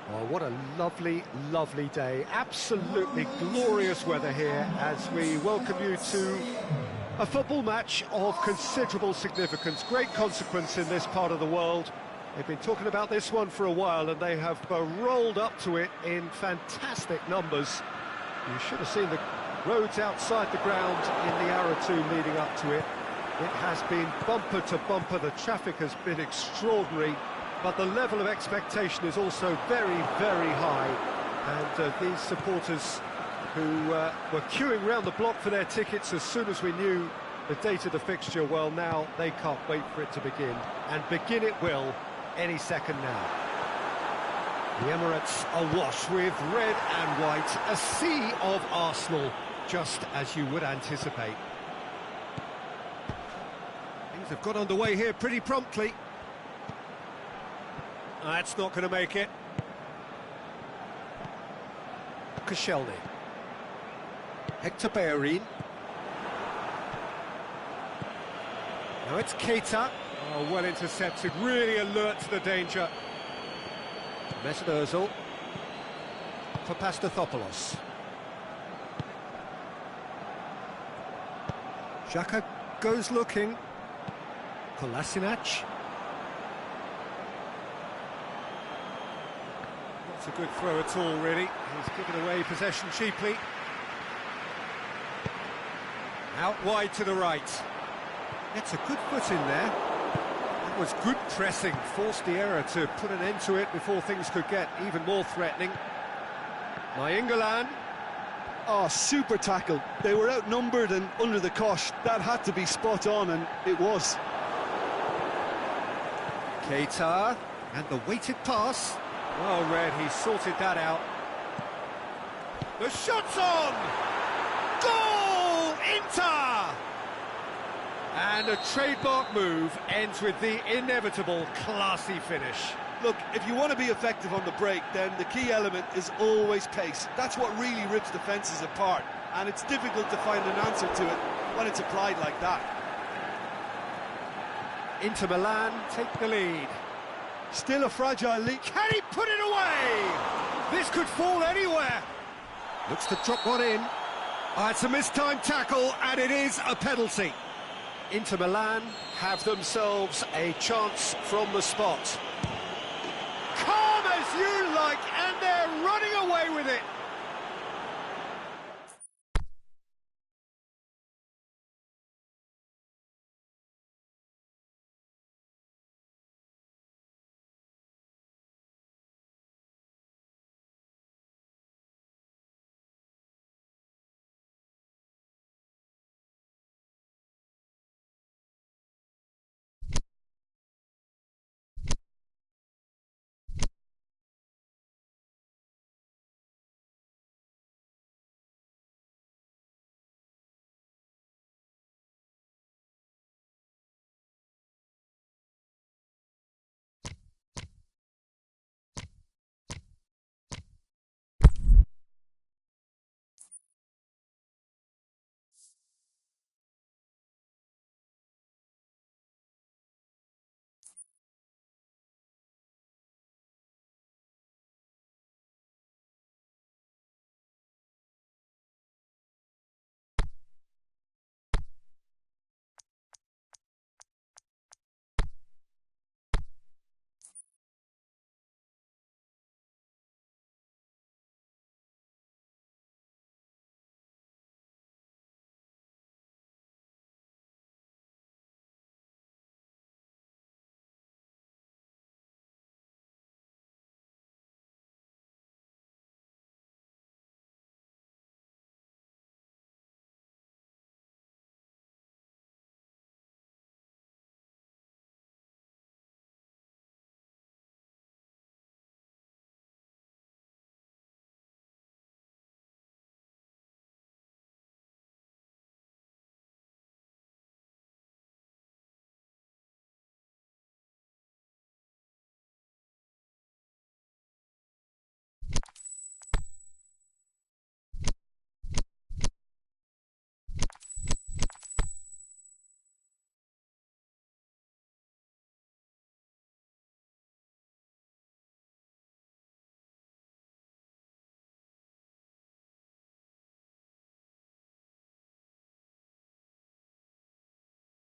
S1: Well, what a lovely, lovely day. Absolutely glorious weather here as we welcome you to a football match of considerable significance. Great consequence in this part of the world. They've been talking about this one for a while and they have rolled up to it in fantastic numbers. You should have seen the roads outside the ground in the hour or two leading up to it. It has been bumper to bumper. The traffic has been extraordinary, but the level of expectation is also very, very high. And these supporters who were queuing round the block for their tickets as soon as we knew the date of the fixture, well, now they can't wait for it to begin. And begin it will any second now. The Emirates awash with red and white, a sea of Arsenal, just as you would anticipate. Things have got underway here pretty promptly. That's not going to make it. Koscielny. Hector Bellerin. Now it's Keita. Oh, well intercepted, really alert to the danger. Mesut Ozil for Pastathopoulos. Xhaka goes looking. Kolasinac. Not a good throw at all, really. He's given away possession cheaply. Out wide to the right. Gets a good foot in there. That was good pressing, forced the error to put an end to it before things could get even more threatening. Nainggolan.
S2: Oh, super tackle. They were outnumbered and under the cosh. That had to be spot on, and it was.
S1: Keita, and the weighted pass. Well read, he sorted that out. The shot's on! Goal! Inter! And a trademark move ends with the inevitable classy finish.
S2: Look, if you want to be effective on the break, then the key element is always pace. That's what really rips defences apart, and it's difficult to find an answer to it when it's applied like that.
S1: Inter Milan take the lead.
S2: Still a fragile lead.
S1: Can he put it away? This could fall anywhere. Looks to drop one in. Oh, it's a mistimed tackle, and it is a penalty. Inter Milan have themselves a chance from the spot. Calm as you like, and they're running away with it.